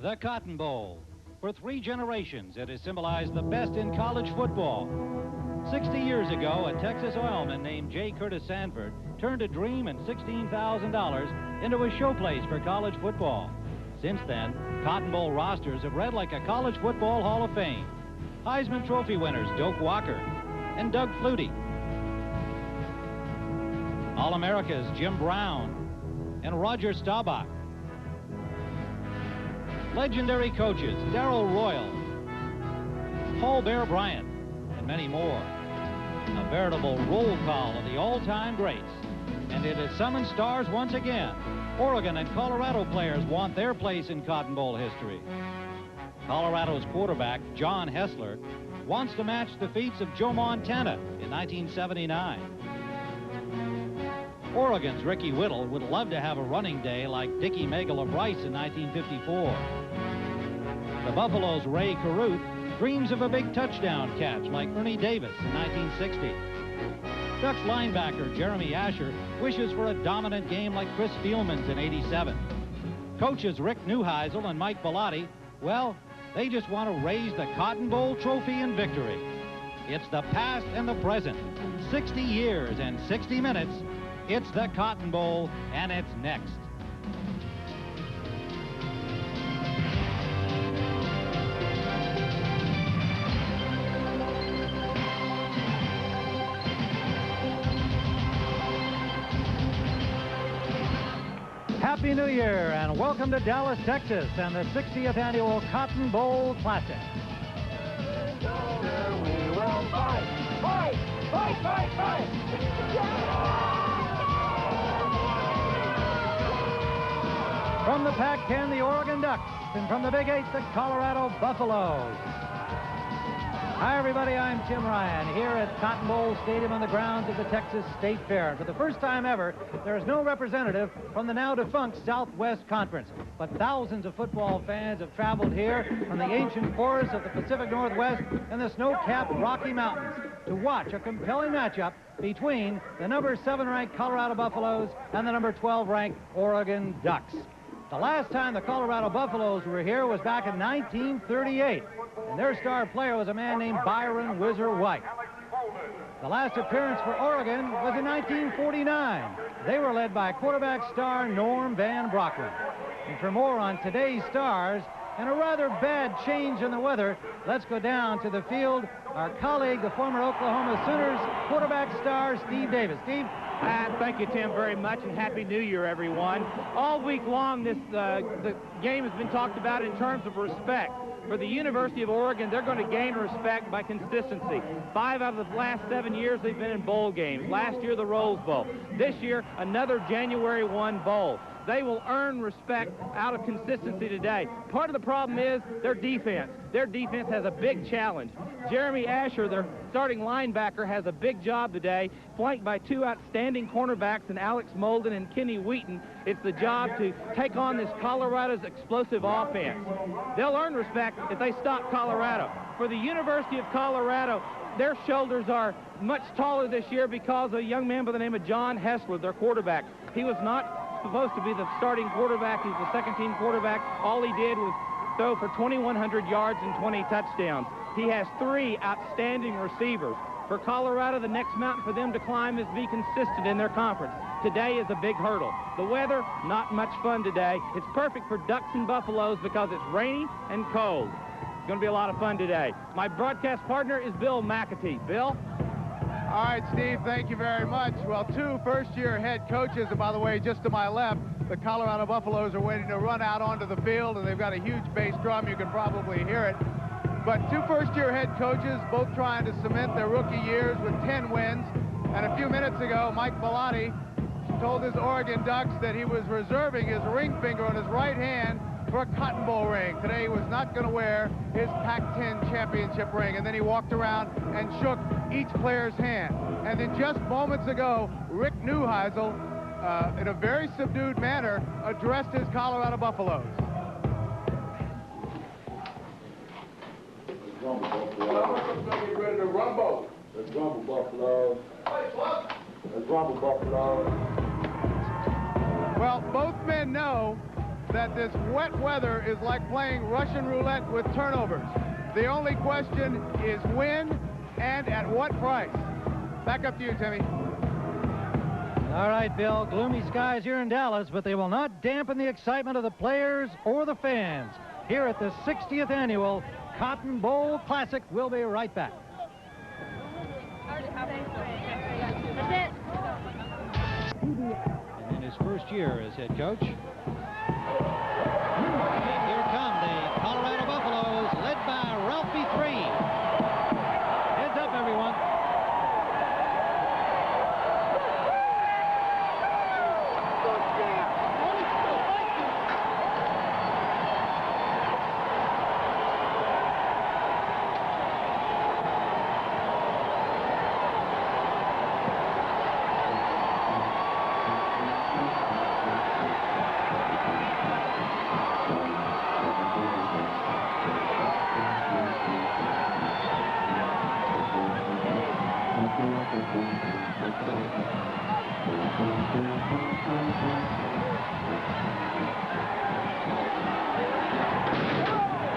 The Cotton Bowl. For 3 generations, it has symbolized the best in college football. 60 years ago, a Texas oilman named J. Curtis Sanford turned a dream and $16,000 into a showplace for college football. Since then, Cotton Bowl rosters have read like a college football Hall of Fame. Heisman Trophy winners Doak Walker and Doug Flutie. All-Americas Jim Brown and Roger Staubach. Legendary coaches Darrell Royal, Paul Bear Bryant, and many more. A veritable roll call of the all-time greats. And it has summoned stars once again. Oregon and Colorado players want their place in Cotton Bowl history. Colorado's quarterback, John Hessler, wants to match the feats of Joe Montana in 1979. Oregon's Ricky Whittle would love to have a running day like Dickie Megal of Rice in 1954. The Buffalo's Ray Caruth dreams of a big touchdown catch like Ernie Davis in 1960. Ducks linebacker Jeremy Asher wishes for a dominant game like Chris Spielman's in '87. Coaches Rick Neuheisel and Mike Bellotti, well, they just want to raise the Cotton Bowl trophy in victory. It's the past and the present. 60 years and 60 minutes. It's the Cotton Bowl, and it's next. Happy New Year, and welcome to Dallas, Texas, and the 60th Annual Cotton Bowl Classic. We will fight, fight, fight, fight, fight! From the Pac-10, the Oregon Ducks, and from the Big 8, the Colorado Buffaloes. Hi, everybody. I'm Tim Ryan here at Cotton Bowl Stadium on the grounds of the Texas State Fair. And for the first time ever, there is no representative from the now-defunct Southwest Conference. But thousands of football fans have traveled here from the ancient forests of the Pacific Northwest and the snow-capped Rocky Mountains to watch a compelling matchup between the number 7-ranked Colorado Buffaloes and the number 12-ranked Oregon Ducks. The last time the Colorado Buffaloes were here was back in 1938, and their star player was a man named Byron Whizzer White. The last appearance for Oregon was in 1949. They were led by quarterback star Norm Van Brocklin. And for more on today's stars and a rather bad change in the weather, let's go down to the field. Our colleague, the former Oklahoma Sooners quarterback star, Steve Davis. Steve? Thank you, Tim, very much, and Happy New Year, everyone. All week long, the game has been talked about in terms of respect. For the University of Oregon, they're going to gain respect by consistency. 5 out of the last 7 years, they've been in bowl games. Last year, the Rose Bowl. This year, another January 1 bowl. They will earn respect out of consistency today. Part of the problem is their defense. Their defense has a big challenge. Jeremy Asher, their starting linebacker, has a big job today, flanked by 2 outstanding cornerbacks in Alex Molden and Kenny Wheaton. It's the job to take on this Colorado's explosive offense. They'll earn respect if they stop Colorado. For the University of Colorado, their shoulders are much taller this year because of a young man by the name of John Hessler, their quarterback. He was not supposed to be the starting quarterback. He's the second-team quarterback. All he did was throw for 2,100 yards and 20 touchdowns. He has 3 outstanding receivers. For Colorado, the next mountain for them to climb is to be consistent in their conference. Today is a big hurdle. The weather, not much fun today. It's perfect for Ducks and Buffaloes because it's rainy and cold. It's going to be a lot of fun today. My broadcast partner is Bill McAtee. Bill? All right, Steve, thank you very much. Well, 2 first-year head coaches, and by the way, just to my left, the Colorado Buffaloes are waiting to run out onto the field, and they've got a huge bass drum. You can probably hear it. But 2 first-year head coaches, both trying to cement their rookie years with 10 wins. And a few minutes ago, Mike Bellotti told his Oregon Ducks that he was reserving his ring finger on his right hand for a Cotton Bowl ring. Today he was not going to wear his Pac-10 championship ring. And then he walked around and shook each player's hand. And then just moments ago, Rick Neuheisel, in a very subdued manner, addressed his Colorado Buffaloes. Get ready to rumble. Let's rumble, Buffalo. Let's rumble, Buffalo. Well, both men know that this wet weather is like playing Russian roulette with turnovers. The only question is when and at what price. Back up to you, Timmy. All right, Bill, gloomy skies here in Dallas, but they will not dampen the excitement of the players or the fans here at the 60th annual Cotton Bowl Classic. We'll be right back. And in his first year as head coach, and here come the Colorado Buffaloes, led by Ralphie 3. Heads up, everyone.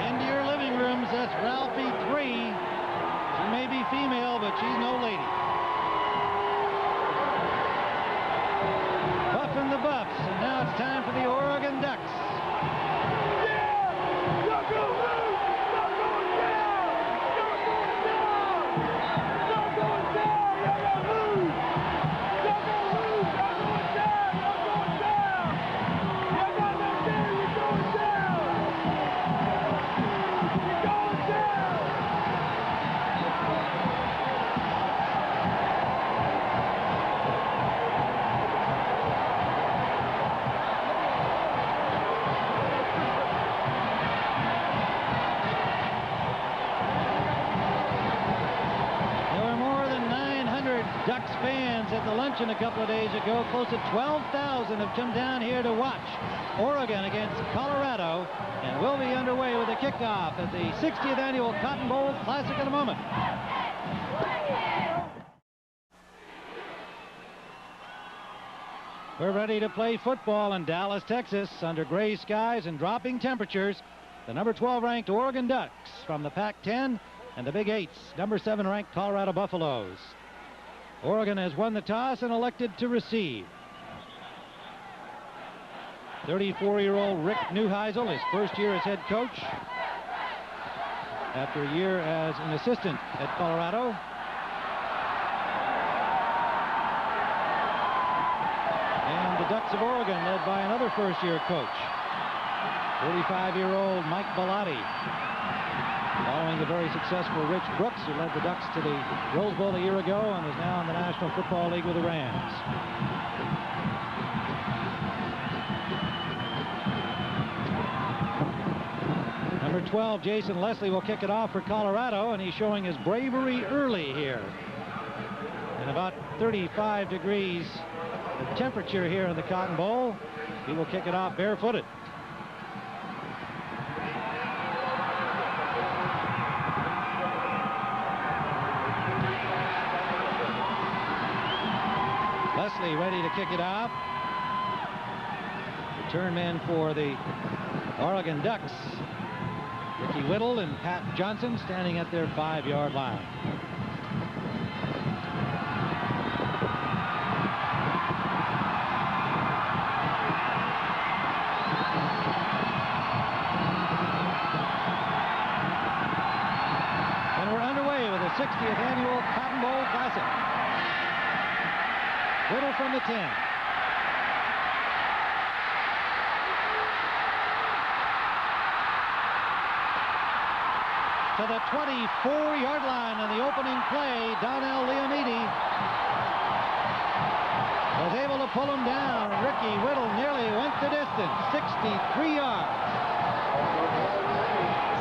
Into your living rooms, that's Ralphie 3. She may be female, but she's no lady. Buffing the Buffs, and now it's time for the Oregon Ducks. Ducks fans at the luncheon a couple of days ago. Close to 12,000 have come down here to watch Oregon against Colorado, and we'll be underway with the kickoff at the 60th annual Cotton Bowl Classic in a moment. We're ready to play football in Dallas, Texas, under gray skies and dropping temperatures. The number 12 ranked Oregon Ducks from the Pac-10 and the Big 8's number 7 ranked Colorado Buffaloes. Oregon has won the toss and elected to receive. 34-year-old Rick Neuheisel, his first year as head coach, after a year as an assistant at Colorado. And the Ducks of Oregon, led by another first-year coach, 35-year-old Mike Bellotti, following the very successful Rich Brooks, who led the Ducks to the Rose Bowl a year ago and is now in the National Football League with the Rams. Number 12, Jason Leslie, will kick it off for Colorado, and he's showing his bravery early here. And about 35 degrees the temperature here in the Cotton Bowl. He will kick it off barefooted. Leslie ready to kick it off. Return men for the Oregon Ducks, Ricky Whittle and Pat Johnson, standing at their 5-yard line. And we're underway with the 60th annual Cotton Bowl Classic. Whittle from the 10. To the 24-yard line on the opening play, Donnell Leomiti was able to pull him down. Ricky Whittle nearly went the distance, 63 yards.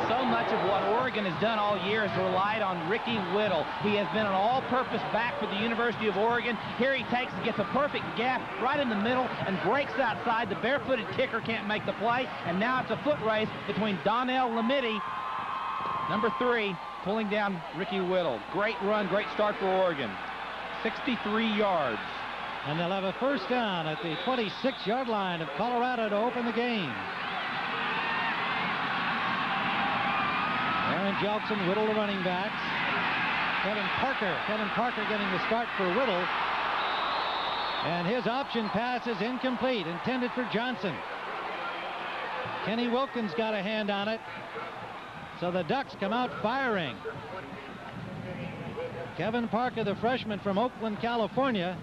So much of what Oregon has done all year has relied on Ricky Whittle. He has been an all-purpose back for the University of Oregon. Here he takes and gets a perfect gap right in the middle and breaks outside. The barefooted kicker can't make the play, and now it's a foot race between Donnell Leomiti, number 3, pulling down Ricky Whittle. Great run, great start for Oregon. 63 yards. And they'll have a first down at the 26-yard line of Colorado to open the game. Aaron Jelkson, Whittle the running backs. Kevin Parker getting the start for Whittle. And his option pass is incomplete, intended for Johnson. Kenny Wilkins got a hand on it. So the Ducks come out firing. Kevin Parker, the freshman from Oakland, California.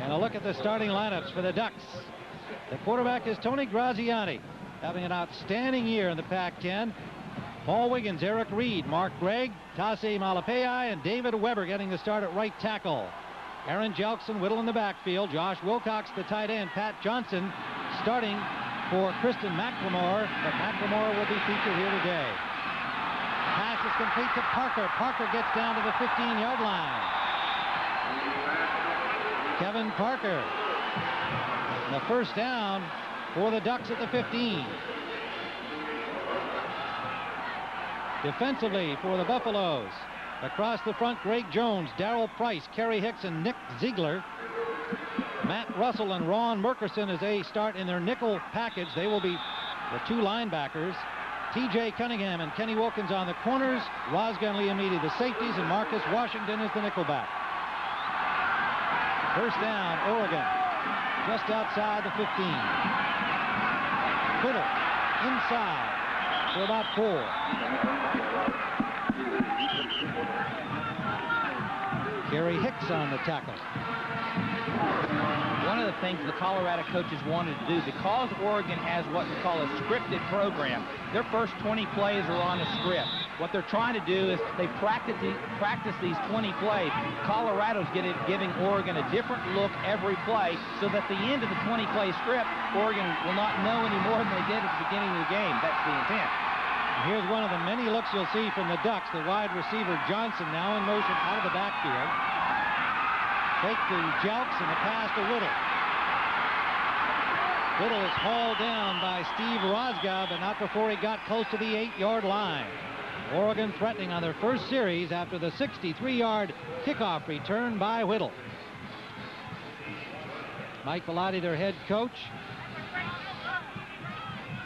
And a look at the starting lineups for the Ducks. The quarterback is Tony Graziani, having an outstanding year in the Pac-10. Paul Wiggins, Eric Reed, Mark Gregg, Tase Malapai, and David Weber getting the start at right tackle. Aaron Jelkson, Whittle in the backfield. Josh Wilcox, the tight end. Pat Johnson starting for Kristen McLemore, but McLemore will be featured here today. Pass is complete to Parker. Parker gets down to the 15-yard line. Kevin Parker. And the first down for the Ducks at the 15. Defensively for the Buffaloes. Across the front, Greg Jones, Darrell Price, Kerry Hicks, and Nick Ziegler. Matt Russell and Ron Merkerson as they start in their nickel package. They will be the two linebackers. T.J. Cunningham and Kenny Wilkins on the corners. Rozgan Liamidi the safeties, and Marcus Washington is the nickelback. First down, Oregon, just outside the 15. Whittle inside for about 4. Gary Hicks on the tackle. One of the things the Colorado coaches wanted to do, because Oregon has what we call a scripted program, their first 20 plays are on a script. What they're trying to do is they practice these 20 plays. Colorado's giving Oregon a different look every play, so that at the end of the 20-play script, Oregon will not know any more than they did at the beginning of the game. That's the intent. Here's one of the many looks you'll see from the Ducks. The wide receiver Johnson now in motion out of the backfield. Fake to Jelks and a pass to Whittle. Whittle is hauled down by Steve Rosga, but not before he got close to the 8-yard line. Oregon threatening on their first series after the 63-yard kickoff return by Whittle. Mike Bellotti, their head coach,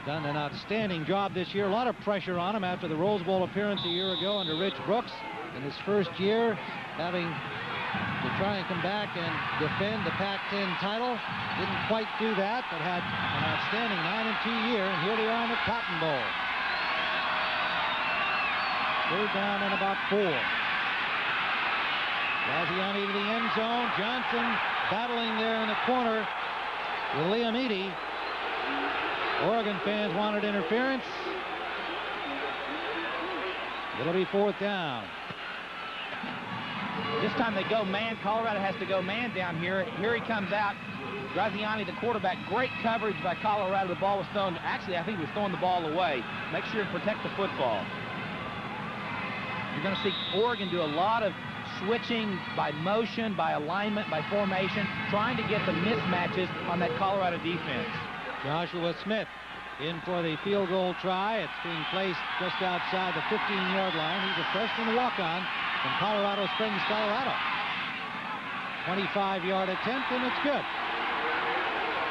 done an outstanding job this year. A lot of pressure on him after the Rose Bowl appearance a year ago under Rich Brooks. In his first year, having to try and come back and defend the Pac-10 title. Didn't quite do that, but had an outstanding 9-2 year, and here they are in the Cotton Bowl. Third down and about 4. Graziani to the end zone. Johnson battling there in the corner with Liam Eady. Oregon fans wanted interference. It'll be 4th down. This time they go man. Colorado has to go man down here. Here he comes out. Graziani, the quarterback. Great coverage by Colorado. The ball was thrown. Actually, I think he was throwing the ball away. Make sure to protect the football. You're going to see Oregon do a lot of switching by motion, by alignment, by formation, trying to get the mismatches on that Colorado defense. Joshua Smith in for the field goal try. It's being placed just outside the 15-yard line. He's a freshman walk-on from Colorado Springs, Colorado. 25-yard attempt, and it's good.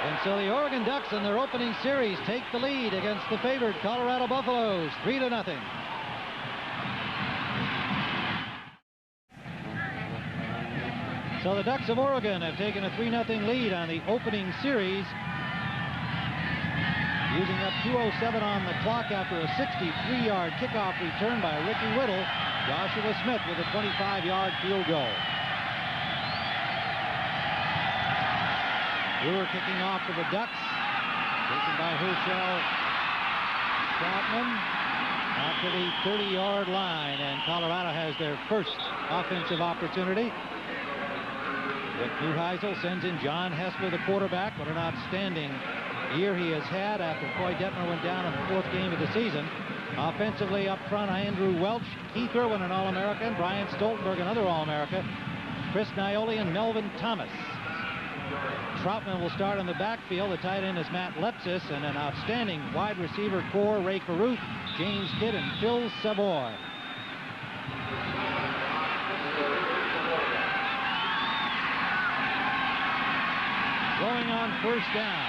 And so the Oregon Ducks in their opening series take the lead against the favored Colorado Buffaloes, 3-0. So the Ducks of Oregon have taken a 3-0 lead on the opening series, using up 2:07 on the clock after a 63-yard kickoff return by Ricky Whittle. Joshua Smith with a 25-yard field goal. Brewer kicking off for the Ducks, taken by Herschel Troutman out to the 30-yard line, and Colorado has their first offensive opportunity. Rick Neuheisel sends in John Hessler, the quarterback. What an outstanding year he has had after Troy Detmer went down in the 4th game of the season. Offensively up front, Andrew Welch, Keith Irwin, an All-American, Brian Stoltenberg, another All-America, Chris Naioli, and Melvin Thomas. Troutman will start in the backfield. The tight end is Matt Lepsis, and an outstanding wide receiver core, Ray Caruth, James Kidd, and Phil Savoy. Going on first down.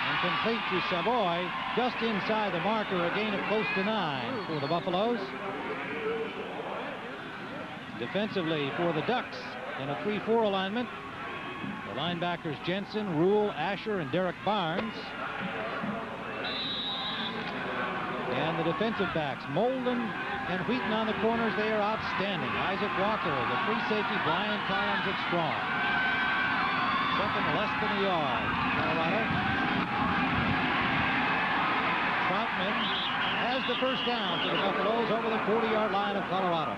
and complete to Savoy, just inside the marker, a gain of close to 9 for the Buffaloes. Defensively for the Ducks in a 3-4 alignment, the linebackers Jensen, Rule, Asher, and Derek Barnes. And the defensive backs, Molden and Wheaton on the corners, they are outstanding. Isaac Walker, the free safety, Brian Collins at strong. Second less than a yard. Colorado. Troutman has the first down for the Buffaloes over the 40-yard line of Colorado.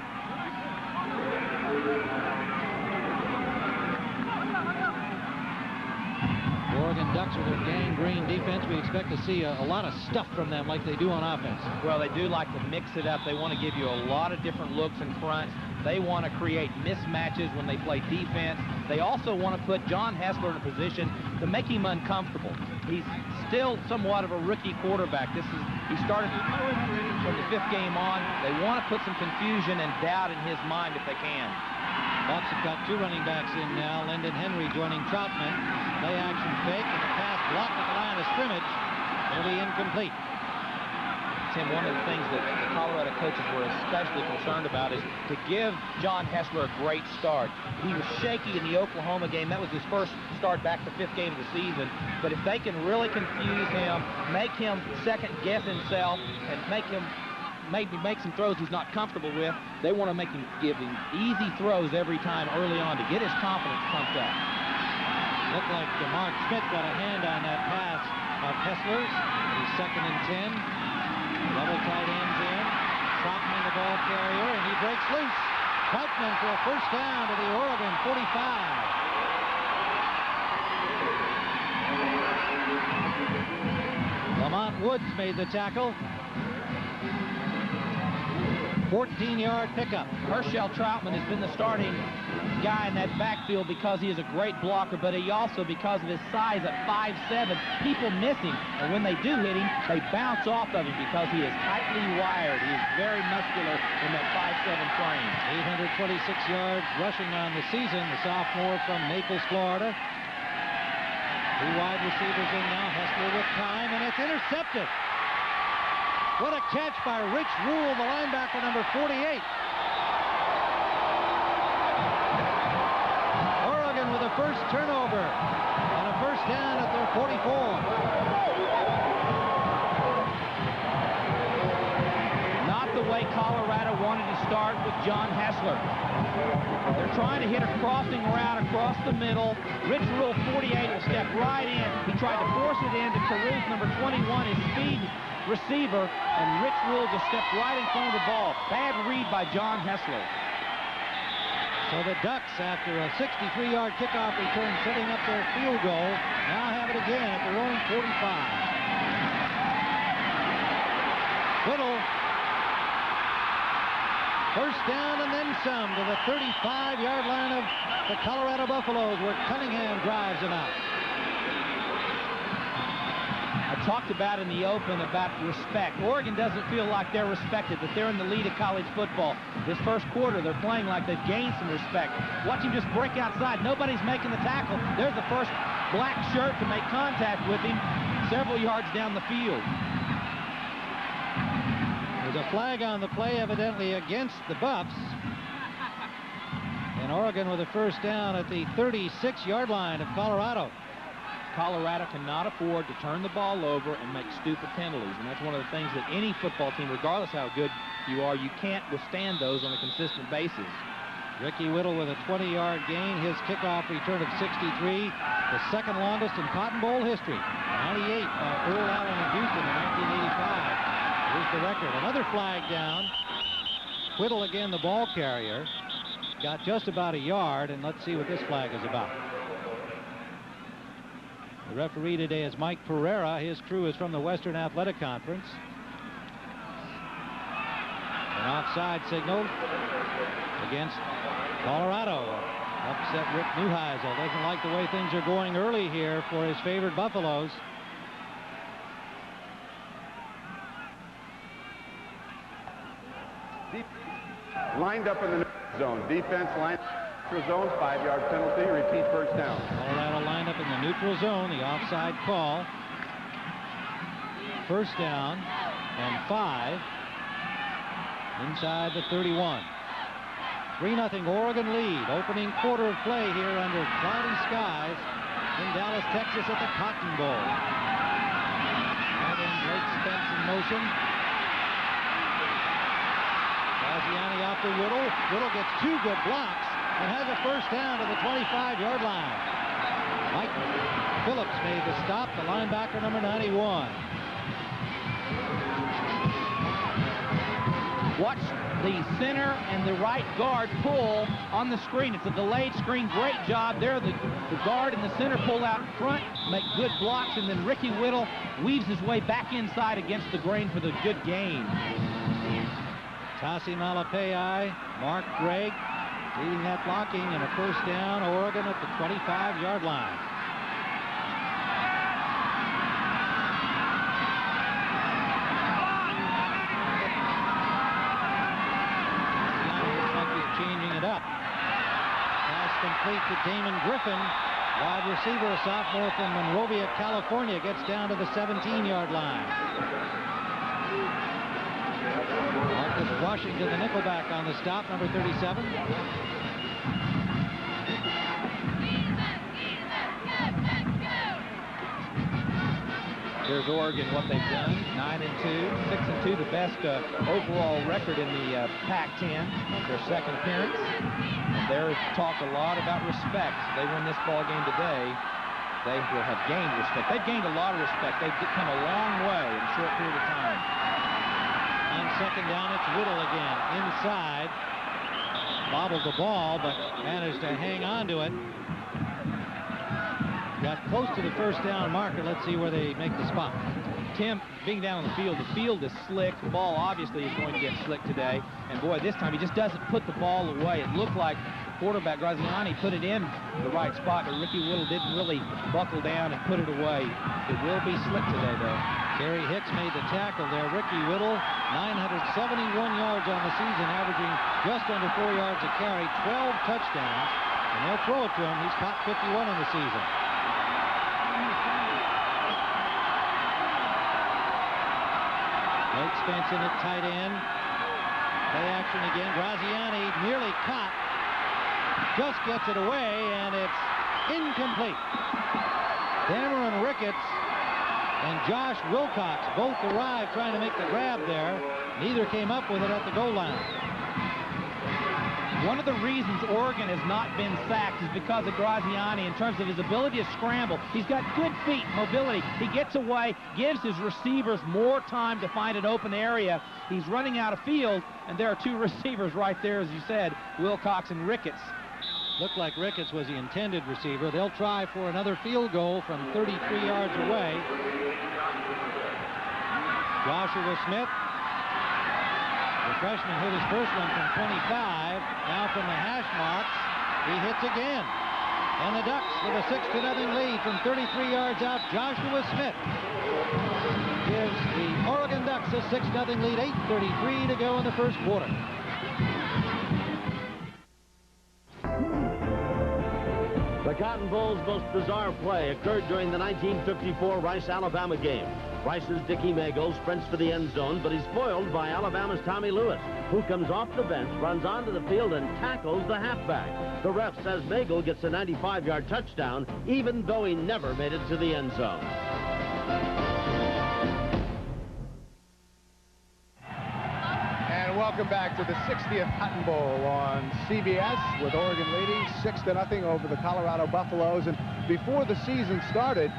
Oregon Ducks with their gangrene defense. We expect to see a lot of stuff from them like they do on offense. Well, they do like to mix it up. They want to give you a lot of different looks and fronts. They want to create mismatches when they play defense. They also want to put John Hessler in a position to make him uncomfortable. He's still somewhat of a rookie quarterback. He started from the 5th game on. They want to put some confusion and doubt in his mind if they can. Bucks have got 2 running backs in now. Lyndon Henry joining Troutman. Play action fake, and the pass blocked at the line of scrimmage. It'll be incomplete. Tim, one of the things that the Colorado coaches were especially concerned about is to give John Hessler a great start. He was shaky in the Oklahoma game. That was his first start back to 5th game of the season. But if they can really confuse him, make him second-guess himself, and maybe make some throws he's not comfortable with, they want to give him easy throws every time early on to get his confidence pumped up. Looked like Mark Schmidt got a hand on that pass of Hessler's. He's 2nd and 10. Double tight ends in. Troutman the ball carrier, and he breaks loose. Troutman for a first down to the Oregon 45. Lamont Woods made the tackle. 14-yard pickup. Herschel Troutman has been the starting guy in that backfield because he is a great blocker, but he also, because of his size at 5'7", people miss him. And when they do hit him, they bounce off of him because he is tightly wired. He is very muscular in that 5'7" frame. 826 yards rushing on the season. The sophomore from Naples, Florida. 2 wide receivers in now. Hessler with time, and it's intercepted. What a catch by Rich Rule, the linebacker, number 48. Oregon with a first turnover and a first down at their 44. Not the way Colorado wanted to start with John Hessler. They're trying to hit a crossing route across the middle. Rich Rule, 48, will step right in. He tried to force it in to Caruth, number 21, his speed receiver, and Rich Rule just stepped right in front of the ball. Bad read by John Hessler. So the Ducks, after a 63-yard kickoff return, setting up their field goal, now have it again at their own 45. Whittle, first down and then some to the 35-yard line of the Colorado Buffaloes, where Cunningham drives them out. I talked about in the open about respect. Oregon doesn't feel like they're respected, that they're in the lead of college football. This first quarter, they're playing like they've gained some respect. Watch him just break outside. Nobody's making the tackle. There's the first black shirt to make contact with him several yards down the field. There's a flag on the play, evidently against the Buffs. And Oregon with a first down at the 36-yard line of Colorado. Colorado cannot afford to turn the ball over and make stupid penalties, and that's one of the things that any football team, regardless how good you are, you can't withstand those on a consistent basis. Ricky Whittle with a 20-yard gain, his kickoff return of 63, the second longest in Cotton Bowl history. 98 by Earl Allen in Houston in 1985. Here's the record. Another flag down. Whittle again, the ball carrier, got just about a yard, and let's see what this flag is about. The referee today is Mike Pereira. His crew is from the Western Athletic Conference. An offside signal against Colorado. Upset Rick Neuheisel. Doesn't like the way things are going early here for his favored Buffaloes. Lined up in the zone. Defense line. Zone, 5-yard penalty, repeat first down. Colorado lined up in the neutral zone, the offside call. First down and 5 inside the 31. 3-0 Oregon lead. Opening quarter of play here under cloudy skies in Dallas, Texas at the Cotton Bowl. And then Blake Spence in motion. Graziani out to Whittle. Whittle gets 2 good blocks and has a first down to the 25-yard line. Mike Phillips made the stop, the linebacker number 91. Watch the center and the right guard pull on the screen. It's a delayed screen. Great job there. The guard and the center pull out in front, make good blocks, and then Ricky Whittle weaves his way back inside against the grain for the good gain. Tassi Malapei, Mark Gregg leading that blocking, and a first down, Oregon at the 25-yard line. Complete to Damon Griffin, wide receiver, a sophomore from Monrovia, California, gets down to the 17-yard line. Marcus Washington, the nickelback, on the stop, number 37. Here's Oregon, what they've done: 9-2, 6-2, the best overall record in the Pac-10. Their second appearance. And they're talked a lot about respect. If they win this ball game today, they will have gained respect. They've gained a lot of respect. They've come a long way in a short period of time. On second down, it's Whittle again. Inside. Bobbled the ball, but managed to hang on to it. Got close to the first down marker. Let's see where they make the spot. Tim, being down on the field is slick. The ball obviously is going to get slick today. And boy, this time he just doesn't put the ball away. It looked like the quarterback, Graziani, put it in the right spot, but Ricky Whittle didn't really buckle down and put it away. It will be slick today, though. Kerry Hicks made the tackle there. Ricky Whittle, 971 yards on the season, averaging just under 4 yards a carry, 12 touchdowns. And they'll throw it to him. He's caught 51 in the season. Blake Spence in at tight end. Play action again. Graziani nearly caught. Just gets it away, and it's incomplete. Cameron Ricketts and Josh Wilcox both arrived trying to make the grab there. Neither came up with it at the goal line. One of the reasons Oregon has not been sacked is because of Graziani in terms of his ability to scramble. He's got good feet, mobility. He gets away, gives his receivers more time to find an open area. He's running out of field, and there are 2 receivers right there, as you said, Wilcox and Ricketts. Looked like Ricketts was the intended receiver. They'll try for another field goal from 33 yards away. Joshua Smith, the freshman, hit his first one from 25. Now from the hash marks, he hits again. And the Ducks with a 6-0 lead from 33 yards out. Joshua Smith gives the Oregon Ducks a 6-0 lead. 8:33 to go in the first quarter. The Cotton Bowl's most bizarre play occurred during the 1954 Rice-Alabama game. Rice's Dickie Magel sprints for the end zone, but he's foiled by Alabama's Tommy Lewis, who comes off the bench, runs onto the field, and tackles the halfback. The ref says Magel gets a 95-yard touchdown, even though he never made it to the end zone. And welcome back to the 60th Cotton Bowl on CBS, with Oregon leading 6-0 over the Colorado Buffaloes. And before the season started,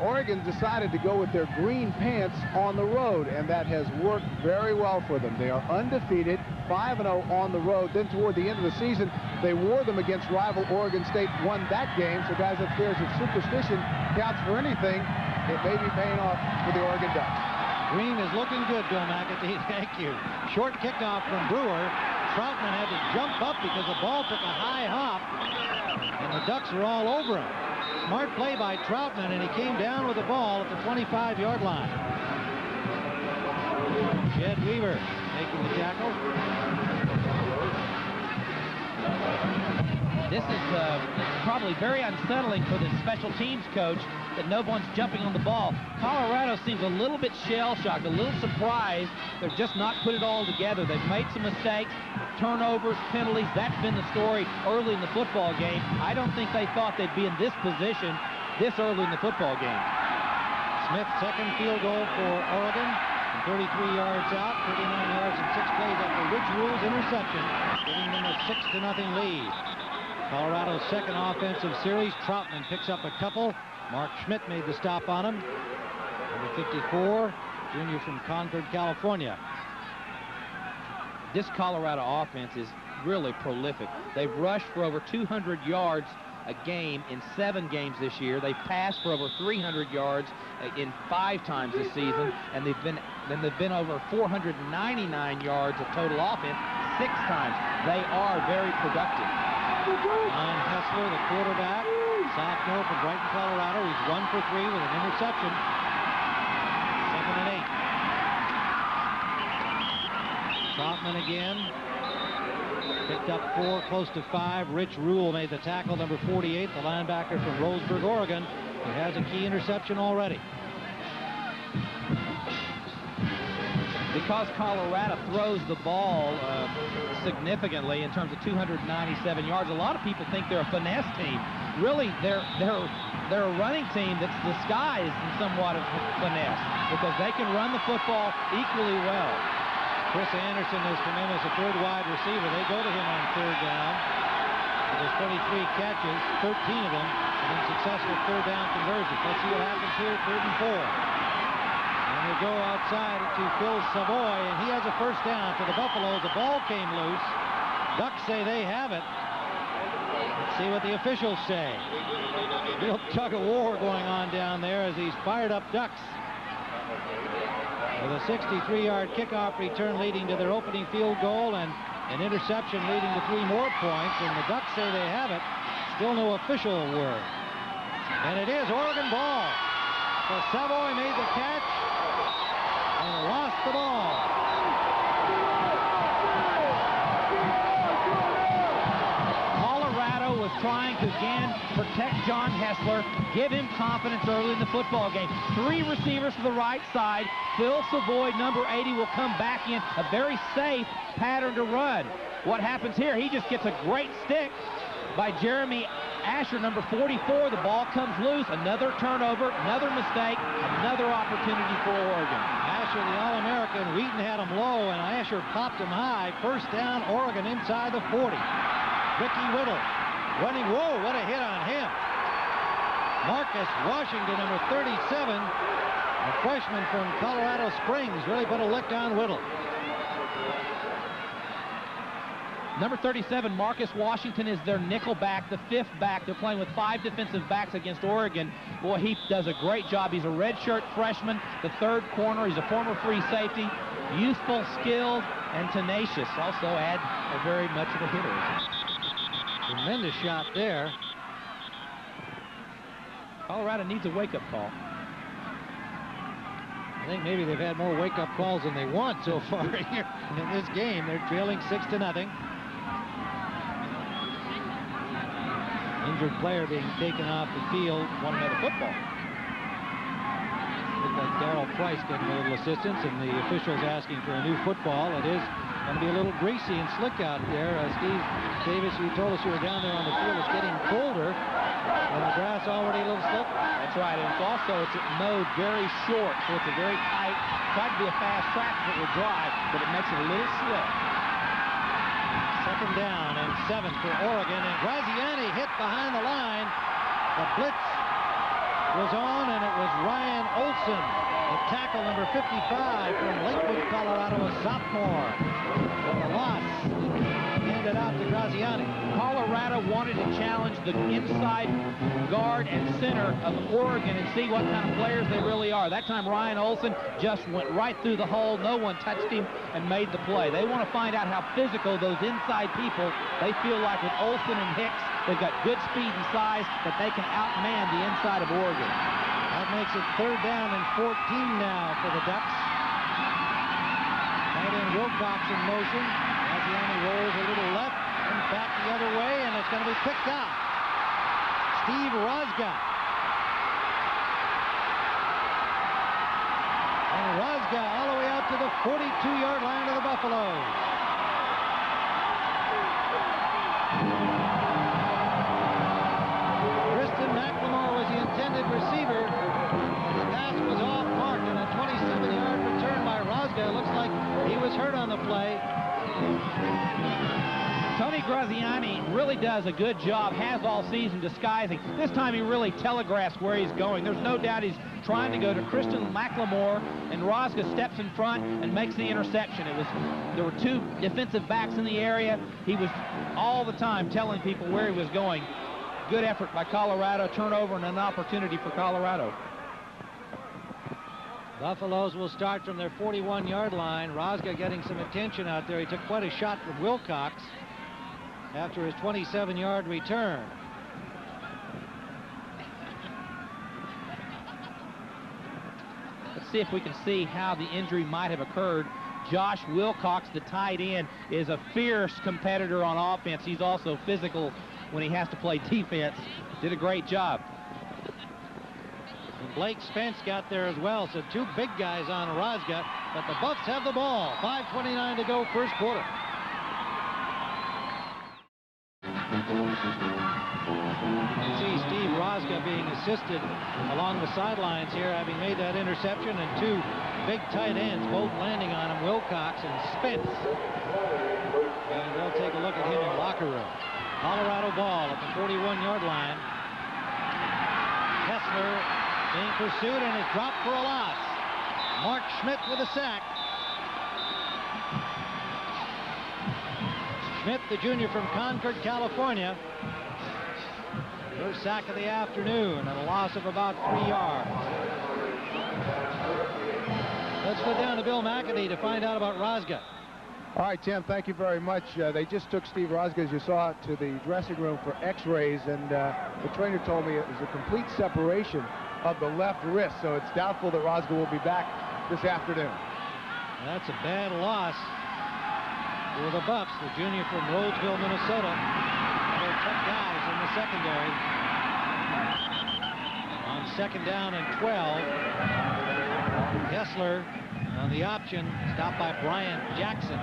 Oregon decided to go with their green pants on the road, and that has worked very well for them. They are undefeated, 5-0 on the road. Then toward the end of the season, they wore them against rival Oregon State, won that game. So guys upstairs, if superstition counts for anything, it may be paying off for the Oregon Ducks. Green is looking good, Bill McAtee. Thank you. Short kickoff from Brewer. Troutman had to jump up because the ball took a high hop, and the Ducks were all over him. Smart play by Troutman, and he came down with the ball at the 25-yard line. Jed Weaver making the tackle. This is probably very unsettling for the special teams coach that no one's jumping on the ball. Colorado seems a little bit shell-shocked, a little surprised. They're just not put it all together. They've made some mistakes, turnovers, penalties. That's been the story early in the football game. I don't think they thought they'd be in this position this early in the football game. Smith, second field goal for Oregon. 33 yards out, 39 yards in 6 plays after Rich Rule's interception, giving them a 6-0 lead. Colorado's second offensive series. Troutman picks up a couple. Mark Schmidt made the stop on him. Number 54, junior from Concord, California. This Colorado offense is really prolific. They've rushed for over 200 yards a game in 7 games this year. They've passed for over 300 yards in 5 times this season, and they've been over 499 yards of total offense 6 times. They are very productive. Ryan Hessler, the quarterback, sophomore from Brighton, Colorado. He's 1 for 3 with an interception. 2nd and 8. Troutman again. Picked up 4, close to 5. Rich Rule made the tackle, number 48, the linebacker from Roseburg, Oregon, who has a key interception already. Because Colorado throws the ball significantly in terms of 297 yards, a lot of people think they're a finesse team. Really, they're a running team that's disguised in somewhat of finesse because they can run the football equally well. Chris Anderson has come in as a 3rd wide receiver. They go to him on 3rd down. There's 33 catches, 13 of them, and then successful 3rd down conversions. Let's see what happens here, 3rd and 4. And they go outside to Phil Savoy, and he has a 1st down for the Buffaloes. The ball came loose. Ducks say they have it. Let's see what the officials say. Real tug of war going on down there as these fired up Ducks. With a 63-yard kickoff return leading to their opening field goal and an interception leading to 3 more points, and the Ducks say they have it. Still no official word. And it is Oregon ball. So Savoy made the catch and lost the ball. Colorado was trying to again protect John Hessler, give him confidence early in the football game. 3 receivers to the right side. Phil Savoy, number 80, will come back in. A very safe pattern to run. What happens here? He just gets a great stick by Jeremy Asher, number 44. The ball comes loose. Another turnover, another mistake, another opportunity for Oregon. Asher, the All-American. Wheaton had him low, and Asher popped him high. 1st down, Oregon inside the 40. Ricky Whittle running. Whoa, what a hit on him. Marcus Washington, number 37, a freshman from Colorado Springs, really put a lick on Whittle. Number 37, Marcus Washington, is their nickel back, the 5th back. They're playing with 5 defensive backs against Oregon. Boy, he does a great job. He's a redshirt freshman, the 3rd corner. He's a former free safety, youthful, skilled, and tenacious. Also add a very much of a hitter. Tremendous shot there. Colorado needs a wake-up call. I think maybe they've had more wake-up calls than they want so far here in this game. They're trailing 6-0. Injured player being taken off the field. Want another football. Looked like Darrell Price getting a little assistance, and the officials asking for a new football. It is going to be a little greasy and slick out there. Steve Davis, you told us you were down there on the field. It's getting colder, and the grass already a little slick. That's right, and it's mowed very short, so it's a very tight. Tried to be a fast track if it were dry, but it makes it a little slick. 2nd down and 7 for Oregon, and Graziani hit behind the line. The blitz was on, and it was Ryan Olson, the tackle, number 55 from Lakewood, Colorado, a sophomore. With a loss handed out to Graziani. Colorado wanted to challenge the inside guard and center of Oregon and see what kind of players they really are. That time Ryan Olson just went right through the hole. No one touched him and made the play. They want to find out how physical those inside people, they feel like with Olson and Hicks, they've got good speed and size that they can outman the inside of Oregon. That makes it 3rd down and 14 now for the Ducks. Tight end Wilcox in motion. Graziani rolls a little left and back the other way, and it's going to be picked out. Steve Rosga. And Rosga all the way out to the 42-yard line of the Buffaloes. Kristen McLemore was the intended receiver. The pass was off mark, and a 27-yard return by Rosga. It looks like he was hurt on the play. Tony Graziani really does a good job, has all season, disguising. This time he really telegraphs where he's going. There's no doubt he's trying to go to Kristen McLemore, and Rosga steps in front and makes the interception. There were two defensive backs in the area. He was all the time telling people where he was going. Good effort by Colorado, turnover and an opportunity for Colorado. Buffaloes will start from their 41-yard line. Rosga getting some attention out there. He took quite a shot from Wilcox after his 27-yard return. Let's see if we can see how the injury might have occurred. Josh Wilcox, the tight end, is a fierce competitor on offense. He's also physical when he has to play defense. Did a great job. And Blake Spence got there as well, so two big guys on Rosga, but the Buffs have the ball. 5:29 to go, first quarter. You can see Steve Rosga being assisted along the sidelines here, having made that interception, and two big tight ends, both landing on him, Wilcox and Spence. And they'll take a look at him in the locker room. Colorado ball at the 41-yard line. Kessler being pursued and is dropped for a loss. Mark Schmidt with a sack. Schmidt, the junior from Concord, California. First sack of the afternoon and a loss of about 3 yards. Let's go down to Bill McAdee to find out about Rosga. All right, Tim, thank you very much. They just took Steve Rosga, as you saw, to the dressing room for x-rays, and the trainer told me it was a complete separation of the left wrist, so it's doubtful that Rosga will be back this afternoon. That's a bad loss for the Buffs, the junior from Roseville, Minnesota. They're tough guys in the secondary. On second down and 12, Kessler on the option, stopped by Brian Jackson.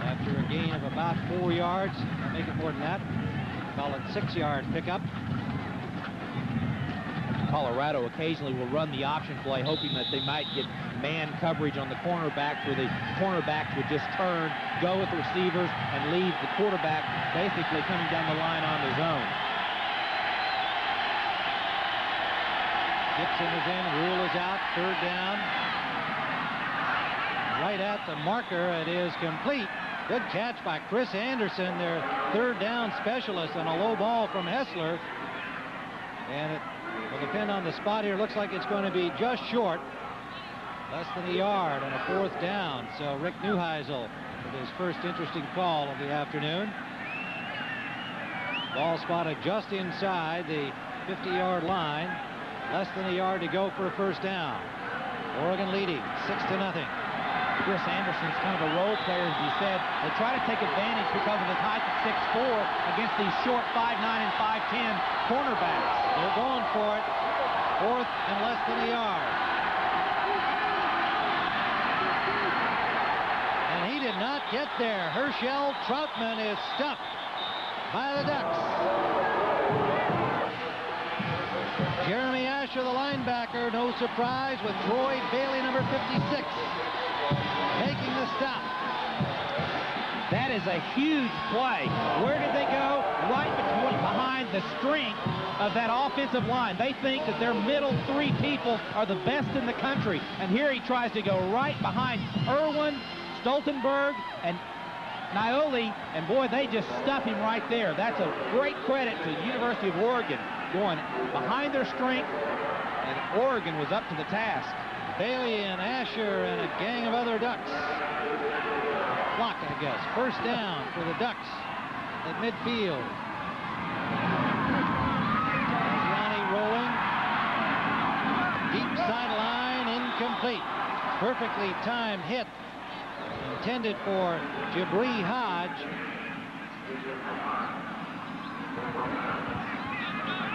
After a gain of about 4 yards, I'll make it more than that. Call it 6-yard pickup. Colorado occasionally will run the option play, hoping that they might get man coverage on the cornerbacks, where the cornerbacks would just turn, go with the receivers, and leave the quarterback basically coming down the line on his own. Gibson is in, Rule is out, third down. Right at the marker, it is complete. Good catch by Chris Anderson, their third down specialist, on a low ball from Hessler. And it will depend on the spot here. Looks like it's going to be just short, less than a yard on a fourth down. So Rick Neuheisel with his first interesting call of the afternoon. Ball spotted just inside the 50-yard line. Less than a yard to go for a first down. Oregon leading 6-0. Chris Anderson's kind of a role player, as he said. They try to take advantage because of his height at 6'4" against these short 5'9" and 5'10" cornerbacks. They're going for it. Fourth and less than a yard. And he did not get there. Herschel Troutman is stuffed by the Ducks. Jeremy Asher, the linebacker, no surprise, with Troy Bailey, number 56, making the stop. That is a huge play. Where did they go? Right behind the strength of that offensive line. They think that their middle three people are the best in the country. And here he tries to go right behind Irwin, Stoltenberg, and Naioli. And boy, they just stuff him right there. That's a great credit to the University of Oregon, going behind their strength, and Oregon was up to the task. Bailey and Asher and a gang of other Ducks. Flock, I guess. First down for the Ducks at midfield. Graziani rolling. Deep sideline, incomplete. Perfectly timed hit intended for Jabri Hodge.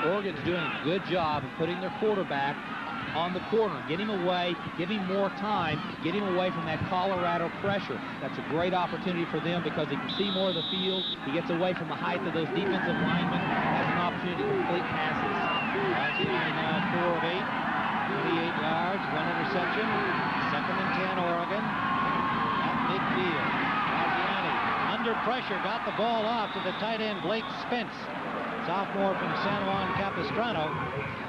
Oregon's doing a good job of putting their quarterback on the corner. Get him away, give him more time, get him away from that Colorado pressure. That's a great opportunity for them because he can see more of the field. He gets away from the height of those defensive linemen, has an opportunity to complete passes. Graziani now 4 of 8, 28 yards, 1 interception. 2nd and 10, Oregon. At midfield, Graziani under pressure, got the ball off to the tight end, Blake Spence. Sophomore from San Juan Capistrano.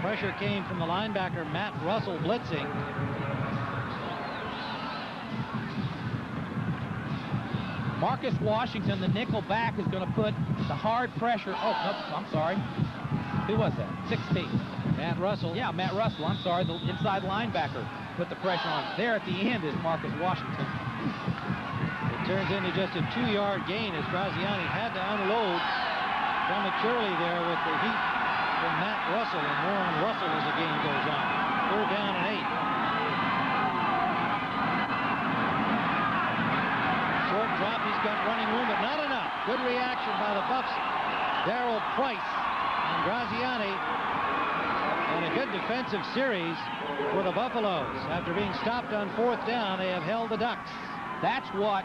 Pressure came from the linebacker, Matt Russell, blitzing. Marcus Washington, the nickel back, is going to put the hard pressure. Oh, no, I'm sorry. Who was that? 16. Matt Russell. Yeah, Matt Russell. I'm sorry. The inside linebacker put the pressure on. There at the end is Marcus Washington. It turns into just a 2-yard gain as Graziani had to unload prematurely there with the heat from Matt Russell and Warren Russell as the game goes on. 4th down and 8. Short drop, he's got running room, but not enough. Good reaction by the Buffs. Darrell Price and Graziani. And a good defensive series for the Buffaloes. After being stopped on 4th down, they have held the Ducks. That's what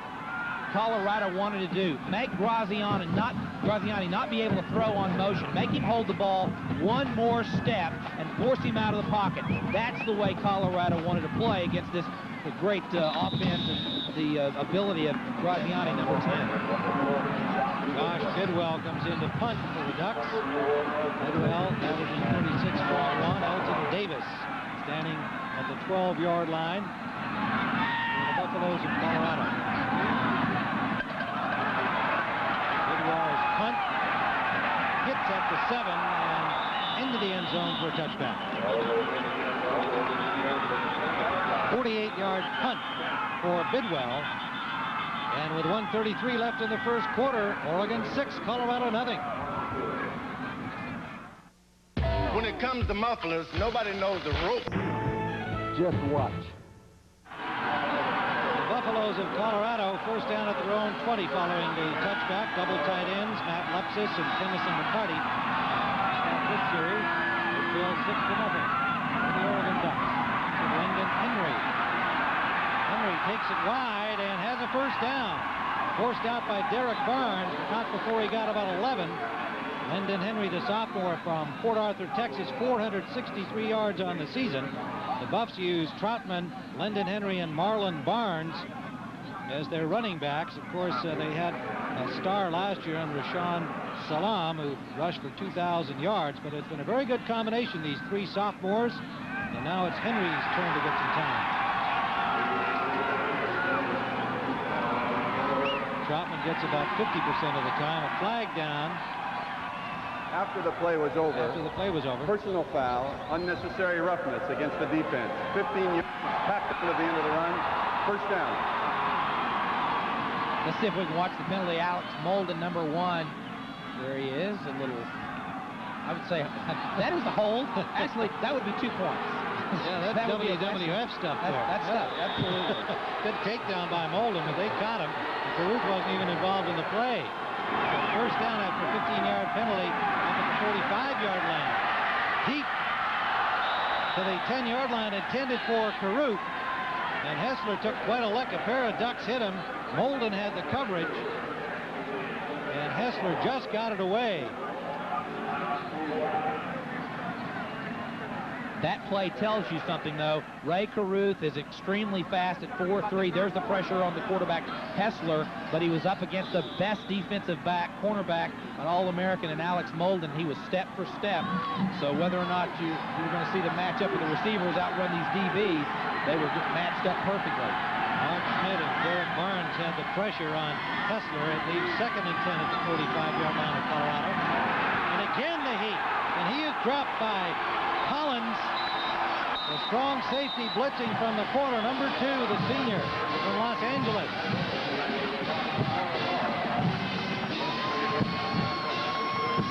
Colorado wanted to do. Make Graziani not be able to throw on motion. Make him hold the ball one more step and force him out of the pocket. That's the way Colorado wanted to play against this great offense and the ability of Graziani, number 10. Josh Bidwell comes in to punt for the Ducks. Bidwell averaging 36 for 1. Elton Davis standing at the 12-yard line for the Buffaloes of Colorado. Bidwell's punt hits at the 7 and into the end zone for a touchback. 48-yard punt for Bidwell. And with 1:33 left in the first quarter, Oregon 6, Colorado nothing. When it comes to mufflers, nobody knows the rope. Just watch. The Buffaloes of Colorado first down at their own 20 following the touchback. Double tight ends, Matt Lepsis and Tennyson McCarty. This series is still 6-0 for the Oregon Ducks. To Lyndon Henry. Henry takes it wide and has a first down. Forced out by Derek Barnes, but not before he got about 11. Lyndon Henry, the sophomore from Port Arthur, Texas, 463 yards on the season. The Buffs used Troutman, Lyndon Henry, and Marlon Barnes as their running backs. Of course, they had a star last year in Rashawn Salam, who rushed for 2,000 yards, but it's been a very good combination, these three sophomores, and now it's Henry's turn to get some time. Troutman gets about 50% of the time. A flag down. After the play was over. Personal foul, unnecessary roughness against the defense. 15 yards, back to the end of the run. First down. Let's see if we can watch the penalty. Alex Molden, number 1. There he is. A little, I would say, that is a hold. Actually, that would be 2 points. Yeah, that's WWF stuff there. That's stuff. Absolutely. Good takedown by Molden, but they caught him. Caruth wasn't even involved in the play. So first down after a 15-yard penalty up at the 45-yard line. Deep to the 10-yard line intended for Caruth. And Hessler took quite a lick. A pair of Ducks hit him. Molden had the coverage. And Hessler just got it away. That play tells you something, though. Ray Caruth is extremely fast at 4'3". There's the pressure on the quarterback, Hessler, but he was up against the best defensive back, cornerback, an All-American, and Alex Molden. He was step for step. So whether or not you're going to see the matchup of the receivers outrun these DBs, they were just matched up perfectly. Mark Schmidt and Derek Barnes had the pressure on Hessler. It leaves 2nd and 10 at the 45-yard line of Colorado. And again the heat. And he is dropped by Collins. The strong safety blitzing from the corner, number 2, the senior from Los Angeles.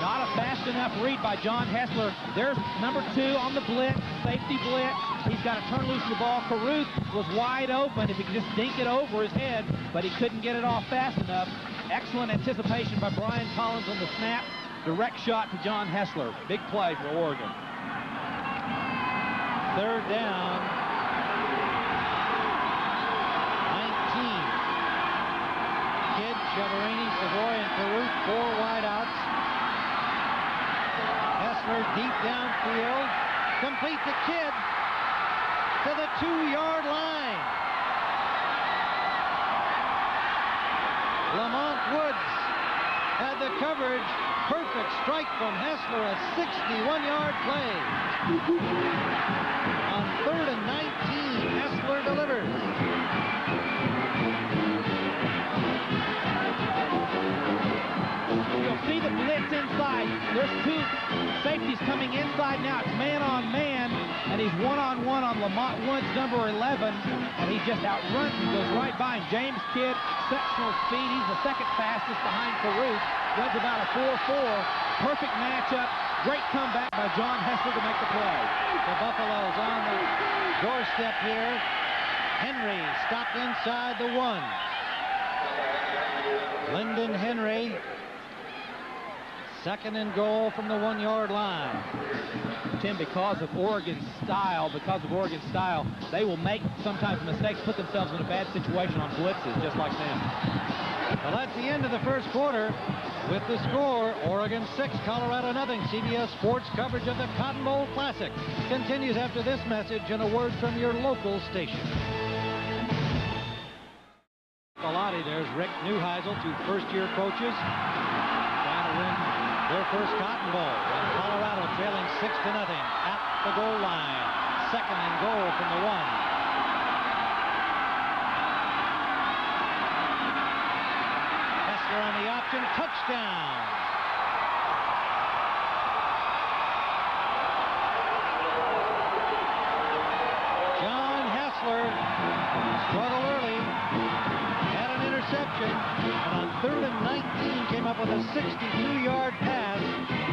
Not a fast enough read by John Hessler. There's number 2 on the blitz, safety blitz. He's got to turn loose the ball. Caruth was wide open if he could just dink it over his head, but he couldn't get it off fast enough. Excellent anticipation by Brian Collins on the snap. Direct shot to John Hessler. Big play for Oregon. Third down. 19. Kidd, Chiaverini, Savoy, and Carruth, 4 wideouts. Hessler deep downfield. Complete to Kidd to the 2-yard line. Lamont Woods had the coverage. Perfect strike from Hessler, a 61-yard play. On 3rd and 19, Hessler delivers. You'll see the blitz inside. There's 2 safeties coming inside now. It's man-on-man, and he's one-on-one on Lamont Woods, number 11, and he just outruns him, goes right by him. James Kidd, exceptional speed. He's the second fastest behind Carruth. Runs about a 4.4. Perfect matchup. Great comeback by John Hessler to make the play. The Buffaloes on the doorstep here. Henry stopped inside the 1. Lyndon Henry. 2nd and goal from the 1-yard line. Tim, because of Oregon's style, they will make sometimes mistakes, put themselves in a bad situation on blitzes, just like them. Well, that's the end of the first quarter. With the score, Oregon 6, Colorado nothing. CBS Sports coverage of the Cotton Bowl Classic continues after this message and a word from your local station. Galati, there's Rick Neuheisel, 2 first-year coaches, trying to win their first Cotton Bowl. And Colorado trailing 6-0 at the goal line. 2nd and goal from the 1. On the option, touchdown. John Hessler struggled early, had an interception, and on 3rd and 19 came up with a 62-yard pass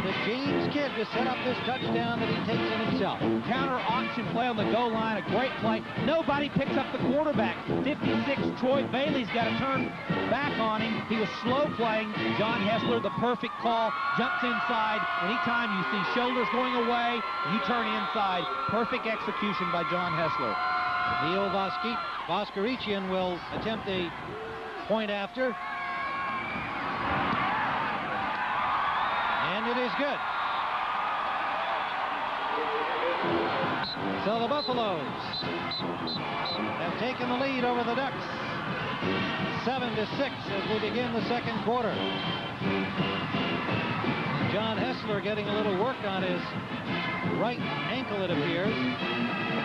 to James Kidd to set up this touchdown that he takes in himself. Counter option play on the goal line, a great play. Nobody picks up the quarterback. 56, Troy Bailey's got to turn back on him. He was slow playing. John Hessler, the perfect call, jumps inside. Anytime you see shoulders going away, you turn inside. Perfect execution by John Hessler. Neil Voskerichian will attempt a point after. And it is good. So the Buffaloes have taken the lead over the Ducks. 7-6 as we begin the second quarter. John Hessler getting a little work on his right ankle, it appears.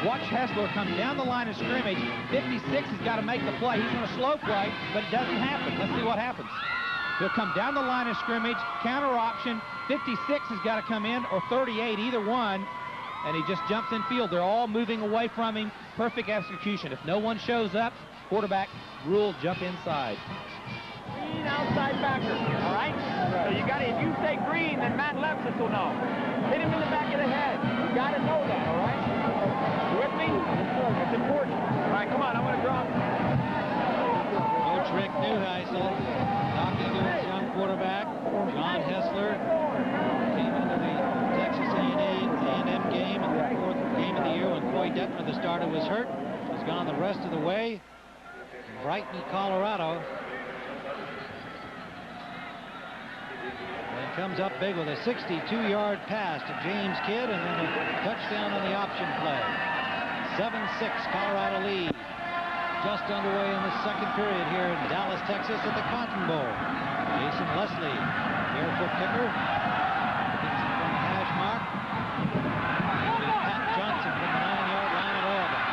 Watch Hessler come down the line of scrimmage. 56 has got to make the play. He's going to slow play, but it doesn't happen. Let's see what happens. He'll come down the line of scrimmage, counter option. 56 has got to come in, or 38, either one. And he just jumps in field. They're all moving away from him. Perfect execution. If no one shows up, quarterback rule, jump inside. Green outside backer, all right? So you got to, if you say green, then Matt Lepsis will know. Hit him in the back of the head. You got to know that, all right? You with me? It's important. All right, come on, I'm going to draw. Coach Rick Neuheisel talking to his young quarterback, John Hessler. Came into the Texas A&M game in the 4th game of the year when Coy Detmer, the starter, was hurt. He's gone the rest of the way. Brighton, Colorado. And comes up big with a 62-yard pass to James Kidd and then a touchdown on the option play. 7-6, Colorado lead. Just underway in the second period here in Dallas, Texas at the Cotton Bowl. Jason Leslie, barefoot kicker. Hits it from the hash mark. Pat Johnson from the 9-yard line of Auburn.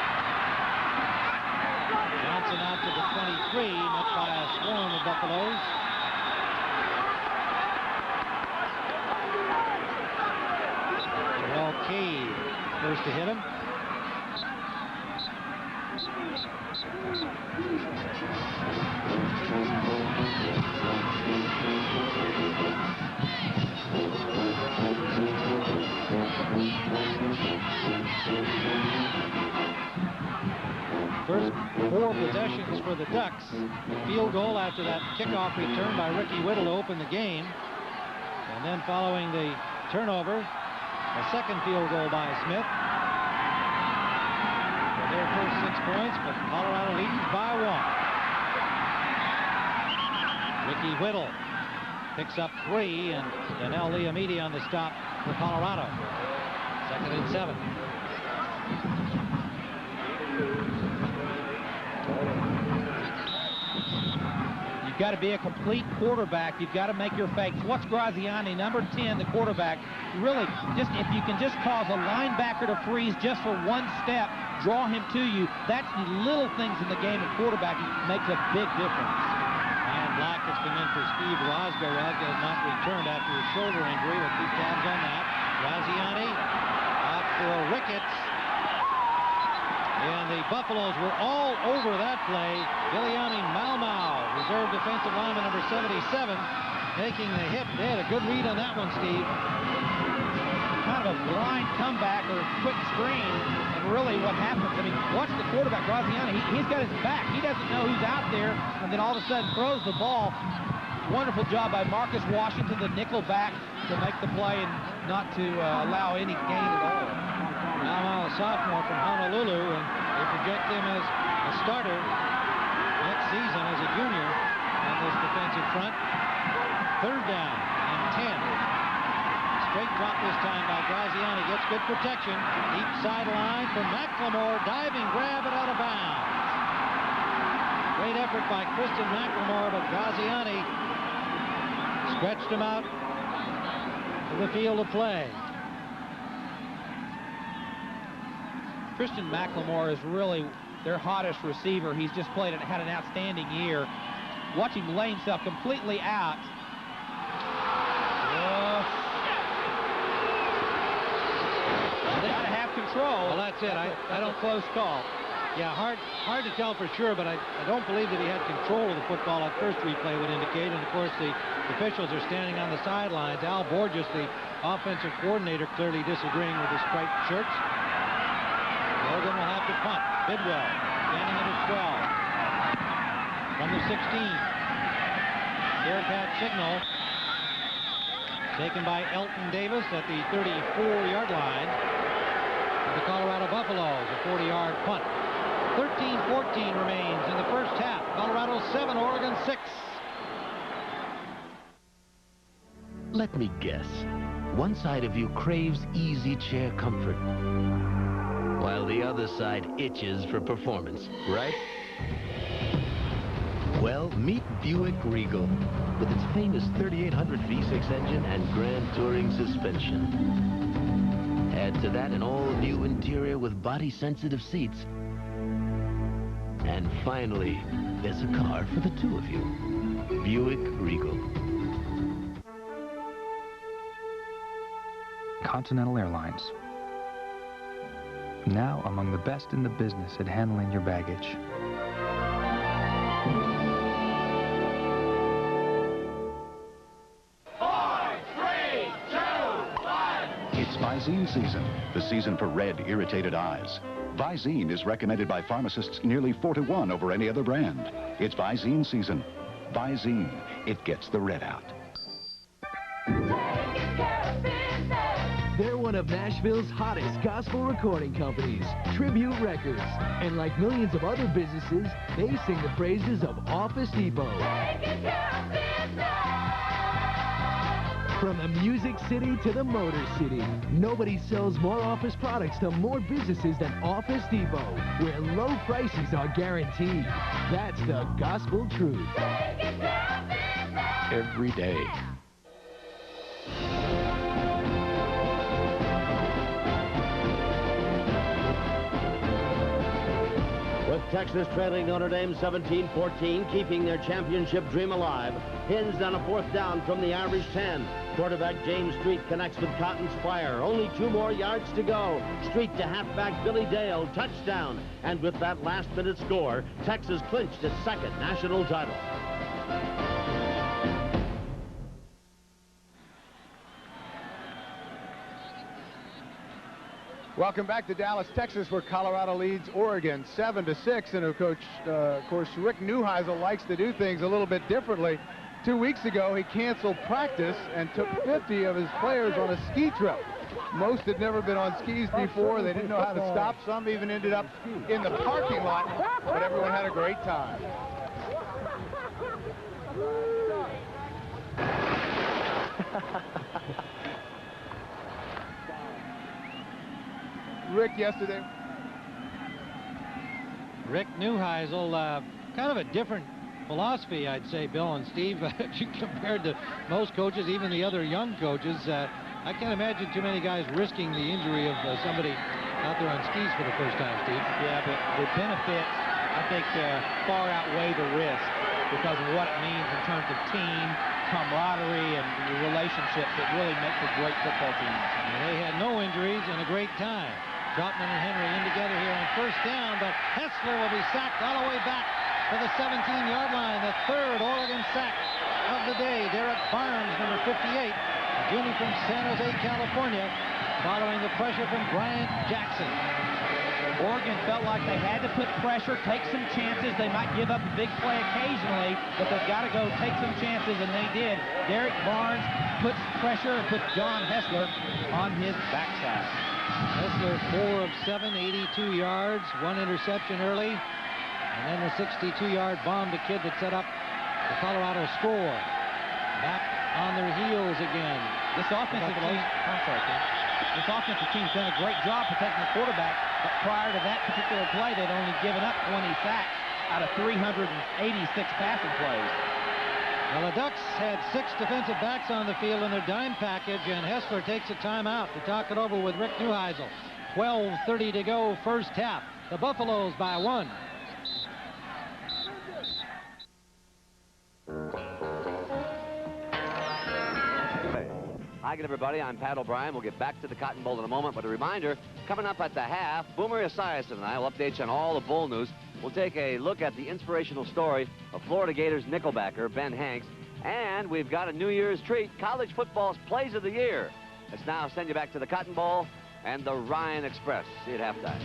Johnson out to the 23, met by a swarm of Buffaloes. Terrell Cade first to hit him. First 4 possessions for the Ducks. Field goal after that kickoff return by Ricky Whittle to open the game. And then following the turnover, a second field goal by Smith. For their first 6 points, but Colorado leads by 1. Ricky Whittle picks up 3, and Donnell Liamidi on the stop for Colorado. 2nd and 7. You've got to be a complete quarterback. You've got to make your fakes. What's Graziani, number 10, the quarterback? Really, just if you can just cause a linebacker to freeze just for 1 step, draw him to you, that's the little things in the game of quarterbacking makes a big difference. Ryan Black has come in for Steve Rosgo. Rosgo has not returned after his shoulder injury. We'll keep tabs on that. Graziani out for Ricketts. And the Buffaloes were all over that play. Viliami Maumau, reserve defensive lineman number 77, taking the hit. They had a good read on that one, Steve. Kind of a blind comeback or quick screen. And really what happens, I mean, watch the quarterback, Graziani. He's got his back. He doesn't know who's out there. And then all of a sudden throws the ball. Wonderful job by Marcus Washington, the nickel back, to make the play and not to allow any gain at all. Now a sophomore from Honolulu, and they project him as a starter next season as a junior on this defensive front. 3rd down and 10. Straight drop this time by Graziani. Gets good protection. Deep sideline for McLemore. Diving grab it out of bounds. Great effort by Kristen McLemore, but Graziani stretched him out to the field of play. Christian McLemore is really their hottest receiver. He's just had an outstanding year. Watch him lay himself completely out. They got to have control. Well, that's it. I don't close call. Yeah, hard to tell for sure, but I don't believe that he had control of the football at first replay would indicate. And of course, the officials are standing on the sidelines. Al Borges, the offensive coordinator, clearly disagreeing with the striped shirts. Logan will have to punt. Bidwell standing at his 12. From the 16. Bearcat signal. Taken by Elton Davis at the 34-yard line. For the Colorado Buffaloes, a 40-yard punt. 13-14 remains in the first half. Colorado 7, Oregon 6. Let me guess. One side of you craves easy chair comfort, while the other side itches for performance, right? Well, meet Buick Regal with its famous 3800 V6 engine and Grand Touring suspension. Add to that an all-new interior with body-sensitive seats. And finally, there's a car for the two of you. Buick Regal. Continental Airlines. Now among the best in the business at handling your baggage. It's Visine season, the season for red, irritated eyes. Visine is recommended by pharmacists nearly 4-to-1 over any other brand. It's Visine season. Visine, it gets the red out. They're one of Nashville's hottest gospel recording companies, Tribute Records. And like millions of other businesses, they sing the praises of Office Depot. From the Music City to the Motor City, nobody sells more office products to more businesses than Office Depot, where low prices are guaranteed. That's the gospel truth. Every day. With Texas trailing Notre Dame 17-14, keeping their championship dream alive, hinged on a 4th down from the Irish 10. Quarterback James Street connects with Cotton Spire. Only 2 more yards to go. Street to halfback Billy Dale, touchdown. And with that last-minute score, Texas clinched its 2nd national title. Welcome back to Dallas, Texas, where Colorado leads Oregon 7-6. And of course, Rick Neuheisel likes to do things a little bit differently. 2 weeks ago, he canceled practice and took 50 of his players on a ski trip. Most had never been on skis before. They didn't know how to stop. Some even ended up in the parking lot, but everyone had a great time. Rick yesterday. Rick Neuheisel, kind of a different philosophy, I'd say, Bill and Steve, compared to most coaches, even the other young coaches. I can't imagine too many guys risking the injury of somebody out there on skis for the first time, Steve. Yeah, but the benefits, I think, far outweigh the risk because of what it means in terms of team, camaraderie, and the relationships that really make for great football teams. And they had no injuries and a great time. Troutman and Henry in together here on first down, but Hessler will be sacked all the way back to the 17-yard line. The third Oregon sack of the day. Derek Barnes, number 58, junior from San Jose, California, following the pressure from Bryant Jackson. Oregon felt like they had to put pressure, take some chances. They might give up a big play occasionally, but they've got to go take some chances, and they did. Derek Barnes puts pressure and puts John Hessler on his backside. Hessler 4 of 7, 82 yards, 1 interception early, and then the 62-yard bomb to Kidd that set up the Colorado score. Back on their heels again. This offensive team's done a great job protecting the quarterback, but prior to that particular play, they'd only given up 20 sacks out of 386 passing plays. Well, the Ducks had 6 defensive backs on the field in their dime package, and Hessler takes a timeout to talk it over with Rick Neuheisel. 12:30 to go, first half. The Buffaloes by 1. Hi again, everybody. I'm Pat O'Brien. We'll get back to the Cotton Bowl in a moment, but a reminder, coming up at the half, Boomer Esiason and I will update you on all the bowl news. We'll take a look at the inspirational story of Florida Gators nickelbacker Ben Hanks, and we've got a New Year's treat, college football's Plays of the Year. Let's now send you back to the Cotton Bowl and the Ryan Express. See you at halftime.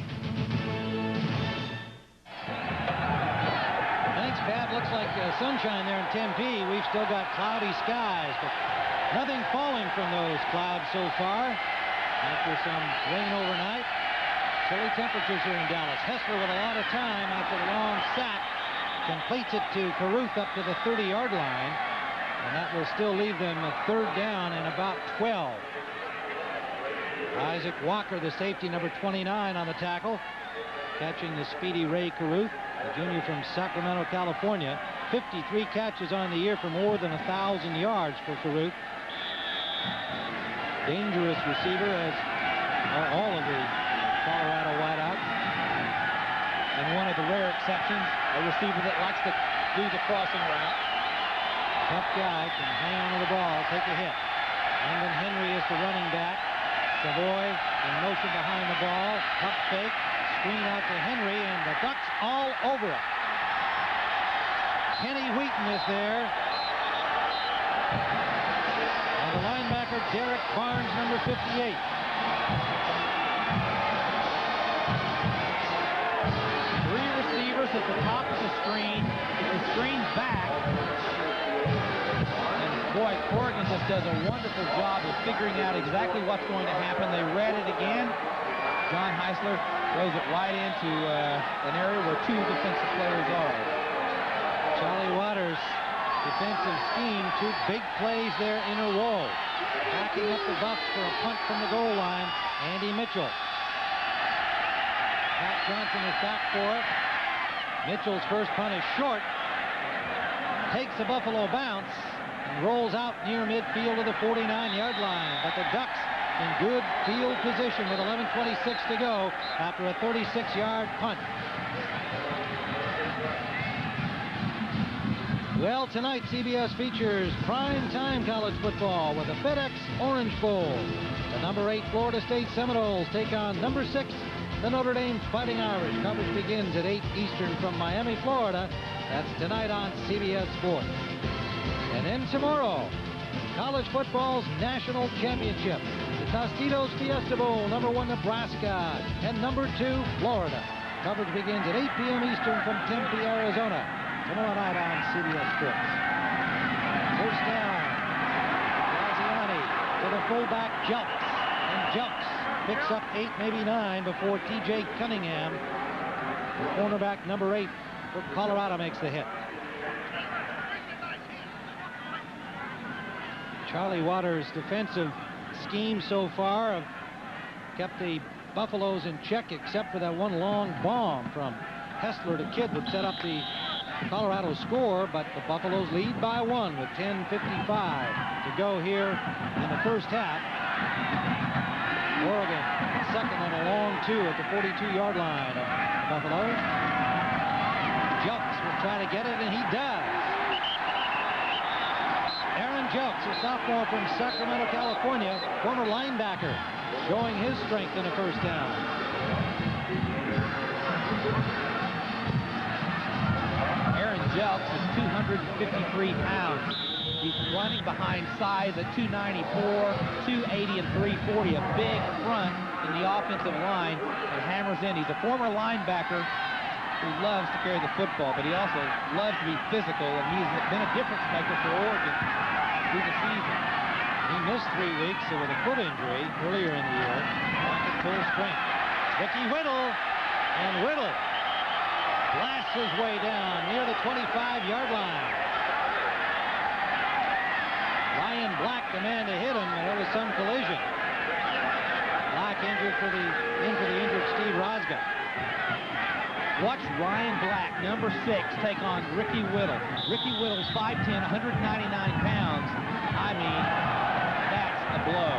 Thanks, Pat. Looks like sunshine there in Tempe. We've still got cloudy skies, but nothing falling from those clouds so far. After some rain overnight, chilly temperatures here in Dallas. Hessler with a lot of time after the long sack completes it to Caruth up to the 30-yard line, and that will still leave them a third down and about 12. Isaac Walker, the safety, number 29 on the tackle, catching the speedy Ray Caruth, the junior from Sacramento, California. 53 catches on the year for more than 1,000 yards for Caruth. Dangerous receiver, as are all of the Colorado wideouts. And one of the rare exceptions, a receiver that likes to do the crossing route. Tough guy, can hang on to the ball, take a hit. Brendan Henry is the running back. Savoy in motion behind the ball. Tough fake, screen out to Henry, and the Ducks all over it. Kenny Wheaton is there. And the linebacker, Derek Barnes, number 58. At the top of the screen, the screen back, and boy, Oregon just does a wonderful job of figuring out exactly what's going to happen. They read it again. John Hessler throws it right into an area where 2 defensive players are. Charlie Waters, defensive scheme, 2 big plays there in a row. Backing up the Buffs for a punt from the goal line, Andy Mitchell. Pat Johnson is back for it. Mitchell's first punt is short, takes a Buffalo bounce, and rolls out near midfield to the 49-yard line. But the Ducks in good field position with 11:26 to go after a 36-yard punt. Well, tonight CBS features prime-time college football with the FedEx Orange Bowl. The number 8 Florida State Seminoles take on number 6 the Notre Dame Fighting Irish. Coverage begins at 8 Eastern from Miami, Florida. That's tonight on CBS Sports. And then tomorrow, college football's national championship. The Tostitos Fiesta Bowl, number 1 Nebraska and number 2 Florida. Coverage begins at 8 p.m. Eastern from Tempe, Arizona. Tomorrow night on CBS Sports. First down. Graziani to the fullback Jelks. And Jelks picks up 8, maybe 9 before T.J. Cunningham, the cornerback number 8 for Colorado, makes the hit. Charlie Waters' defensive scheme so far have kept the Buffaloes in check, except for that one long bomb from Hessler to Kidd that set up the Colorado score, but the Buffaloes lead by 1 with 10:55 to go here in the first half. Oregon second and a long 2 at the 42-yard line of Buffalo. Jelks will try to get it, and he does. Aaron Jelks, a sophomore from Sacramento, California, former linebacker, showing his strength in a first down. Aaron Jelks is 253 pounds. He's running behind size at 294, 280, and 340. A big front in the offensive line and hammers in. He's a former linebacker who loves to carry the football, but he also loves to be physical, and he's been a difference maker for Oregon through the season. He missed 3 weeks with a foot injury earlier in the year. Back at full strength. Ricky Whittle, and Whittle blasts his way down near the 25-yard line. Ryan Black, the man to hit him, and there was some collision. Black injured for the injured Steve Rosga. Watch Ryan Black, number 6, take on Ricky Whittle. Ricky Whittle's 5'10", 199 pounds. I mean, that's a blow.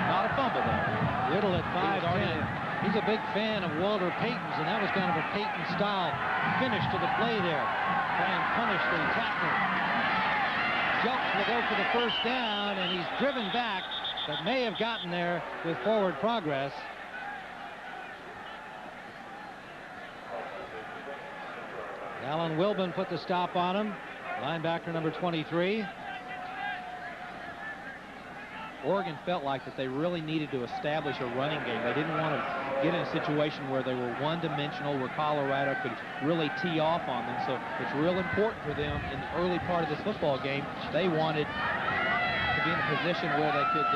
Not a fumble, though. Whittle at 5'10". He's a big fan of Walter Payton's, and that was kind of a Payton-style finish to the play there. Try and punish the tackler. Jelks will go for the first down, and he's driven back, but may have gotten there with forward progress. Alan Wilbon put the stop on him, linebacker number 23. Oregon felt like that they really needed to establish a running game. They didn't want to get in a situation where they were one-dimensional, where Colorado could really tee off on them. So it's real important for them in the early part of this football game. They wanted to be in a position where they could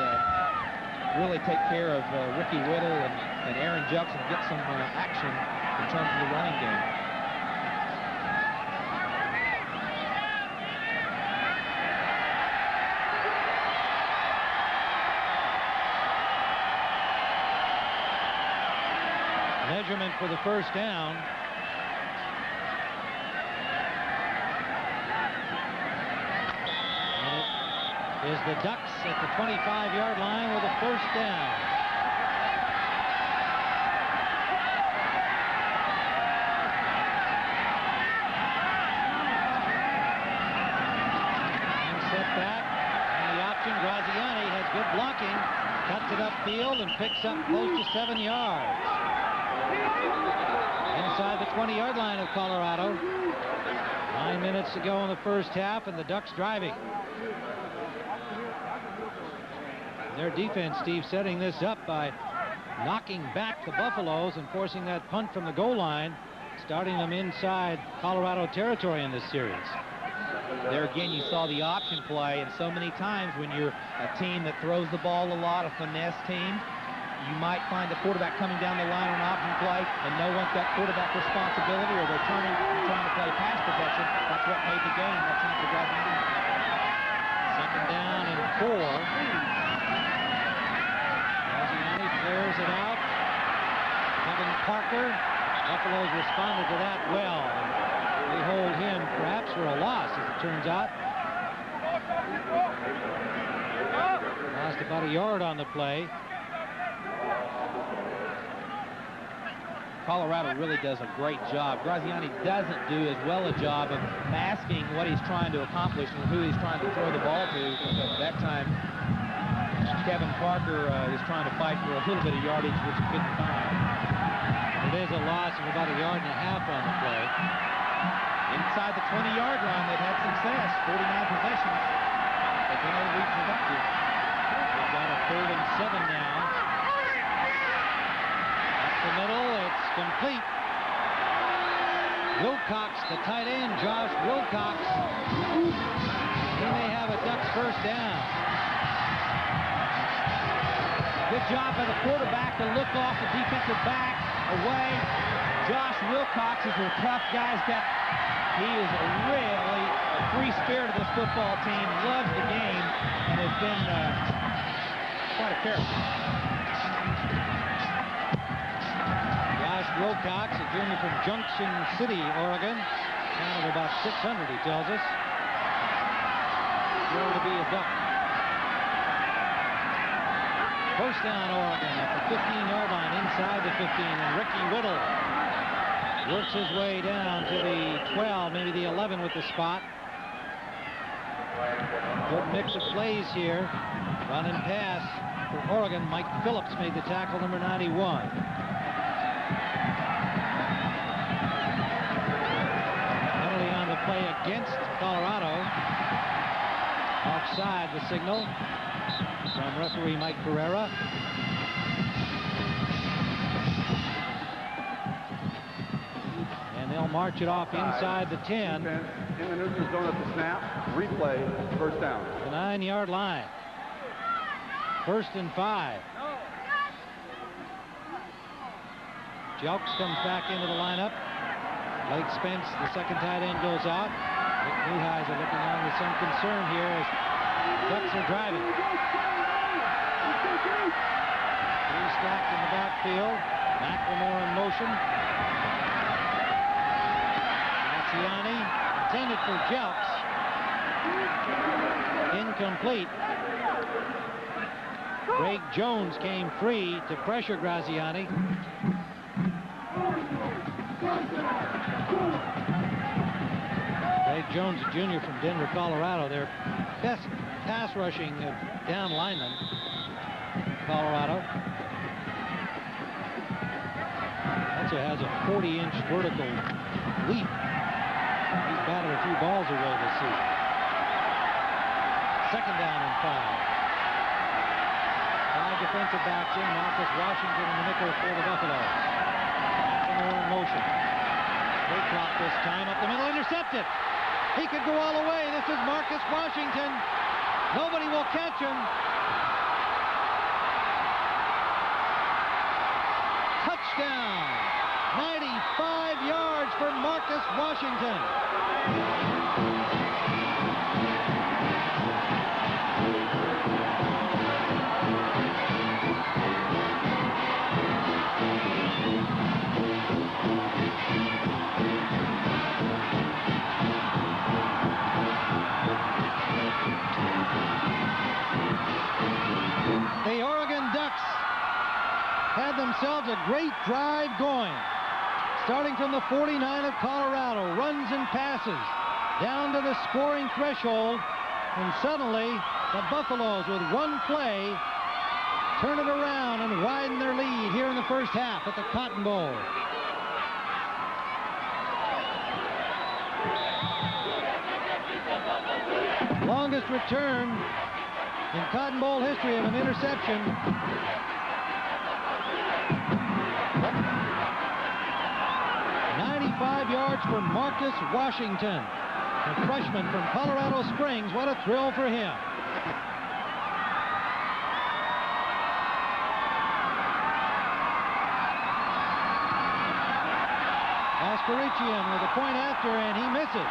really take care of Ricky Whittle and Aaron Jelks and get some action in terms of the running game. Measurement for the first down. And it is the Ducks at the 25-yard line with a first down. And set back. And the option, Graziani has good blocking. Cuts it upfield and picks up close to 7 yards. Inside the 20-yard line of Colorado. 9 minutes to go in the first half, and the Ducks driving. Their defense, Steve, setting this up by knocking back the Buffaloes and forcing that punt from the goal line, starting them inside Colorado territory in this series. There again, you saw the option play, and so many times when you're a team that throws the ball a lot, a finesse team, you might find the quarterback coming down the line on option play, and no one's got quarterback responsibility, or they're trying to play pass protection. That's what made the game that time for Graziani. Second down and 4. Graziani clears it out. Kevin Parker. Buffaloes responded to that well. They hold him perhaps for a loss, as it turns out. Lost about a yard on the play. Colorado really does a great job. Graziani doesn't do as well a job of masking what he's trying to accomplish and who he's trying to throw the ball to. That time, Kevin Parker is trying to fight for a little bit of yardage, which he couldn't find. It is a loss of about a yard and a half on the play. Inside the 20-yard line, they've had success. 49 possessions. They've been able to be productive. got a 3rd and 7 now. Up the middle, it's complete. Wilcox, the tight end, Josh Wilcox. He may have a Ducks first down. Good job by the quarterback to look off the defensive back away. Josh Wilcox is a tough guy. He is a really free spirit of this football team, loves the game, and has been quite a character. Josh Wilcox, a junior from Junction City, Oregon, town of about 600, he tells us. Sure to be a Duck. First down, Oregon at the 15-yard line, inside the 15, and Ricky Whittle works his way down to the 12, maybe the 11 with the spot. Good mix of plays here. Run and pass for Oregon. Mike Phillips made the tackle, number 91. Penalty on the play against Colorado. Offside, the signal from referee Mike Pereira. And they'll march it off inside the 10. In the neutral zone at the snap, replay, first down. The 9-yard line. 1st and 5. Jelks comes back into the lineup. Blake Spence, the second tight end, goes out. Rick Neuheisel looking on with some concern here as Ducks are driving. 3 stacked in the backfield. McLemore in motion. Graziani intended for Jelks. Incomplete. Greg Jones came free to pressure Graziani. Greg Jones, a junior from Denver, Colorado, their best pass rushing down lineman. Colorado. Also has a 40-inch vertical leap. He's batted a few balls away this season. 2nd down and 5. 5 defensive backs in. Marcus Washington in the nickel for the Buffaloes. In motion. Great drop this time up the middle, intercepted. He could go all the way. This is Marcus Washington. Nobody will catch him. Touchdown. 95 yards for Marcus Washington. The Oregon Ducks had themselves a great drive going. Starting from the 49 of Colorado, runs and passes down to the scoring threshold, and suddenly the Buffaloes, with one play, turn it around and widen their lead here in the first half at the Cotton Bowl. Longest return in Cotton Bowl history of an interception. 95 yards for Marcus Washington, a freshman from Colorado Springs. What a thrill for him. Askarichian with a point after, and he misses.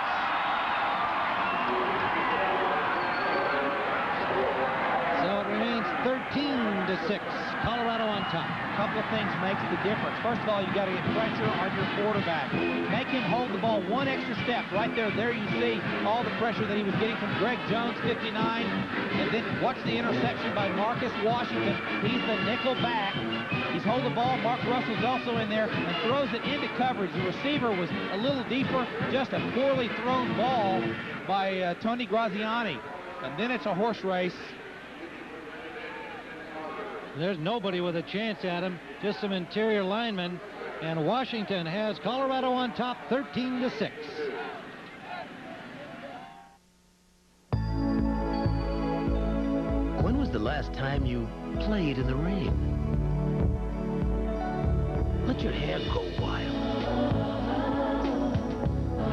So it remains 13-6. Colorado on top. A couple of things makes the difference. First of all, you got to get pressure on your quarterback. Make him hold the ball one extra step. Right there, you see all the pressure that he was getting from Greg Jones, 59. And then watch the interception by Marcus Washington. He's the nickel back. He's holding the ball. Mark Russell's also in there and throws it into coverage. The receiver was a little deeper. Just a poorly thrown ball by Tony Graziani. And then it's a horse race. There's nobody with a chance at him, just some interior linemen, and Washington has Colorado on top, 13-6. When was the last time you played in the rain? Let your hair go wild.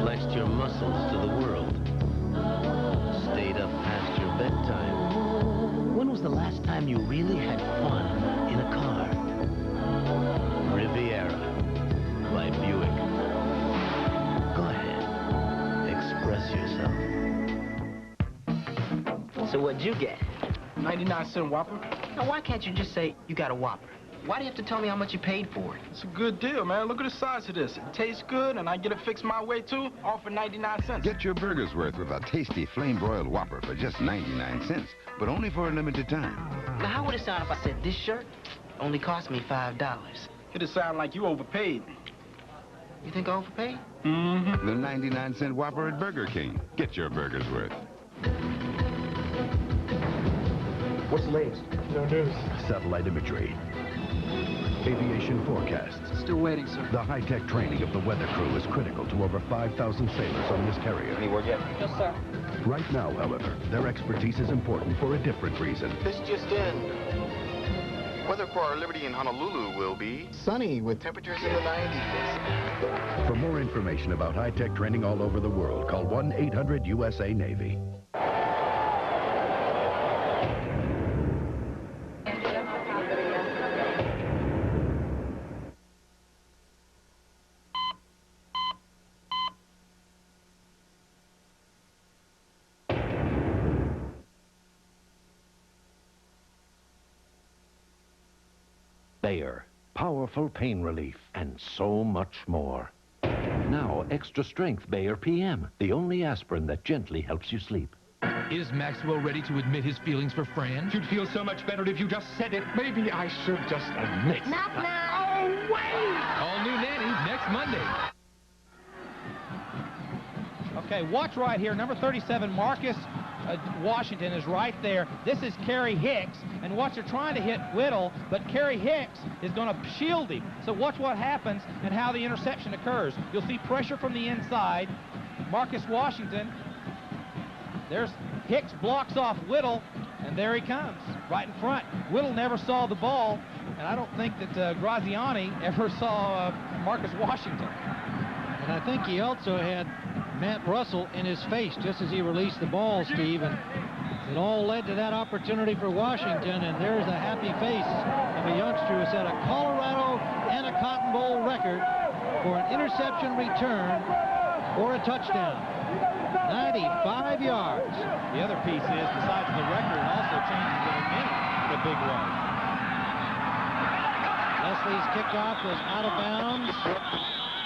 Flexed your muscles to the world. Stayed up past your bedtime. When was the last time you really had fun in a car? Riviera by Buick. Go ahead. Express yourself. So what'd you get? 99-cent Whopper. Now, why can't you just say you got a Whopper? Why do you have to tell me how much you paid for it? It's a good deal, man. Look at the size of this. It tastes good, and I get it fixed my way, too, all for 99 cents. Get your burger's worth with a tasty flame-broiled Whopper for just 99 cents, but only for a limited time. Now, how would it sound if I said this shirt only cost me $5? It'd sound like you overpaid. You think I overpaid? Mm-hmm. The 99-cent Whopper at Burger King. Get your burger's worth. What's the latest? No news. Satellite imagery. Aviation forecasts. Still waiting, sir. The high-tech training of the weather crew is critical to over 5,000 sailors on this carrier. Any word yet? Yes, sir. Right now, however, their expertise is important for a different reason. This just in. Weather for our Liberty in Honolulu will be sunny with temperatures in the 90s. For more information about high-tech training all over the world, call 1-800-USA-NAVY. Bayer, powerful pain relief, and so much more. Now, extra strength Bayer PM, the only aspirin that gently helps you sleep. Is Maxwell ready to admit his feelings for Fran? You'd feel so much better if you just said it. Maybe I should just admit. Not now! Oh, wait! All new Nanny next Monday. Okay, watch right here. Number 37, Marcus Washington is right there. This is Kerry Hicks, and watch, they're trying to hit Whittle, but Kerry Hicks is going to shield him. So watch what happens and how the interception occurs. You'll see pressure from the inside. Marcus Washington. There's Hicks, blocks off Whittle, and there he comes, right in front. Whittle never saw the ball, and I don't think that Graziani ever saw Marcus Washington. And I think he also had Matt Russell in his face just as he released the ball, Steve, and it all led to that opportunity for Washington, and there's the happy face of a youngster who set a Colorado and a Cotton Bowl record for an interception return or a touchdown. 95 yards. The other piece is, besides the record, it also changes the momentum in a big way. Leslie's kickoff was out of bounds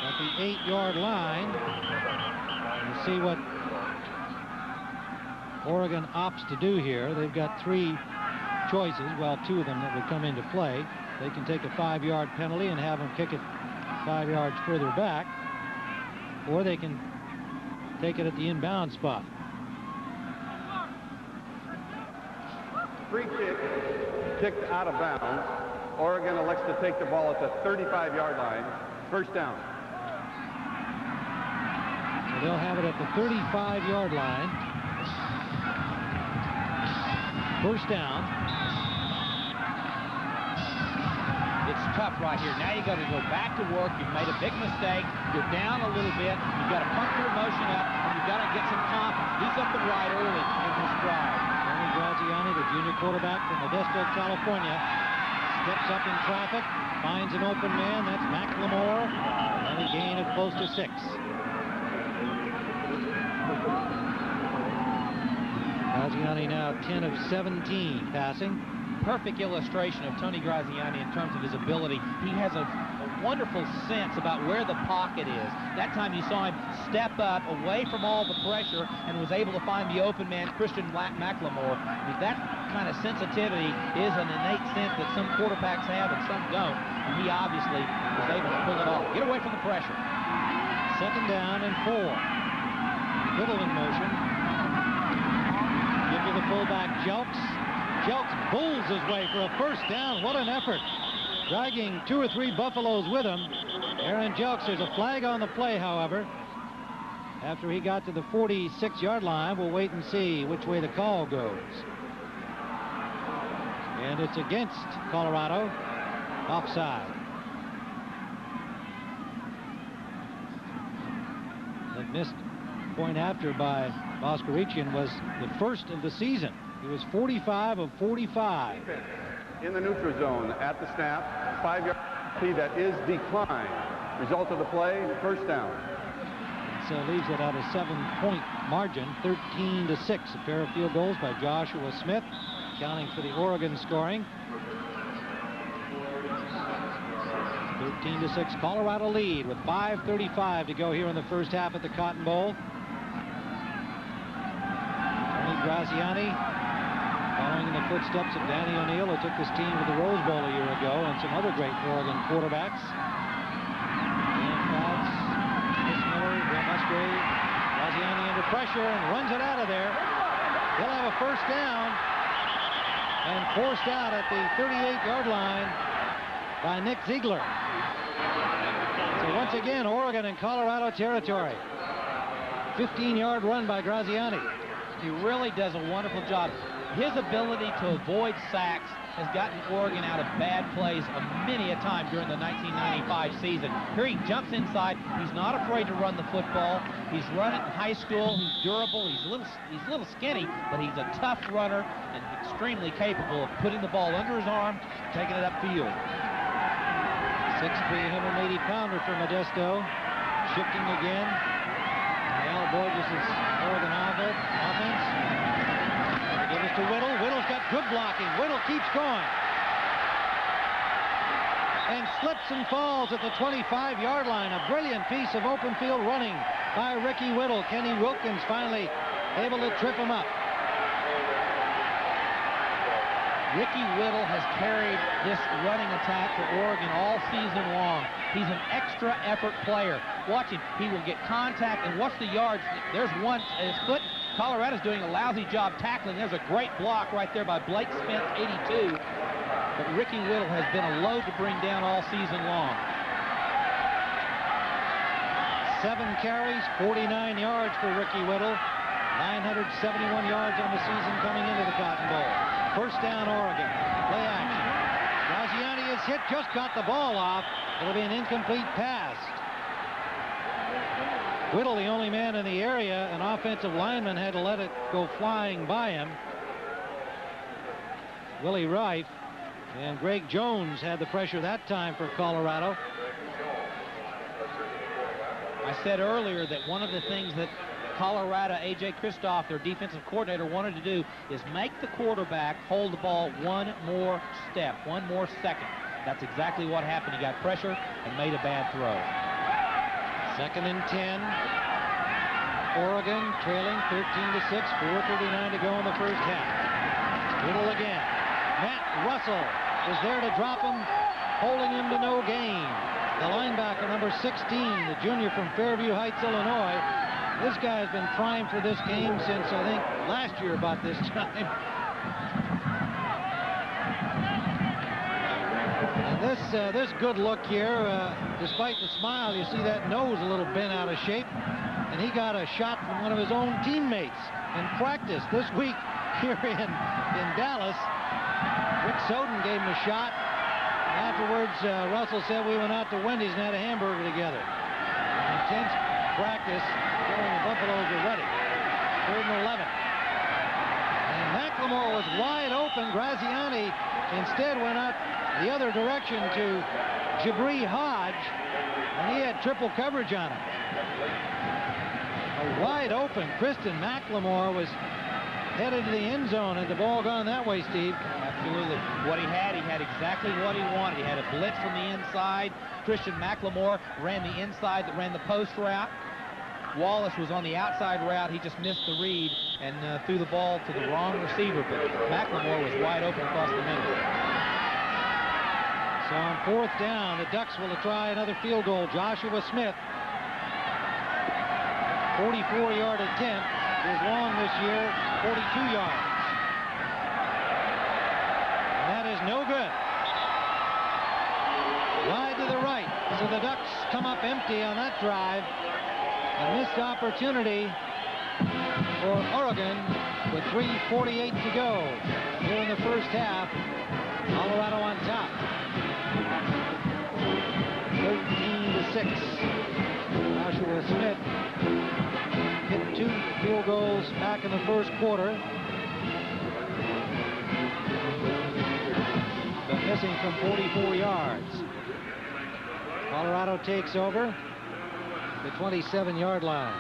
at the 8-yard line. We'll see what Oregon opts to do here. They've got 3 choices, well, 2 of them that would come into play. They can take a 5-yard penalty and have them kick it 5 yards further back, or they can take it at the inbound spot. Free kick, kicked out of bounds. Oregon elects to take the ball at the 35-yard line. First down. So they'll have it at the 35-yard line. First down. It's tough right here. Now you got to go back to work. You've made a big mistake. You're down a little bit. You've got to pump your emotion up, and you've got to get some confidence. He's up and right early in his drive. Tony Graziani, the junior quarterback from Modesto, California, steps up in traffic, finds an open man. That's McLemore, and a gain of close to 6. Graziani now 10 of 17 passing. Perfect illustration of Tony Graziani in terms of his ability. He has a wonderful sense about where the pocket is. That time you saw him step up away from all the pressure and was able to find the open man, Christian McLemore. I mean, that kind of sensitivity is an innate sense that some quarterbacks have and some don't. And he obviously was able to pull it off. Get away from the pressure. Second down and 4. Whittle in motion. Give you the fullback, Jelks. Jelks bulls his way for a first down. What an effort. Dragging 2 or 3 Buffaloes with him. Aaron Jelks, there's a flag on the play, however. After he got to the 46-yard line, we'll wait and see which way the call goes. And it's against Colorado. Offside. That missed point after by Voskerichian was the first of the season. He was 45 of 45. In the neutral zone at the snap, 5-yard penalty that is declined. Result of the play, first down. So leaves it at a 7-point margin, 13-6. A pair of field goals by Joshua Smith, accounting for the Oregon scoring. 13-6, Colorado lead with 5:35 to go here in the first half at the Cotton Bowl. Tony Graziani, following in the footsteps of Danny O'Neill, who took this team to the Rose Bowl a year ago, and some other great Oregon quarterbacks. Dan Fouts, Chris Miller, Bill Musgrave. Graziani under pressure and runs it out of there. He'll have a first down and forced out at the 38-yard line by Nick Ziegler. So once again, Oregon in Colorado territory. 15-yard run by Graziani. He really does a wonderful job. His ability to avoid sacks has gotten Oregon out of bad plays many a time during the 1995 season. Here he jumps inside. He's not afraid to run the football. He's run it in high school. He's durable. He's a little skinny, but he's a tough runner and extremely capable of putting the ball under his arm, taking it upfield. 6'3", 180-pounder for Modesto. Shifting again. Al Borges' Oregon offense. They give it to Whittle. Whittle's got good blocking. Whittle keeps going. And slips and falls at the 25-yard line. A brilliant piece of open field running by Ricky Whittle. Kenny Wilkins finally able to trip him up. Ricky Whittle has carried this running attack for Oregon all season long. He's an extra effort player. Watch him. He will get contact, and watch the yards. There's one at his foot. Colorado's doing a lousy job tackling. There's a great block right there by Blake Smith, 82. But Ricky Whittle has been a load to bring down all season long. 7 carries, 49 yards for Ricky Whittle. 971 yards on the season coming into the Cotton Bowl. First down, Oregon. Play action. Graziani is hit, just got the ball off. It'll be an incomplete pass. Whittle, the only man in the area, an offensive lineman had to let it go flying by him. Willie Rife and Greg Jones had the pressure that time for Colorado. I said earlier that one of the things that Colorado, A.J. Kristoff, their defensive coordinator, wanted to do is make the quarterback hold the ball one more step, one more second. That's exactly what happened. He got pressure and made a bad throw. 2nd and 10. Oregon trailing 13-6, 4:39 to go in the first half. Whittle again. Matt Russell is there to drop him, holding him to no gain. The linebacker, number 16, the junior from Fairview Heights, Illinois. This guy has been primed for this game since, I think, last year about this time. And this good look here, despite the smile, you see that nose a little bent out of shape. And he got a shot from one of his own teammates in practice this week here in Dallas. Rick Soden gave him a shot. And afterwards, Russell said we went out to Wendy's and had a hamburger together. Intense practice. The Buffaloes are ready. 3rd and 11. And McLemore was wide open. Graziani instead went out the other direction to Jabri Hodge, and he had triple coverage on him. A wide open Kristen McLemore was headed to the end zone, and the ball gone that way, Steve. Absolutely. What he had exactly what he wanted. He had a blitz from the inside. Christian McLemore ran the inside that ran the post route. Wallace was on the outside route. He just missed the read and threw the ball to the wrong receiver, but McLemore was wide open across the middle. So on 4th down, the Ducks will try another field goal. Joshua Smith, 44-yard attempt. His long this year, 42 yards. And that is no good. Wide to the right. So the Ducks come up empty on that drive. A missed opportunity for Oregon with 3:48 to go here in the first half. Colorado on top. 13-6. Joshua Smith hit 2 field goals back in the first quarter. But missing from 44 yards. Colorado takes over the 27-yard line.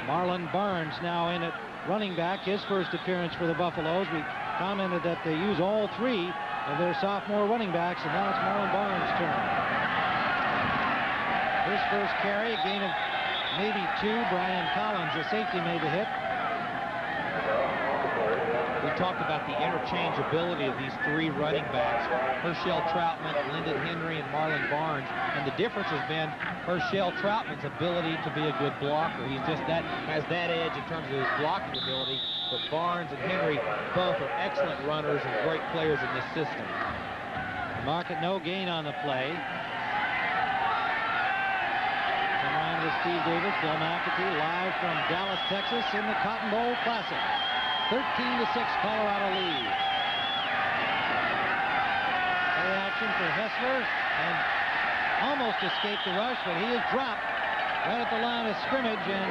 Marlon Barnes now in at running back, his first appearance for the Buffaloes. We commented that they use all 3 of their sophomore running backs, and now it's Marlon Barnes' turn. His first carry, a gain of maybe 2. Brian Collins, the safety, made the hit. We talked about the interchangeability of these 3 running backs, Herschel Troutman, Lyndon Henry, and Marlon Barnes. And the difference has been Herschel Troutman's ability to be a good blocker. He's just has that edge in terms of his blocking ability. But Barnes and Henry both are excellent runners and great players in this system. Market no gain on the play. Come on with Steve Davis, Bill McAtee, live from Dallas, Texas in the Cotton Bowl Classic. 13-6 Colorado lead. Play action for Hessler, and almost escaped the rush, but he is dropped right at the line of scrimmage and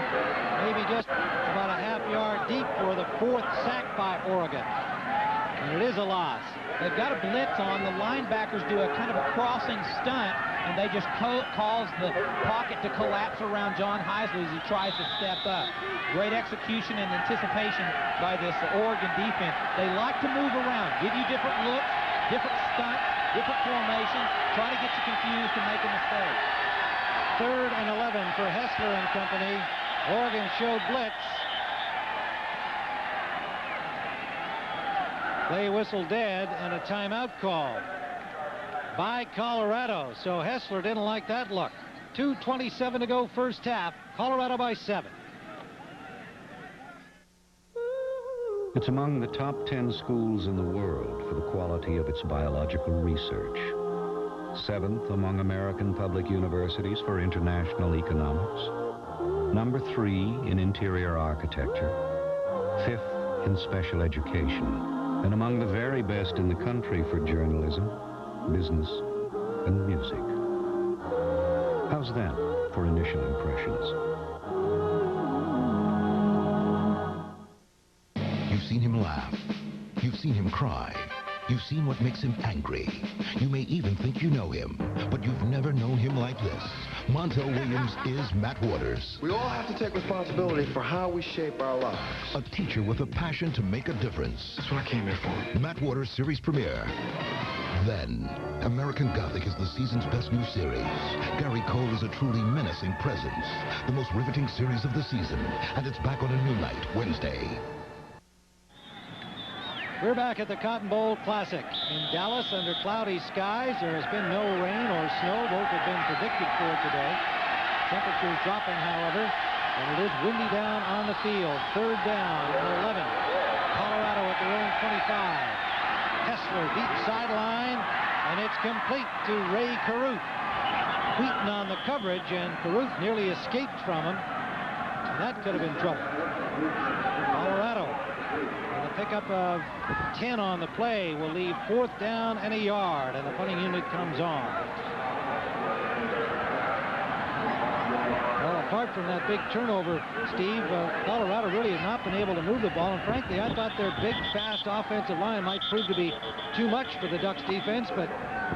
maybe just about a half-yard deep for the 4th sack by Oregon. And it is a loss. They've got a blitz on. The linebackers do a kind of a crossing stunt, and they just cause the pocket to collapse around John Heisley as he tries to step up. Great execution and anticipation by this Oregon defense. They like to move around, give you different looks, different stunts, different formations, try to get you confused and make a mistake. 3rd and 11 for Hessler and company. Oregon showed blitz. Play whistle dead and a timeout called by Colorado. So Hessler didn't like that look. 2:27 to go first half. Colorado by 7. It's among the top 10 schools in the world for the quality of its biological research. 7th among American public universities for international economics. Number 3 in interior architecture. 5th in special education. And among the very best in the country for journalism, business, and music. How's that for initial impressions? You've seen him laugh. You've seen him cry. You've seen what makes him angry. You may even think you know him, but you've never known him like this. Montel Williams is Matt Waters. We all have to take responsibility for how we shape our lives. A teacher with a passion to make a difference. That's what I came here for. Matt Waters series premiere. Then, American Gothic is the season's best new series. Gary Cole is a truly menacing presence. The most riveting series of the season. And it's back on a new night, Wednesday. We're back at the Cotton Bowl Classic in Dallas under cloudy skies. There has been no rain or snow. Both have been predicted for today. Temperatures dropping, however, and it is windy down on the field. 3rd down and 11. Colorado at their own 25. Hessler deep sideline, and it's complete to Ray Caruth. Wheaton on the coverage, and Caruth nearly escaped from him. That could have been trouble. Colorado, with a pickup of 10 on the play, will leave 4th down and a yard, and the punting unit comes on. Well, apart from that big turnover, Steve, Colorado really has not been able to move the ball, and frankly, I thought their big, fast offensive line might prove to be too much for the Ducks defense, but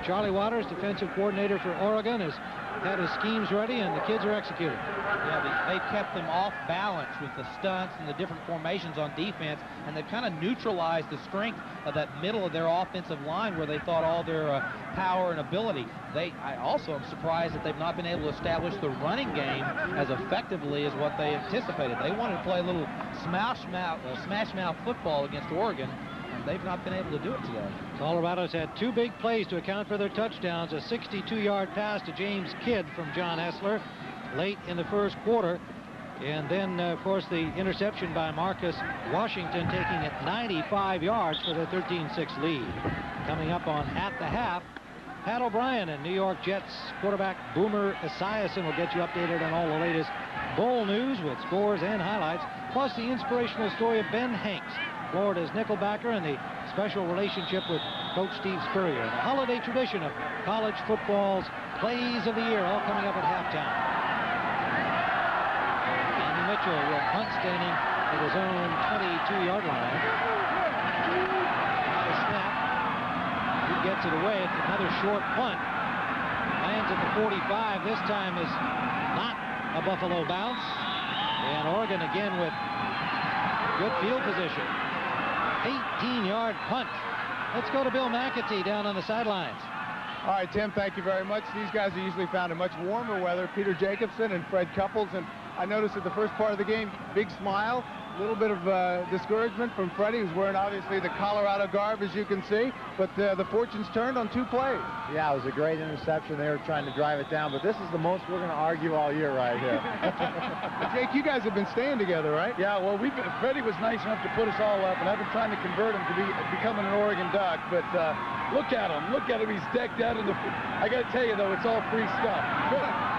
Charlie Waters, defensive coordinator for Oregon, has had his schemes ready, and the kids are executing. Yeah, they've kept them off balance with the stunts and the different formations on defense, and they've kind of neutralized the strength of that middle of their offensive line where they thought all their power and ability. I also am surprised that they've not been able to establish the running game as effectively as what they anticipated. They wanted to play a little smash mouth football against Oregon, and they've not been able to do it today. Colorado's had 2 big plays to account for their touchdowns. A 62-yard pass to James Kidd from John Hessler late in the first quarter. And then, of course, the interception by Marcus Washington, taking it 95 yards for the 13-6 lead. Coming up on At the Half, Pat O'Brien and New York Jets quarterback Boomer Esiason will get you updated on all the latest bowl news with scores and highlights, plus the inspirational story of Ben Hanks, Florida's nickelbacker and the special relationship with Coach Steve Spurrier. And a holiday tradition of college football's plays of the year, all coming up at halftime. Andy Mitchell will punt standing at his own 22-yard line. The snap. He gets it away. It's another short punt. Lands at the 45. This time is not a Buffalo bounce. And Oregon again with good field position. 18-yard punt. Let's go to Bill McAtee down on the sidelines. All right, Tim, thank you very much. These guys are usually found in much warmer weather. Peter Jacobson and Fred Couples. And I noticed at the first part of the game, big smile, a little bit of discouragement from Freddie, who's wearing obviously the Colorado garb, as you can see. But the fortunes turned on 2 plays. Yeah, it was a great interception. They were trying to drive it down, but this is the most we're going to argue all year right here. Jake, you guys have been staying together, right? Yeah, well, Freddie was nice enough to put us all up, and I've been trying to convert him to becoming an Oregon Duck, but look at him. Look at him. He's decked out in the... I got to tell you, though, it's all free stuff.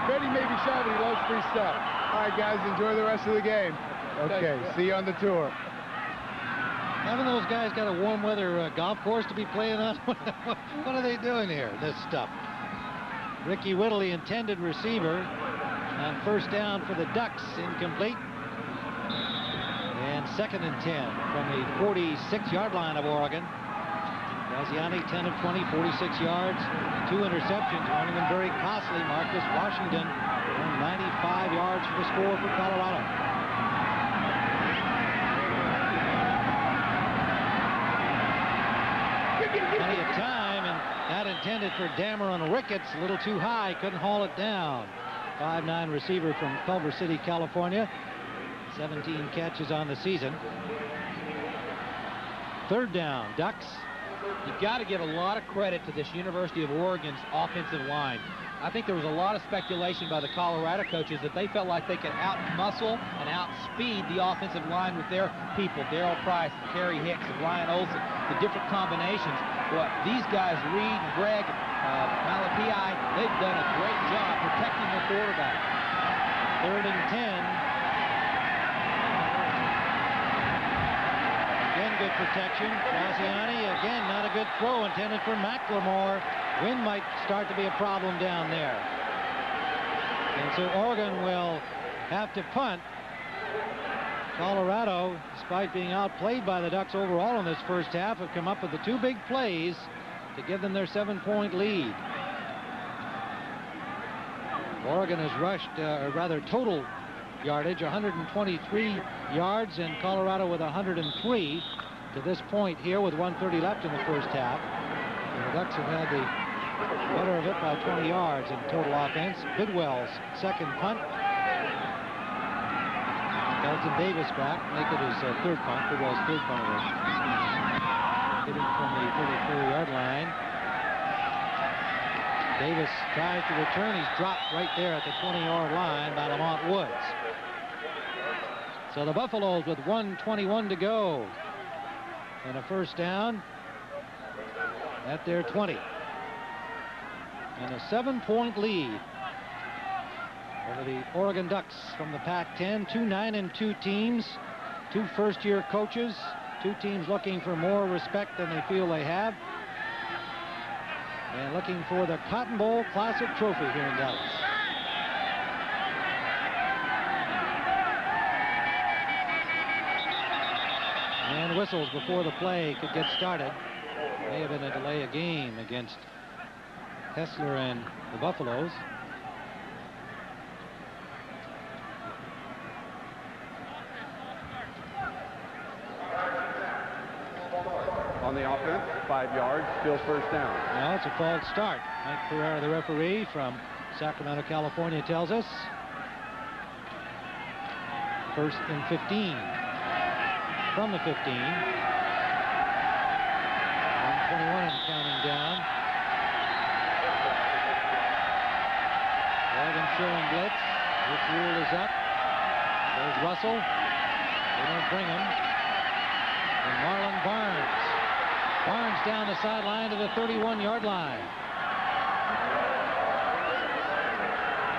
Freddie may be shy, but he loves free stuff. All right, guys, enjoy the rest of the game. Okay, see you on the tour. Haven't those guys got a warm weather golf course to be playing on? What are they doing here, this stuff? Ricky Whittle, the intended receiver, on first down for the Ducks, incomplete. And 2nd and 10 from the 46-yard line of Oregon. Graziani, 10 of 20, 46 yards, 2 interceptions, one of them very costly. Marcus Washington, 95 yards for the score for Colorado. Plenty of time, and that intended for Dameron Ricketts, a little too high, couldn't haul it down. 5'9" receiver from Culver City, California. 17 catches on the season. 3rd down, Ducks. You've got to give a lot of credit to this University of Oregon's offensive line. I think there was a lot of speculation by the Colorado coaches that they felt like they could out-muscle and outspeed the offensive line with their people, Darryl Price, and Kerry Hicks, and Ryan Olsen, the different combinations. Well, these guys, Reed and Greg Malapai, they've done a great job protecting their quarterback. 3rd and 10. Again, good protection. Graziani, again, not a good throw intended for McLemore. Wind might start to be a problem down there. And so Oregon will have to punt. Colorado, despite being outplayed by the Ducks overall in this first half, have come up with the 2 big plays to give them their 7-point lead. Oregon has rushed, or rather total yardage, 123 yards, and Colorado with 103 to this point here with 1:30 left in the first half. And the Ducks have had the better of it by 20 yards in total offense. Bidwell's 2nd punt. Elton Davis back, make it his 3rd punt. Bidwell's 3rd punt of it. Hitting from the 34-yard line. Davis tries to return. He's dropped right there at the 20-yard line by Lamont Woods. So the Buffaloes with 1:21 to go. And a first down at their 20. And a 7-point lead over the Oregon Ducks from the Pac-10. 2 9-2 teams, 2 first-year coaches, 2 teams looking for more respect than they feel they have, and looking for the Cotton Bowl Classic Trophy here in Dallas. And whistles before the play could get started. May have been a delay of game against Hessler and the Buffaloes. On the offense, 5 yards, still first down. Well, it's a false start. Mike Pereira, the referee from Sacramento, California, tells us. 1st and 15. From the 15. 1:21 and counting down. Oregon showing blitz. This rule is up. There's Russell. They don't bring him. And Marlon Barnes. Barnes down the sideline to the 31-yard line.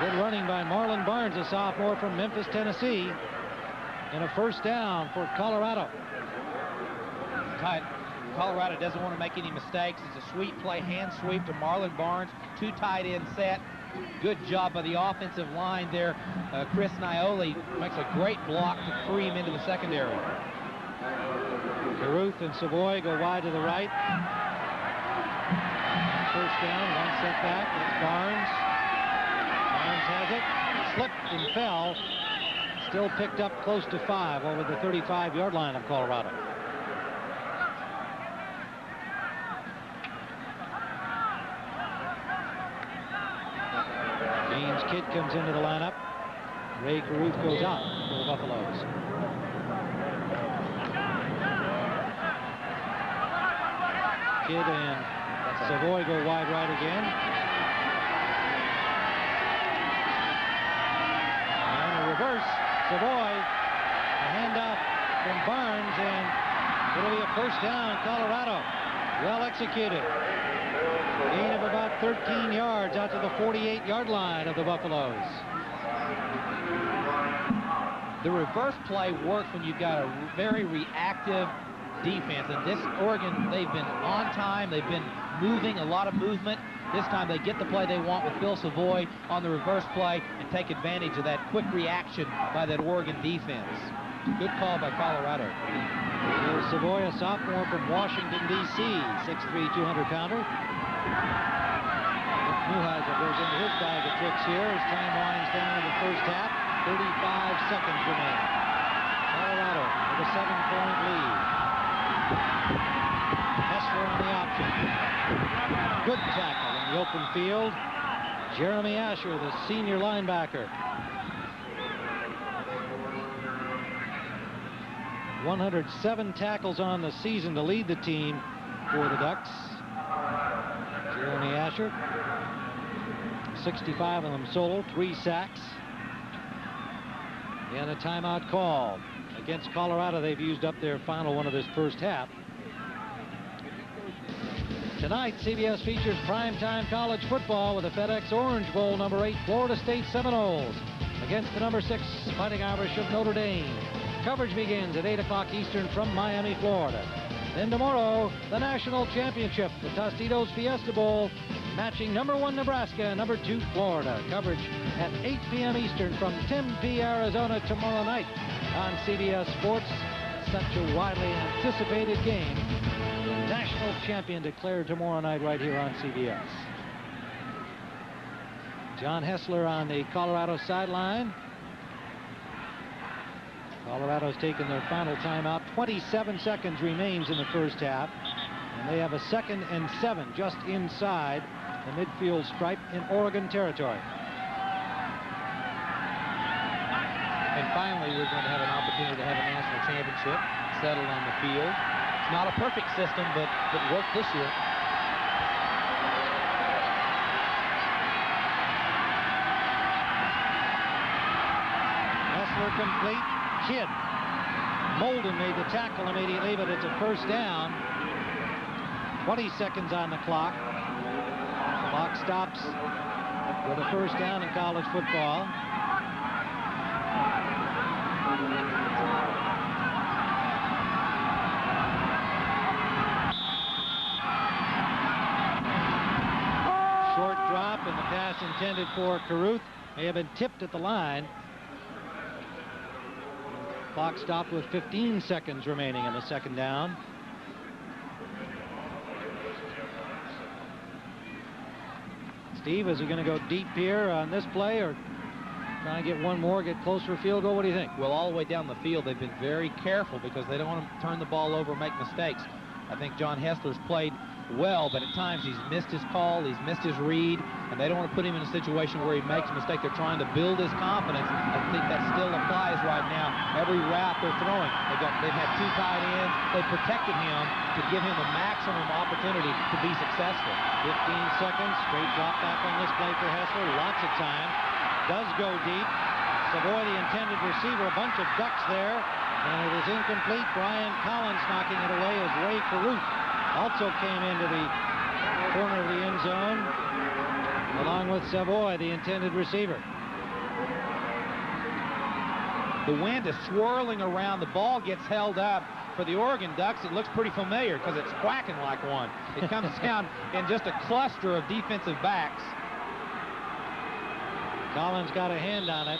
Good running by Marlon Barnes, a sophomore from Memphis, Tennessee. And a first down for Colorado. Colorado doesn't want to make any mistakes. It's a sweep play, hand sweep to Marlon Barnes, 2 tight end set. Good job by the offensive line there. Chris Nioli makes a great block to free him into the secondary. Carruth and Savoy go wide to the right. First down, 1 setback. That's Barnes. Barnes has it. Slipped and fell. Still picked up close to 5 over the 35-yard line of Colorado. James Kidd comes into the lineup. Ray Carruth goes out for the Buffaloes. Kidd and Savoy go wide right again. And a reverse. Savoy, a handoff from Barnes, and it'll be a first down, Colorado. Well executed. Gain of about 13 yards out to the 48-yard line of the Buffaloes. The reverse play works when you've got a very reactive defense. And this Oregon, they've been on time. They've been moving, a lot of movement. This time they get the play they want with Phil Savoy on the reverse play and take advantage of that quick reaction by that Oregon defense. Good call by Colorado. Phil Savoy, a sophomore from Washington, D.C., 6'3", 200-pounder. Neuheisel goes into his bag of tricks here as time winds down in the first half. 35 seconds remain. Colorado with a 7-point lead. Hessler on the option. Good tackle in the open field. Jeremy Asher, the senior linebacker. 107 tackles on the season to lead the team for the Ducks. Jeremy Asher, 65 of them solo, 3 sacks. And a timeout call. Against Colorado, they've used up their final one of this first half. Tonight, CBS features primetime college football with the FedEx Orange Bowl. Number 8, Florida State Seminoles against the number 6, Fighting Irish of Notre Dame. Coverage begins at 8 o'clock Eastern from Miami, Florida. Then tomorrow, the national championship, the Tostitos Fiesta Bowl, matching number 1 Nebraska and number 2 Florida. Coverage at 8 p.m. Eastern from Tempe, Arizona tomorrow night on CBS Sports. Such a widely anticipated game. The national champion declared tomorrow night right here on CBS. John Hessler on the Colorado sideline. Colorado's taken their final timeout. 27 seconds remains in the first half. And they have a 2nd and 7 just inside the midfield stripe in Oregon territory. And finally, we're going to have an opportunity to have a national championship settled on the field. It's not a perfect system, but it worked this year. Hessler complete. Kidd. Molden made the tackle immediately, but it's a first down. 20 seconds on the clock. The clock stops with a first down in college football. Short drop, and the pass intended for Carruth may have been tipped at the line. Clock stopped with 15 seconds remaining in the second down. Steve, is he going to go deep here on this play, or try and get one more, get closer field goal? What do you think? Well, all the way down the field, they've been very careful because they don't want to turn the ball over and make mistakes. I think John Hessler's played well, but at times he's missed his call, he's missed his read, and they don't want to put him in a situation where he makes a mistake. They're trying to build his confidence. I think that still applies right now. Every route they're throwing, they've had 2 tight ends. They've protected him to give him the maximum opportunity to be successful. 15 seconds, straight drop back on this play for Hessler. Lots of time. Does go deep. Savoy, the intended receiver, a bunch of ducks there, and it is incomplete. Brian Collins knocking it away as Ray Carruth also came into the corner of the end zone, along with Savoy, the intended receiver. The wind is swirling around. The ball gets held up. for the Oregon Ducks, it looks pretty familiar because it's quacking like one. It comes down in just a cluster of defensive backs. Collins got a hand on it.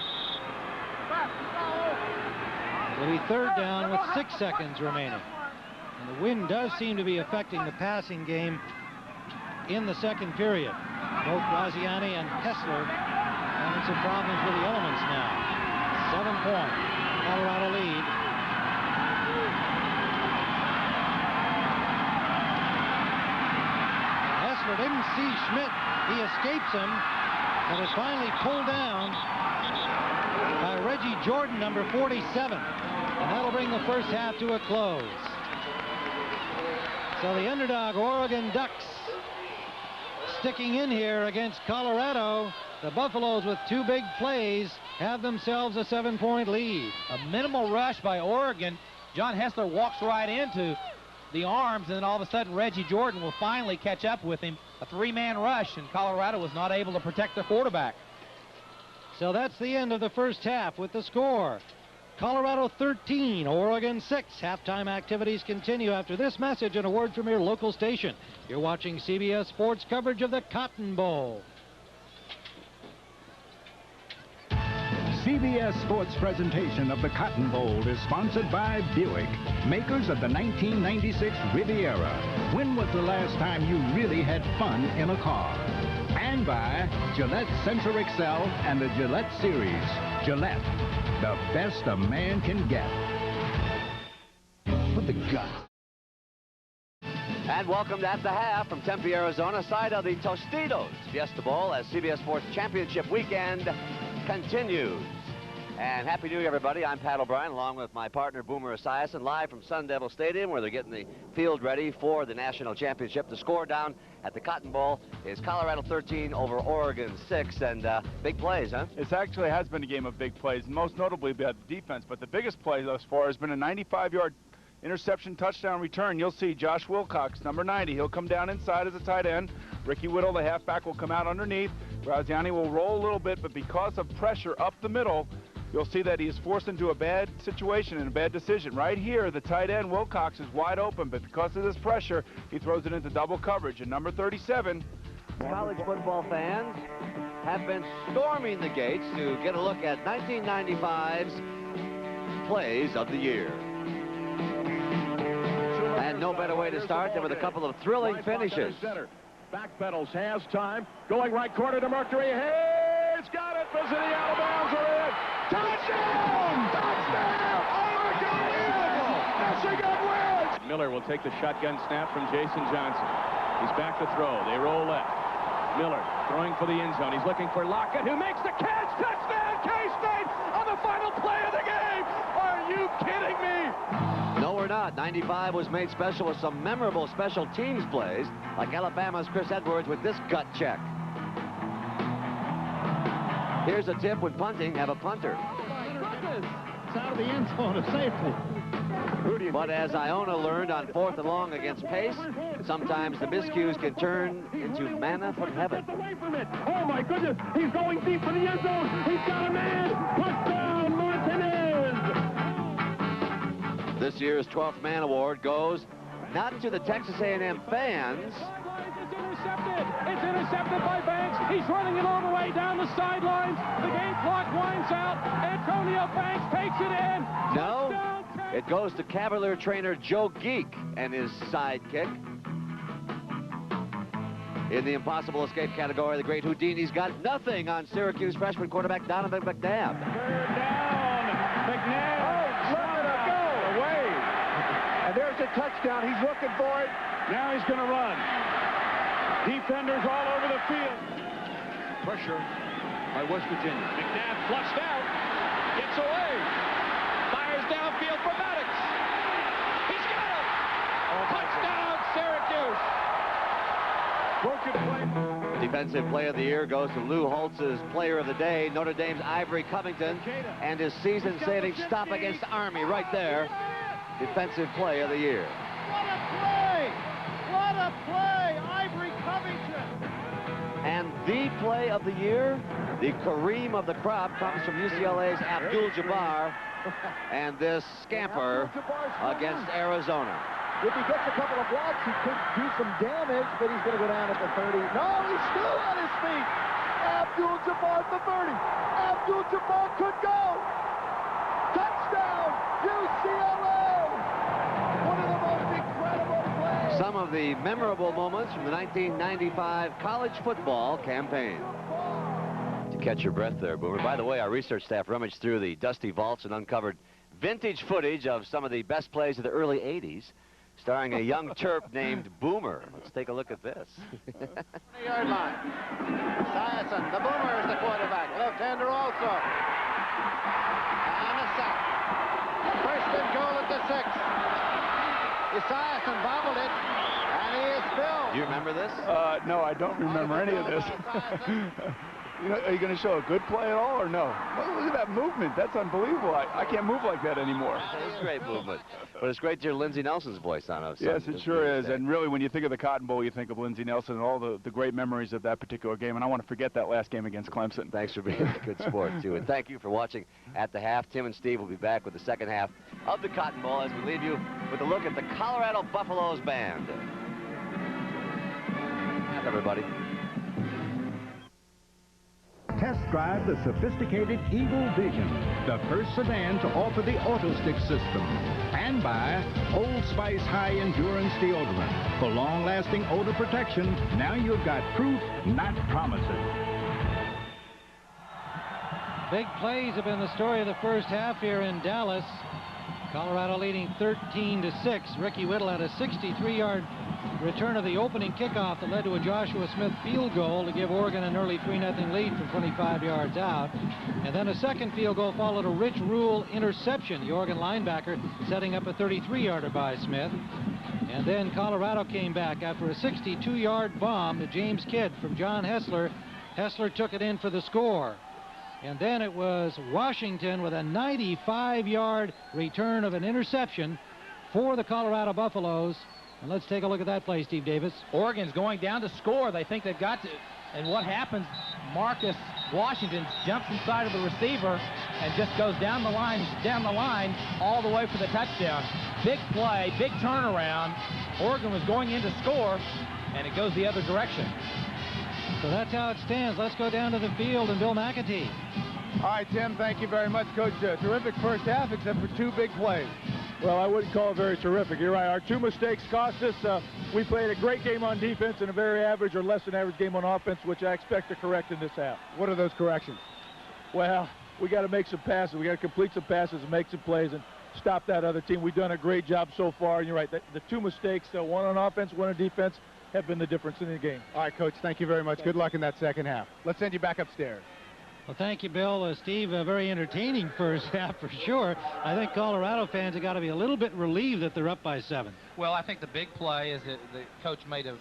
It'll be third down with 6 seconds remaining. And the wind does seem to be affecting the passing game in the second period. Both Graziani and Hessler having some problems with the elements now. 7-point Colorado lead. Hessler didn't see Schmidt. He escapes him, but is finally pulled down by Reggie Jordan, number 47. And that'll bring the first half to a close. So the underdog Oregon Ducks sticking in here against Colorado. The Buffaloes, with 2 big plays, have themselves a 7-point lead. A minimal rush by Oregon. John Hessler walks right into the arms, and then all of a sudden Reggie Jordan will finally catch up with him. A 3-man rush, and Colorado was not able to protect their quarterback. So that's the end of the first half with the score. Colorado 13, Oregon 6. Halftime activities continue after this message and a word from your local station. You're watching CBS Sports coverage of the Cotton Bowl. CBS Sports presentation of the Cotton Bowl is sponsored by Buick, makers of the 1996 Riviera. When was the last time you really had fun in a car? And by Gillette Sensor Excel and the Gillette Series. Gillette, the best a man can get. With the gut. And welcome to At the Half from Tempe, Arizona, side of the Tostitos Fiesta Bowl as CBS Sports Championship Weekend continues. And Happy New Year, everybody. I'm Pat O'Brien, along with my partner, Boomer Esiason, live from Sun Devil Stadium, where they're getting the field ready for the national championship. The score down at the Cotton Bowl is Colorado 13 over Oregon 6, and big plays, huh? It actually has been a game of big plays, most notably by the defense, but the biggest play thus far has been a 95-yard interception touchdown return. You'll see Josh Wilcox, number 90. He'll come down inside as a tight end. Ricky Whittle, the halfback, will come out underneath. Graziani will roll a little bit, but because of pressure up the middle, you'll see that he is forced into a bad situation and a bad decision. Right here, the tight end, Wilcox, is wide open, but because of this pressure, he throws it into double coverage. And number 37. College football fans have been storming the gates to get a look at 1995's plays of the year. And no better way to start than with a couple of thrilling finishes. Backpedals, has time. Going right corner to Mercury. Hayes got it. Visiting out of bounds or in. Touchdown! Touchdown! Unbelievable! Michigan wins! Miller will take the shotgun snap from Jason Johnson. He's back to throw. They roll left. Miller throwing for the end zone. He's looking for Lockett, who makes the catch. Touchdown, K-State on the final play of the game. Are you kidding me? No, we're not. 95 was made special with some memorable special teams plays, like Alabama's Chris Edwards with this gut check. Here's a tip when punting, have a punter. It's out of the end zone of safety. But as Iona learned on 4th and long against Pace, sometimes the miscues can turn into manna from heaven. Oh my goodness, he's going deep for the end zone. He's got a man. Touchdown, Martinez. This year's 12th Man Award goes not to the Texas A&M fans. It's intercepted by Banks. He's running it all the way down the sidelines. The game clock winds out. Antonio Banks takes it in. No, it goes to Cavalier trainer Joe Geek and his sidekick. In the impossible escape category, the great Houdini's got nothing on Syracuse freshman quarterback Donovan McNabb. Third down. McNabb. Oh, look at it go. Away. And there's a touchdown. He's looking for it. Now he's going to run. Defenders all over the field. Pressure by West Virginia. McNabb flushed out. Gets away. Fires downfield for Maddox. He's got it. Touchdown, Syracuse. Broken play. Defensive Player of the Year goes to Lou Holtz's Player of the Day, Notre Dame's Ivory Covington, and his season-saving stop against Army right there. Defensive Player of the Year. What a play! What a play! Ivory Covington. And the play of the year, the Kareem of the crop, comes from UCLA's Abdul-Jabbar and this scamper against Arizona. If he gets a couple of blocks, he could do some damage, but he's going to go down at the 30. No, he's still on his feet. Abdul-Jabbar at the 30. Abdul-Jabbar could go. Touchdown, UCLA! One of the most incredible plays. Some of the memorable moments from the 1995 college football campaign. To catch your breath there, Boomer. By the way, our research staff rummaged through the dusty vaults and uncovered vintage footage of some of the best plays of the early 80s, starring a young Terp named Boomer. Let's take a look at this. 20-yard line. Esiason, the Boomer is the quarterback. Left-hander also. And a sack. First and goal at the 6. Esiason bobbled it, and he is filled. Do you remember this? No, I don't remember any of this. You know, are you going to show a good play at all or no? Look at that movement. That's unbelievable. I can't move like that anymore. It's great movement. But it's great to hear Lindsey Nelson's voice on it. Yes, it sure is. And really, when you think of the Cotton Bowl, you think of Lindsey Nelson and all the great memories of that particular game. And I want to forget that last game against Clemson. Thanks for being a good sport, too. And thank you for watching At the Half. Tim and Steve will be back with the second half of the Cotton Bowl as we leave you with a look at the Colorado Buffaloes band. Have everybody. Test drive the sophisticated Eagle Vision, the first sedan to offer the AutoStick system. And by Old Spice High Endurance Deodorant. For long-lasting odor protection, now you've got proof, not promises. Big plays have been the story of the first half here in Dallas. Colorado leading 13-6. Ricky Whittle had a 63-yard return of the opening kickoff that led to a Joshua Smith field goal to give Oregon an early 3-0 lead from 25 yards out. And then a second field goal followed a Rich Rule interception, the Oregon linebacker setting up a 33-yarder by Smith. And then Colorado came back after a 62-yard bomb to James Kidd from John Hessler. Hessler took it in for the score. And then it was Washington with a 95-yard return of an interception for the Colorado Buffaloes. And let's take a look at that play, Steve Davis. Oregon's going down to score. They think they've got to. And what happens, Marcus Washington jumps inside of the receiver and just goes down the line, all the way for the touchdown. Big play, big turnaround. Oregon was going in to score, and it goes the other direction. So that's how it stands. Let's go down to the field and Bill McAtee. All right, Tim, thank you very much, Coach. Terrific first half, except for two big plays. Well, I wouldn't call it very terrific. You're right. Our two mistakes cost us. We played a great game on defense and a very average or less than average game on offense, which I expect to correct in this half. What are those corrections? Well, we got to make some passes. We got to complete some passes and make some plays and stop that other team. We've done a great job so far. And you're right. The two mistakes, one on offense, one on defense, have been the difference in the game. All right, Coach, thank you very much. Good luck in that second half. Let's send you back upstairs. Well, thank you, Bill. Steve, a very entertaining first half for sure. I think Colorado fans have got to be a little bit relieved that they're up by 7. Well, I think the big play, as the coach may have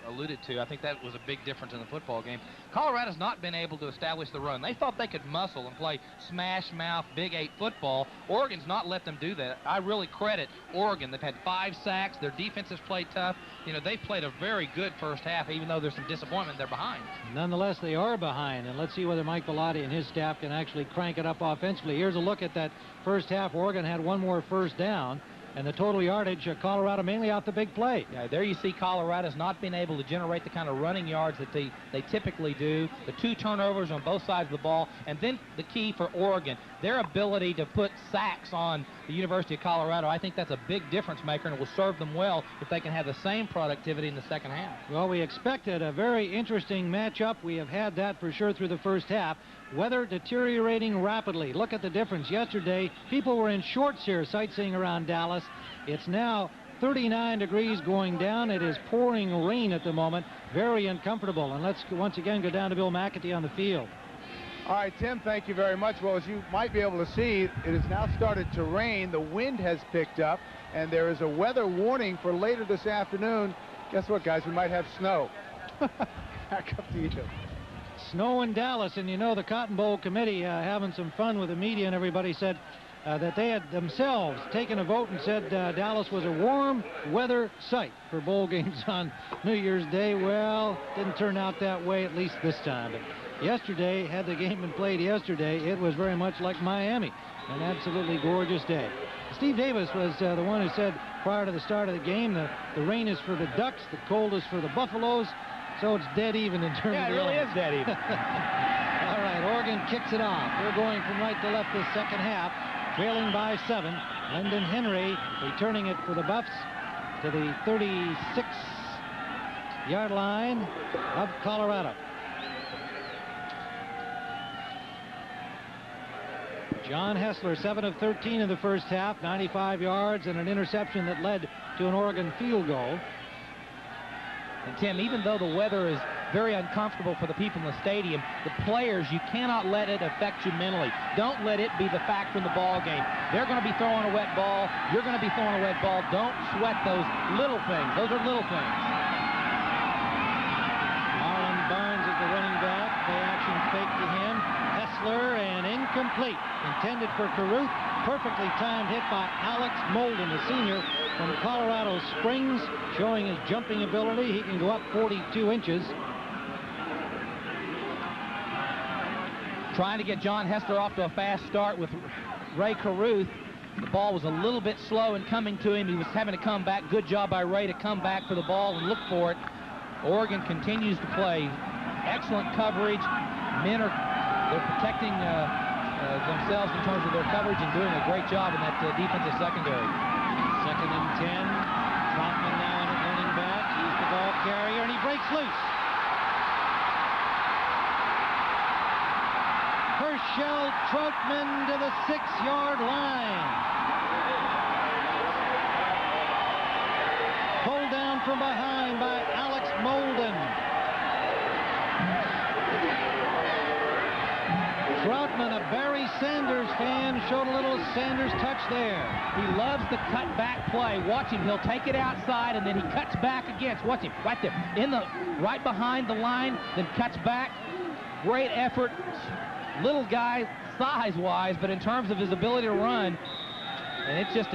alluded to, I think that was a big difference in the football game. Colorado's not been able to establish the run. They thought they could muscle and play smash mouth, Big 8 football. Oregon's not let them do that. I really credit Oregon. They've had 5 sacks. Their defense has played tough. You know, they've played a very good first half, even though there's some disappointment. They're behind. Nonetheless, they are behind, and let's see whether Mike Bellotti and his staff can actually crank it up offensively. Here's a look at that first half. Oregon had one more first down. And the total yardage, Colorado mainly out the big play. Yeah, there you see Colorado's not been able to generate the kind of running yards that they typically do. The 2 turnovers on both sides of the ball. And then the key for Oregon, their ability to put sacks on the University of Colorado. I think that's a big difference maker, and it will serve them well if they can have the same productivity in the second half. Well, we expected a very interesting matchup. We have had that for sure through the first half. Weather deteriorating rapidly. Look at the difference. Yesterday, people were in shorts here sightseeing around Dallas. It's now 39 degrees going down. It is pouring rain at the moment. Very uncomfortable. And let's once again go down to Bill McAtee on the field. All right, Tim, thank you very much. Well, as you might be able to see, it has now started to rain. The wind has picked up, and there is a weather warning for later this afternoon. Guess what, guys? We might have snow. Back up to you. Snow in Dallas, and you know the Cotton Bowl committee having some fun with the media, and everybody said that they had themselves taken a vote and said Dallas was a warm weather site for bowl games on New Year's Day. Well, didn't turn out that way, at least this time. But yesterday, had the game been played yesterday, it was very much like Miami. An absolutely gorgeous day. Steve Davis was the one who said prior to the start of the game, the rain is for the Ducks, the cold is for the Buffaloes, so it's dead even in terms of it the really elements. is dead even. All right, Oregon kicks it off. They're going from right to left this second half, trailing by 7. Lyndon Henry returning it for the Buffs to the 36-yard line of Colorado. John Hessler, 7 of 13 in the first half, 95 yards and an interception that led to an Oregon field goal. And Tim, even though the weather is very uncomfortable for the people in the stadium, the players, you cannot let it affect you mentally. Don't let it be the factor in the ball game. They're going to be throwing a wet ball. You're going to be throwing a wet ball. Don't sweat those little things. Those are little things. Marlon Barnes is the running back. Play action fake to him. Hessler and incomplete. Intended for Carruth. Perfectly timed hit by Alex Molden, the senior from Colorado Springs, showing his jumping ability. He can go up 42 inches. Trying to get John Hessler off to a fast start with Ray Carruth. The ball was a little bit slow in coming to him. He was having to come back. Good job by Ray to come back for the ball and look for it. Oregon continues to play. Excellent coverage. They're protecting themselves in terms of their coverage and doing a great job in that defensive secondary. 2nd and 10. Troutman now in at running back. He's the ball carrier, and he breaks loose. Herschel Troutman to the 6-yard line. Pulled down from behind by Alex Molden. Troutman, a Barry Sanders fan, showed a little Sanders touch there. He loves the cut-back play. Watch him. He'll take it outside, and then he cuts back against. Watch him. Right there. Right behind the line, then cuts back. Great effort. Little guy size-wise, but in terms of his ability to run, and it's just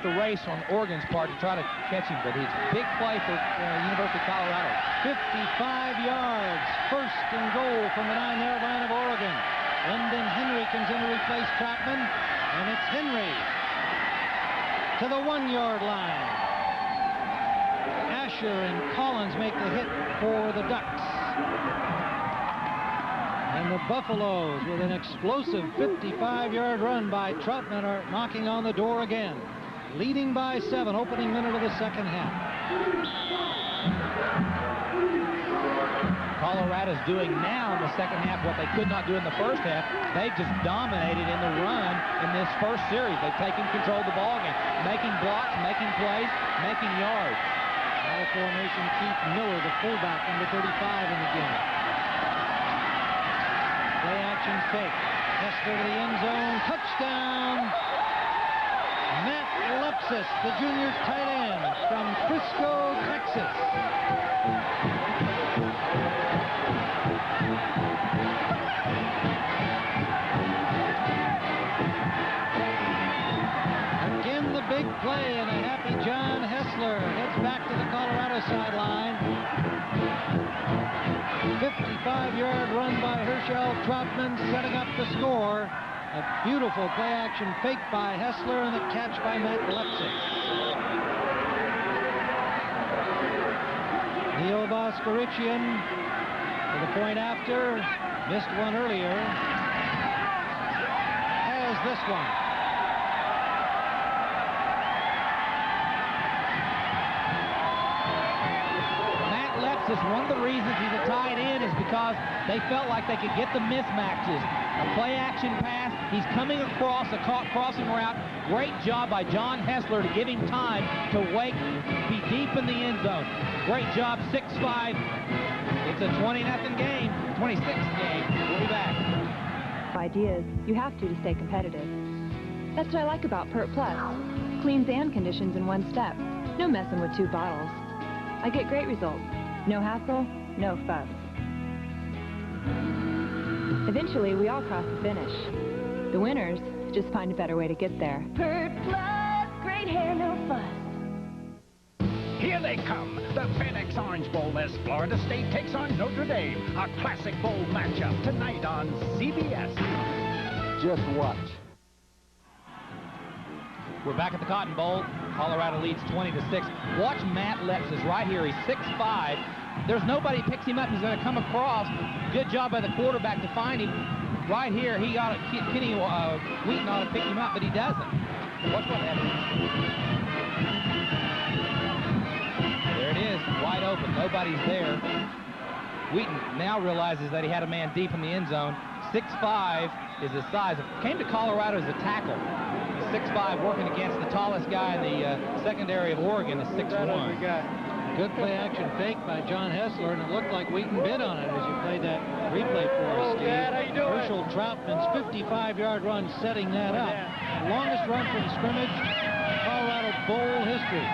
a race on Oregon's part to try to catch him, but it's a big play for University of Colorado. 55 yards. 1st and goal from the 9-yard line of Oregon. Lyndon Henry comes in to replace Troutman, and it's Henry to the 1-yard line. Asher and Collins make the hit for the Ducks. And the Buffaloes, with an explosive 55-yard run by Troutman, are knocking on the door again. Leading by 7, opening minute of the second half. Colorado's doing now in the second half what they could not do in the first half. They've just dominated in the run in this first series. They've taken control of the ball game, making blocks, making plays, making yards. All formation, Keith Miller, the fullback, number 35 in the game. Play action fake. Hessler to the end zone. Touchdown! Matt Lepsis, the junior tight end from Frisco, Texas. Again, the big play, and a happy John Hessler heads back to the Colorado sideline. 55-yard run by Herschel Troutman, setting up the score. A beautiful play-action fake by Hessler and the catch by Matt Lepsis. Neil Voskerichian for the point after. Missed one earlier. Has this one. One of the reasons he's a tight end is because they felt like they could get the mismatches. A play-action pass, he's coming across a crossing route. Great job by John Hessler to give him time to be deep in the end zone. Great job, 6'5". It's a 20-0 game, 26 game. We'll be back. Ideas, you have to stay competitive. That's what I like about Pert Plus. Cleans and conditions in one step. No messing with 2 bottles. I get great results. No hassle, no fuss. Eventually, we all cross the finish. The winners just find a better way to get there. Pert Plus, great hair, no fuss. Here they come. The FedEx Orange Bowl as Florida State takes on Notre Dame. A classic bowl matchup tonight on CBS. Just watch. We're back at the Cotton Bowl. Colorado leads 20-6. Watch Matt Lepsis right here. He's 6'5". There's nobody picks him up. He's going to come across. Good job by the quarterback to find him. Right here, he got Kenny Wheaton ought to pick him up, but he doesn't. Watch what happens. There it is, wide open. Nobody's there. Wheaton now realizes that he had a man deep in the end zone. 6'5" is his size. Came to Colorado as a tackle. He's 6'5", working against the tallest guy in the secondary of Oregon, is 6'1". Good play-action fake by John Hessler, and it looked like Wheaton bid on it as you played that replay for us, Steve. Dad, how you doing? Herschel Troutman's 55-yard run setting that up. Longest run from scrimmage, Colorado Bowl history.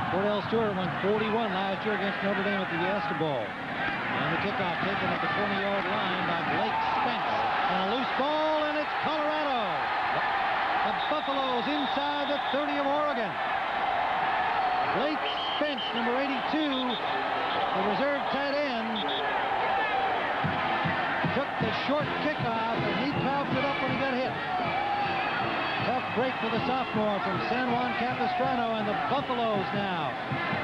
Cordell Stewart won 41 last year against Notre Dame at the Fiesta Bowl. And the kickoff taken at the 20-yard line by Blake Spence. And a loose ball, and it's Colorado. The Buffaloes inside the 30 of Oregon. Blake Spence, number 82, the reserve tight end, took the short kickoff, and he coughed it up when he got hit. Tough break for the sophomore from San Juan Capistrano, and the Buffaloes now,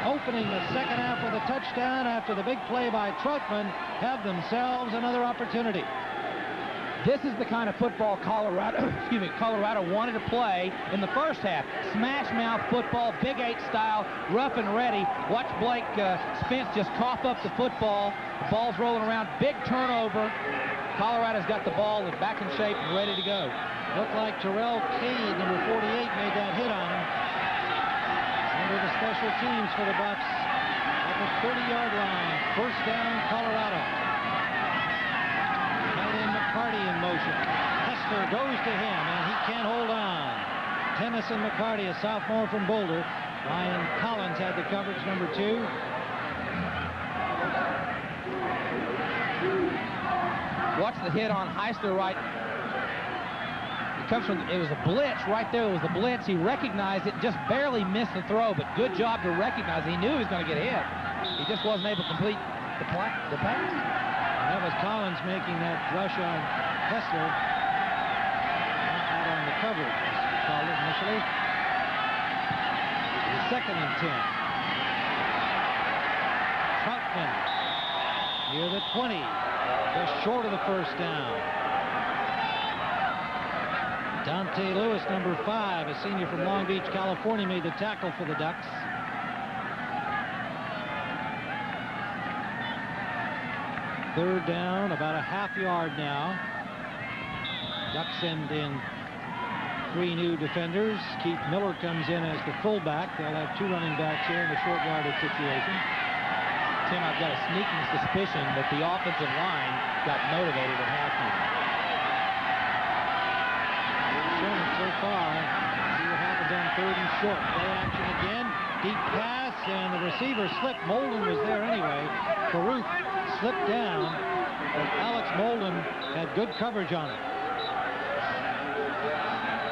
opening the second half with a touchdown after the big play by Troutman, have themselves another opportunity. This is the kind of football Colorado wanted to play in the first half. Smash mouth football, Big 8 style, rough and ready. Watch Blake Spence just cough up the football. The ball's rolling around, big turnover. Colorado's got the ball back in shape and ready to go. Looked like Terrell Cade, number 48, made that hit on him. Under the special teams for the Bucks at the 30-yard line. First down, Colorado. McCarty in motion. Hessler goes to him, and he can't hold on. Tennyson McCarty, a sophomore from Boulder. Ryan Collins had the coverage, number 2. Watch the hit on Heisler right. It was a blitz right there. It was a blitz. He recognized it, just barely missed the throw, but good job to recognize it. He knew he was going to get hit. He just wasn't able to complete the pass. That was Collins making that rush on Hessler. Out on the coverage, as we called it initially. Second and 10. Troutman near the 20. Just short of the first down. Dante Lewis, number 5, a senior from Long Beach, California, made the tackle for the Ducks. Third down, about a half yard now. Ducks send in 3 new defenders. Keith Miller comes in as the fullback. They'll have 2 running backs here in the short yardage situation. Tim, I've got a sneaking suspicion that the offensive line got motivated at halftime. Shown it so far. See what happens on 3rd and short. Play action again. Deep pass, and the receiver slipped. Molden was there anyway. Caruth slipped down, but Alex Molden had good coverage on it.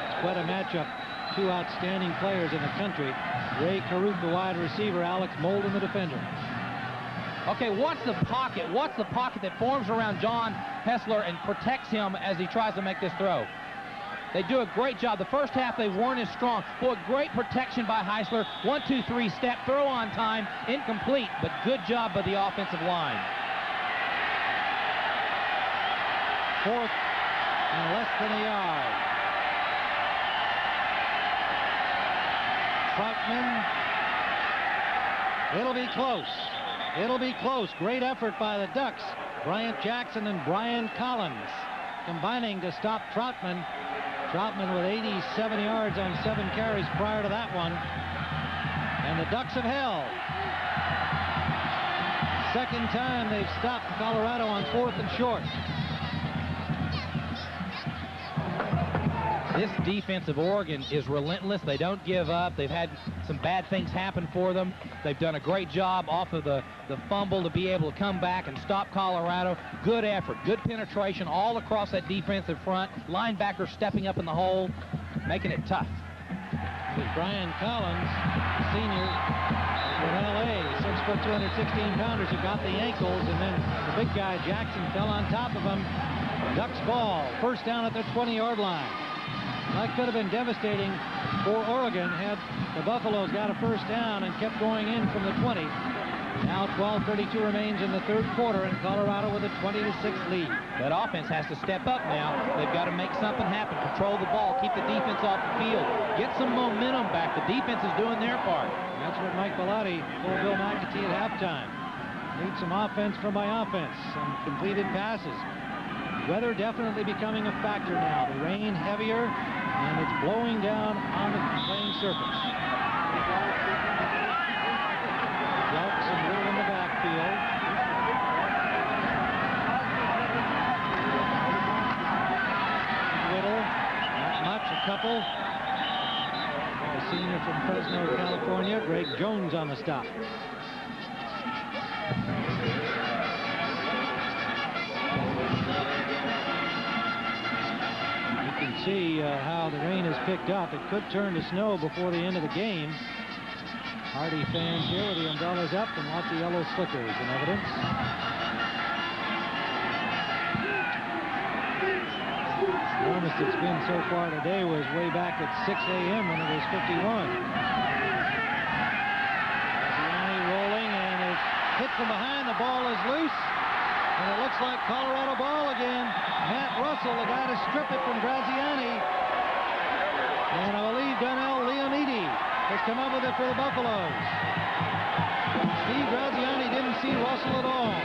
It's quite a matchup. 2 outstanding players in the country. Ray Caruth, the wide receiver, Alex Molden, the defender. Okay, what's the pocket? What's the pocket that forms around John Hessler and protects him as he tries to make this throw? They do a great job. The first half, they weren't as strong. Boy, great protection by Heisler. 1, 2, 3 step, throw on time, incomplete, but good job by the offensive line. 4th and less than a yard. Troutman. It'll be close. It'll be close. Great effort by the Ducks. Bryant Jackson and Brian Collins combining to stop Troutman. Troutman with 87 yards on 7 carries prior to that one. And the Ducks have held. Second time they've stopped Colorado on 4th and short. This defense of Oregon is relentless. They don't give up. They've had some bad things happen for them. They've done a great job off of the fumble to be able to come back and stop Colorado. Good effort, good penetration all across that defensive front. Linebackers stepping up in the hole, making it tough. With Brian Collins, senior, in L.A. 6 foot 216 pounders who got the ankles, and then the big guy Jackson fell on top of him. Ducks ball, first down at the 20-yard line. That could have been devastating for Oregon had the Buffaloes got a first down and kept going in from the 20. Now 12:32 remains in the third quarter, and Colorado with a 20-6 lead. That offense has to step up now. They've got to make something happen. Control the ball. Keep the defense off the field. Get some momentum back. The defense is doing their part. That's what Mike Bellotti told Bill McAtee at halftime. Need some offense from my offense. Some completed passes. Weather definitely becoming a factor now. The rain heavier, and it's blowing down on the playing surface. Jelks and Whittle in the backfield. Whittle, not much, a couple. A senior from Fresno, California. Greg Jones on the stop. See how the rain has picked up. It could turn to snow before the end of the game. Hardy fans here with the umbrellas up and lots of yellow slickers in evidence. The warmest it's been so far today was way back at 6 a.m. when it was 51. Graziani rolling, and it's hit from behind. The ball is loose. And it looks like Colorado ball again. Matt Russell, the guy to strip it from Graziani. And I believe Donnell Leonidi has come up with it for the Buffaloes. Steve Graziani didn't see Russell at all.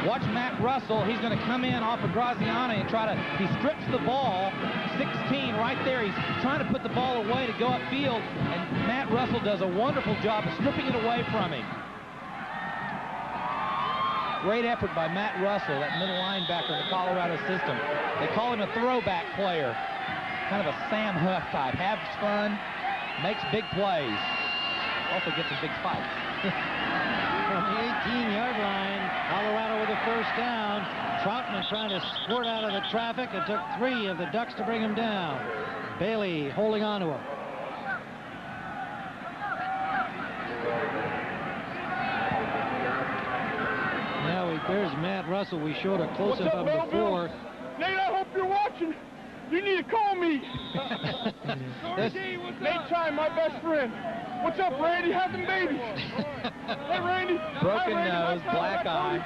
Watch Matt Russell. He's going to come in off of Graziani and try to, he strips the ball. 16 right there. He's trying to put the ball away to go upfield, and Matt Russell does a wonderful job of stripping it away from him. Great effort by Matt Russell, that middle linebacker in the Colorado system. They call him a throwback player, kind of a Sam Huff type. Has fun, makes big plays, also gets in big fights. From the 18-yard line, Colorado with a first down. Troutman trying to squirt out of the traffic. It took 3 of the Ducks to bring him down. Bailey holding on to him. Now there's Matt Russell. We showed a close-up of him before. Nate, I hope you're watching. You need to call me. Nate Time, my best friend. What's up, Randy? How's them babies? Hey, Randy. Broken Randy, nose, black eye.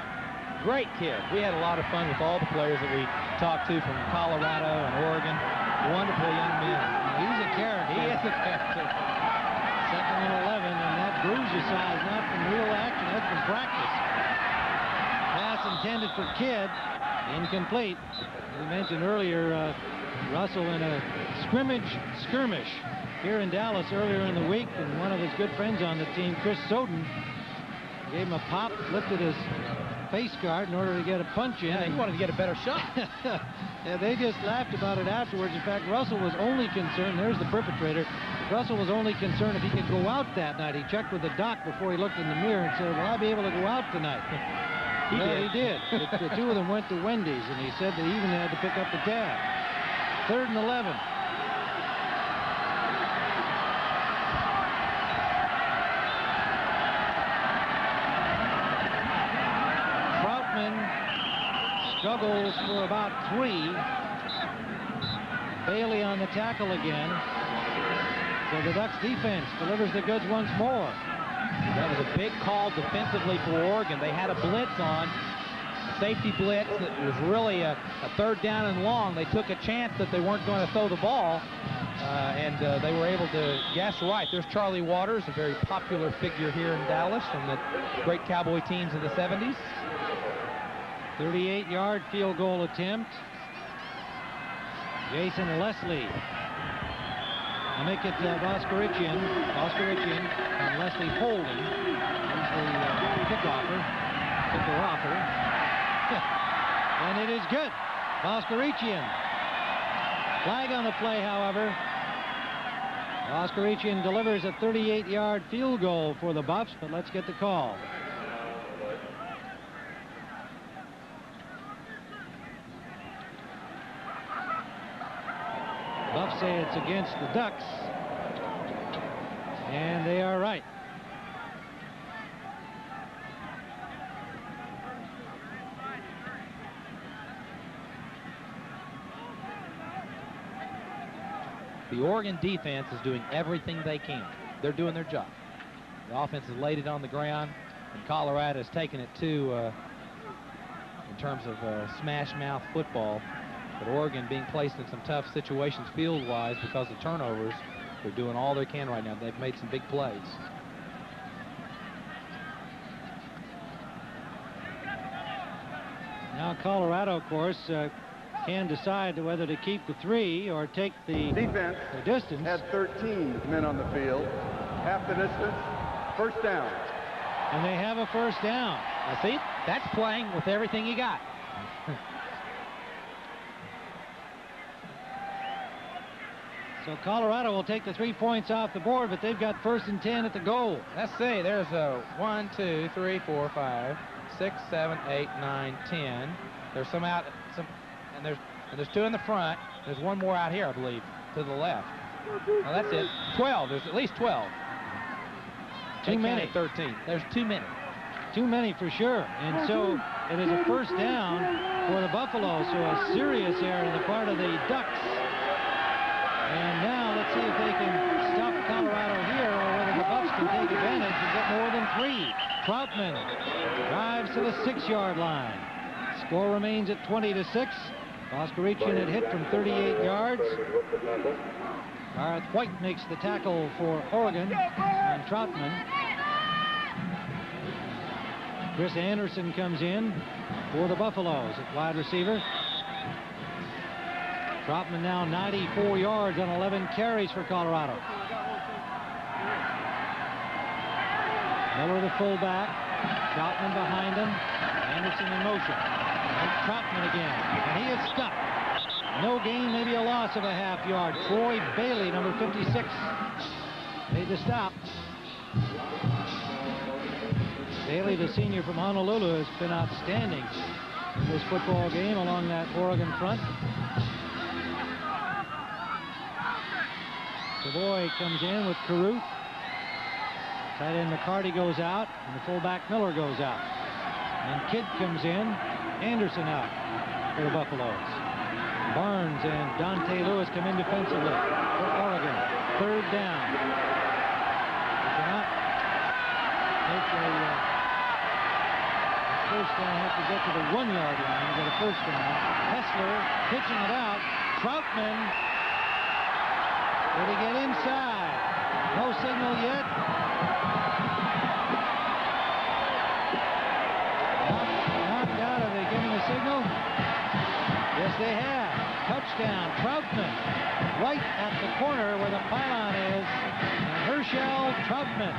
Great kid. We had a lot of fun with all the players that we talked to from Colorado and Oregon. Wonderful young men. He's a character. He is a character. 2nd and 11, and that bruiser size, not from real action, that's from practice. Pass intended for Kidd, incomplete. We mentioned earlier Russell in a skirmish here in Dallas earlier in the week, and one of his good friends on the team, Chris Soden, gave him a pop, lifted his face guard in order to get a punch in. Yeah, he wanted to get a better shot. Yeah, they just laughed about it afterwards. In fact, Russell was only concerned, there's the perpetrator, Russell was only concerned if he could go out that night. He checked with the doc before he looked in the mirror and said, will I be able to go out tonight? He did. The two of them went to Wendy's, and he said they even had to pick up the tab. 3rd and 11. Struggles for about 3. Bailey on the tackle again. So the Ducks defense delivers the goods once more. That was a big call defensively for Oregon. They had a blitz on, a safety blitz that was really a 3rd down and long. They took a chance that they weren't going to throw the ball, and they were able to guess right. There's Charlie Waters, a very popular figure here in Dallas from the great Cowboy teams of the 70s. 38-yard field goal attempt. Jason Leslie. I'll make it Voskerichian, and Leslie Holden. He's the kicker-offer. And it is good. Voskerichian. Flag on the play, however. Voskerichian delivers a 38-yard field goal for the Buffs, but let's get the call. say it's against the Ducks. And they are right. The Oregon defense is doing everything they can. They're doing their job. The offense has laid it on the ground, and Colorado has taken it to, in terms of smash mouth football. But Oregon being placed in some tough situations field-wise because of turnovers, they're doing all they can right now. They've made some big plays. Now Colorado, of course, can decide whether to keep the 3 or take the defense. The distance. Had 13 men on the field. Half the distance. First down. And they have a first down. Now see, that's playing with everything you got. So Colorado will take the 3 points off the board, but they've got 1st and 10 at the goal. Let's see, there's a 1, 2, 3, 4, 5, 6, 7, 8, 9, 10. There's some out, and there's 2 in the front. There's 1 more out here, I believe, to the left. Well, that's it. 12. There's at least 12. Too many. 13. There's too many. Too many for sure. And so it is a first down for the Buffalo. So a serious error on the part of the Ducks. And now let's see if they can stop Colorado here or whether the Buffs can take advantage and get more than 3. Troutman drives to the 6-yard line. Score remains at 20-6. Voskerichian had hit from 38 yards. Gareth White makes the tackle for Oregon on Troutman. Chris Anderson comes in for the Buffaloes at wide receiver. Troutman now 94 yards on 11 carries for Colorado. Miller the fullback. Troutman behind him. Anderson in motion. And Troutman again. And he is stuck. No gain, maybe a loss of a half yard. Troy Bailey, number 56, made the stop. Bailey, the senior from Honolulu, has been outstanding in this football game along that Oregon front. Savoy comes in with Caruth. Tight end McCarty goes out, and the fullback Miller goes out. And Kidd comes in, Anderson out for the Buffaloes. Barnes and Dante Lewis come in defensively for Oregon. 3rd down. Cannot make a first down. Have to get to the 1-yard line and get a first down. Hessler pitching it out. Troutman. Will he get inside? No signal yet. Knocked out. Are they giving a signal? Yes, they have. Touchdown, Troutman. Right at the corner where the pylon is. And Herschel Troutman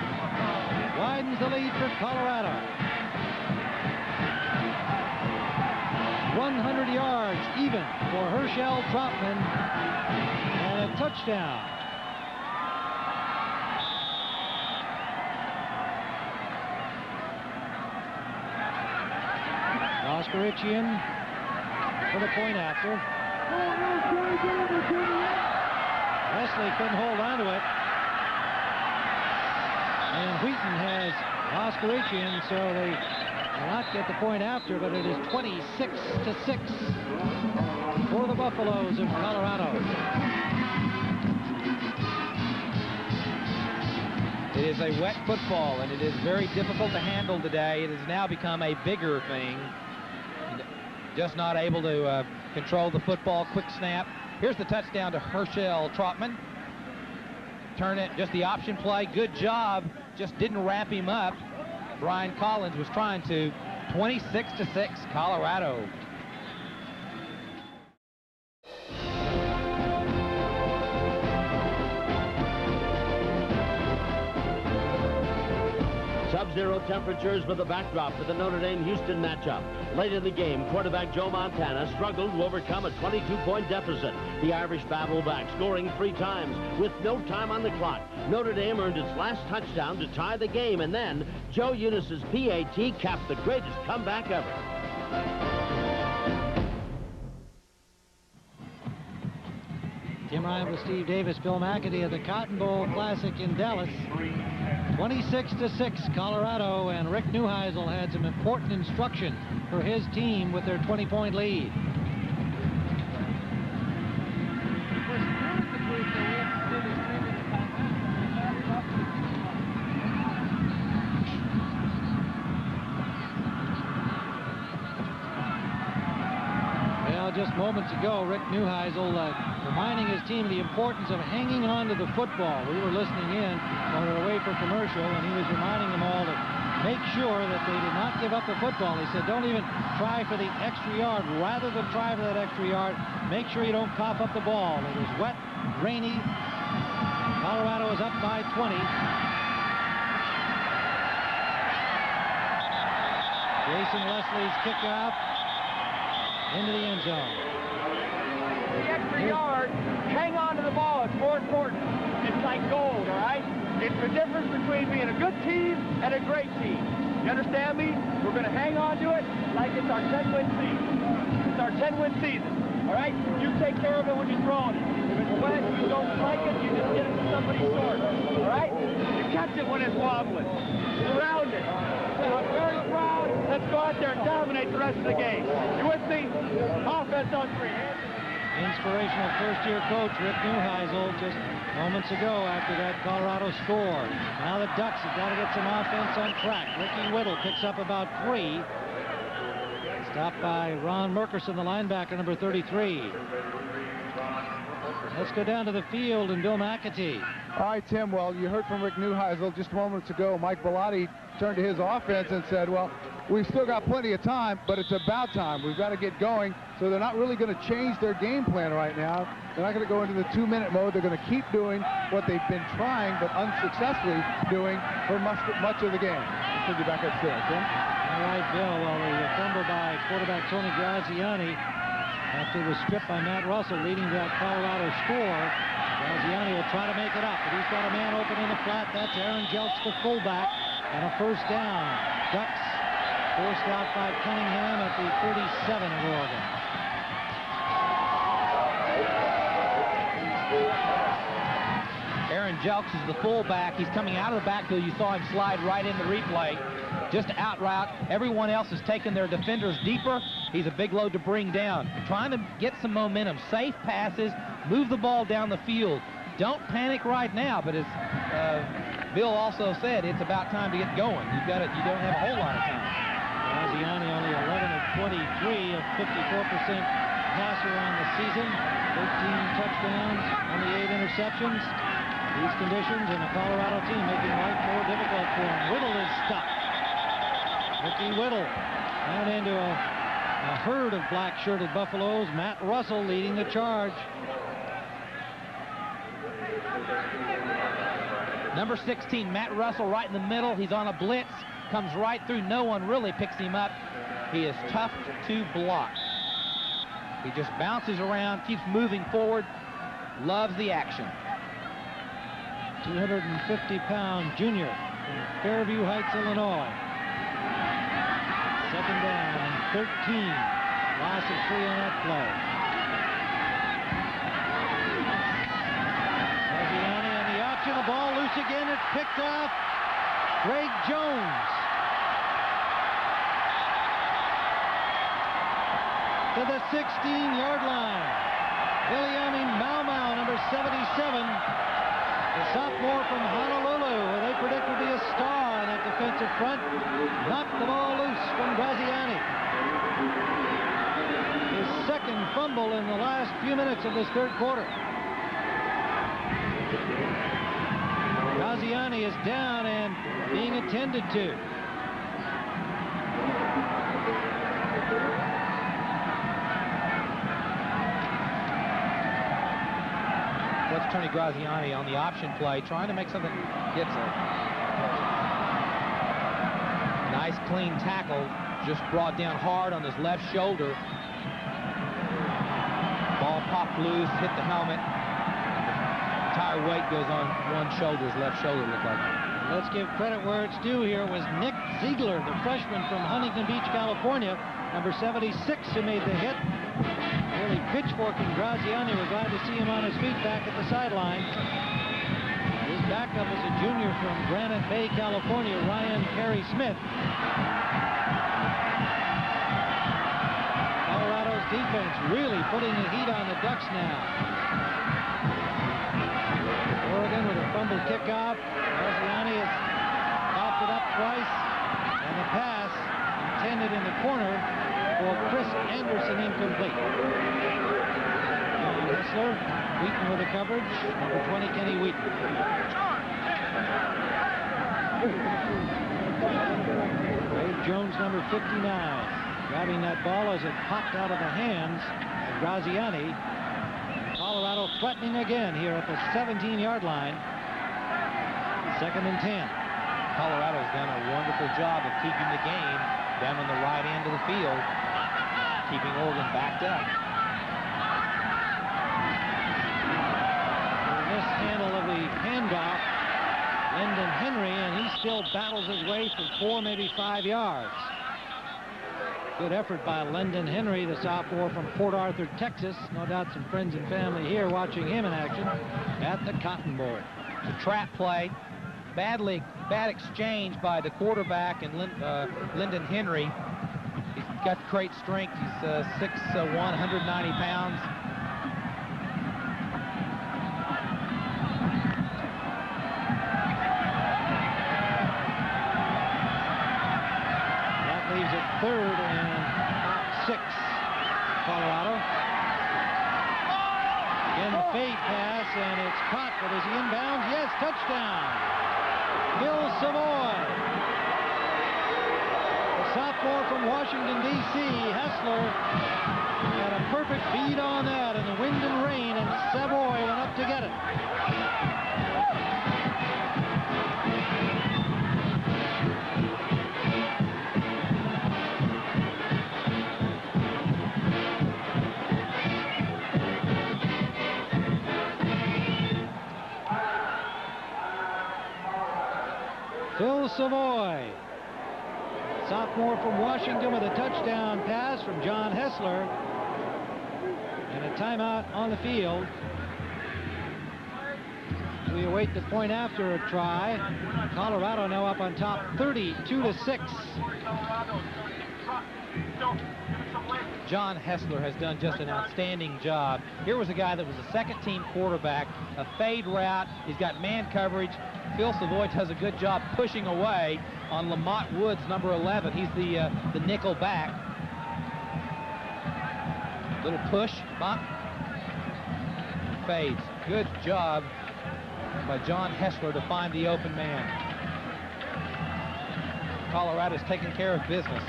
widens the lead for Colorado. 100 yards even for Herschel Troutman. And a touchdown. Voskerichian for the point after. Wesley couldn't hold on to it. And Wheaton has Voskerichian, so they will not get the point after, but it is 26-6 for the Buffaloes of Colorado. It is a wet football, and it is very difficult to handle today. It has now become a bigger thing. Just not able to control the football. Quick snap. Here's the touchdown to Herschel Troutman. Turn it, just the option play. Good job. Just didn't wrap him up. Brian Collins was trying to. 26-6, Colorado. Sub-zero temperatures with the backdrop for the Notre Dame-Houston matchup. Late in the game, quarterback Joe Montana struggled to overcome a 22-point deficit. The Irish battled back, scoring 3 times with no time on the clock. Notre Dame earned its last touchdown to tie the game, and then Joe Eunice's PAT capped the greatest comeback ever. Tim Ryan with Steve Davis, Bill McAtee at the Cotton Bowl Classic in Dallas. 26-6, Colorado, and Rick Neuheisel had some important instruction for his team with their 20-point lead. Just moments ago, Rick Neuheisel reminding his team the importance of hanging on to the football. We were listening in on our way for commercial, and he was reminding them all to make sure that they did not give up the football. He said, don't even try for the extra yard. Rather than try for that extra yard, make sure you don't cough up the ball. It was wet, rainy. Colorado is up by 20. Jason Leslie's kickoff into the end zone. The extra yard, hang on to the ball. It's more important. It's like gold, all right? It's the difference between being a good team and a great team. You understand me? We're going to hang on to it like it's our 10-win season. It's our 10-win season, all right? You take care of it when you're throwing it. If it's wet, you don't like it, you just get it to somebody short, all right? You catch it when it's wobbling. Surround it. I'm very proud. Let's go out there and dominate the rest of the game. You with me? Offense on 3. Inspirational first-year coach Rick Neuheisel just moments ago after that Colorado score. Now the Ducks have got to get some offense on track. Ricky Whittle picks up about 3. Stopped by Ron Merkerson, the linebacker, number 33. Let's go down to the field and Bill McAtee. All right, Tim, well, you heard from Rick Neuheisel just moments ago. Mike Bellotti turned to his offense and said, well, we've still got plenty of time, but it's about time. We've got to get going. So they're not really going to change their game plan right now. They're not going to go into the 2-minute mode. They're going to keep doing what they've been trying but unsuccessfully doing for much of the game. I'll send you back upstairs, Tim. All right, Bill. Well, the fumble by quarterback Tony Graziani after it was stripped by Matt Russell, leading to that Colorado score. Graziani will try to make it up, but he's got a man open in the flat. That's Aaron Jelks, the fullback, and a first down. Ducks forced out by Cunningham at the 37 of Oregon. Aaron Jelks is the fullback. He's coming out of the backfield. You saw him slide right in the replay. Just out route. Everyone else has taken their defenders deeper. He's a big load to bring down. Trying to get some momentum. Safe passes. Move the ball down the field. Don't panic right now, but as Bill also said, it's about time to get going. You don't have a whole lot of time. Graziani only 11 of 23, a 54% passer on the season. 13 touchdowns, only 8 interceptions. These conditions and a Colorado team making life more difficult for him. Whittle is stuck. Ricky Whittle ran into a herd of black-shirted Buffaloes. Matt Russell leading the charge. Number 16, Matt Russell, right in the middle. He's on a blitz. Comes right through. No one really picks him up. He is tough to block. He just bounces around, keeps moving forward, loves the action. 250-pound junior from Fairview Heights, Illinois. Second down and 13. Loss of 3 on that play. Graziani on the option. The ball loose again. It's picked off. Greg Jones. To the 16-yard line. Viliami Mau, number 77. The sophomore from Honolulu, who they predict will be a star on that defensive front, knocked the ball loose from Graziani. His second fumble in the last few minutes of this third quarter. Graziani is down and being attended to. That's Tony Graziani on the option play, trying to make something. Gets a nice clean tackle, just brought down hard on his left shoulder. Ball popped loose, hit the helmet. Entire weight goes on one shoulder, his left shoulder looked like. Let's give credit where it's due here. It was Nick Ziegler, the freshman from Huntington Beach, California, number 76, who made the hit. Here Nearly pitchforking Graziani. We're glad to see him on his feet back at the sideline. His backup is a junior from Granite Bay, California, Ryan Perry Smith. Colorado's defense really putting the heat on the Ducks now. Oregon with a fumbled kickoff. Graziani has popped it up twice, and the pass intended in the corner for Chris Anderson, incomplete. John Hessler, Wheaton with the coverage. Number 20, Kenny Wheaton. Dave Jones, number 59, grabbing that ball as it popped out of the hands of Graziani. Colorado threatening again here at the 17-yard line. 2nd and 10. Colorado's done a wonderful job of keeping the game down on the right end of the field, keeping Oregon backed up. Mishandle of the handoff, Lyndon Henry, and he still battles his way for 4, maybe 5 yards. Good effort by Lyndon Henry, the sophomore from Port Arthur, Texas. No doubt some friends and family here watching him in action at the Cotton Bowl. It's a trap play. Bad exchange by the quarterback and Lyndon Henry. He's got great strength. He's 6'1", 190 pounds. That leaves it 3rd and 6. Colorado. Again, the fade pass, and it's caught, but is he inbounds? Yes, touchdown. Phil Savoy. The sophomore from Washington, D.C., Hessler, had a perfect beat on that in the wind and rain, and Savoy went up to get it. Phil Savoy, sophomore from Washington, with a touchdown pass from John Hessler, and a timeout on the field. We await the point after a try. Colorado now up on top 32-6. John Hessler has done just an outstanding job. Here was a guy that was a second-team quarterback, a fade route. He's got man coverage. Phil Savoy does a good job pushing away on Lamont Woods, number 11. He's the nickel back. Little push, bump, fades. Good job by John Hessler to find the open man. Colorado's taking care of business.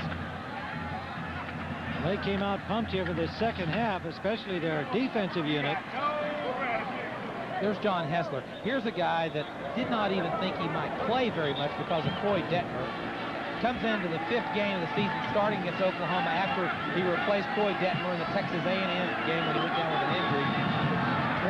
They came out pumped here for the second half, especially their defensive unit. There's John Hessler. Here's a guy that did not even think he might play very much because of Coy Detmer. Comes into the 5th game of the season, starting against Oklahoma after he replaced Coy Detmer in the Texas A&M game when he went down with an injury.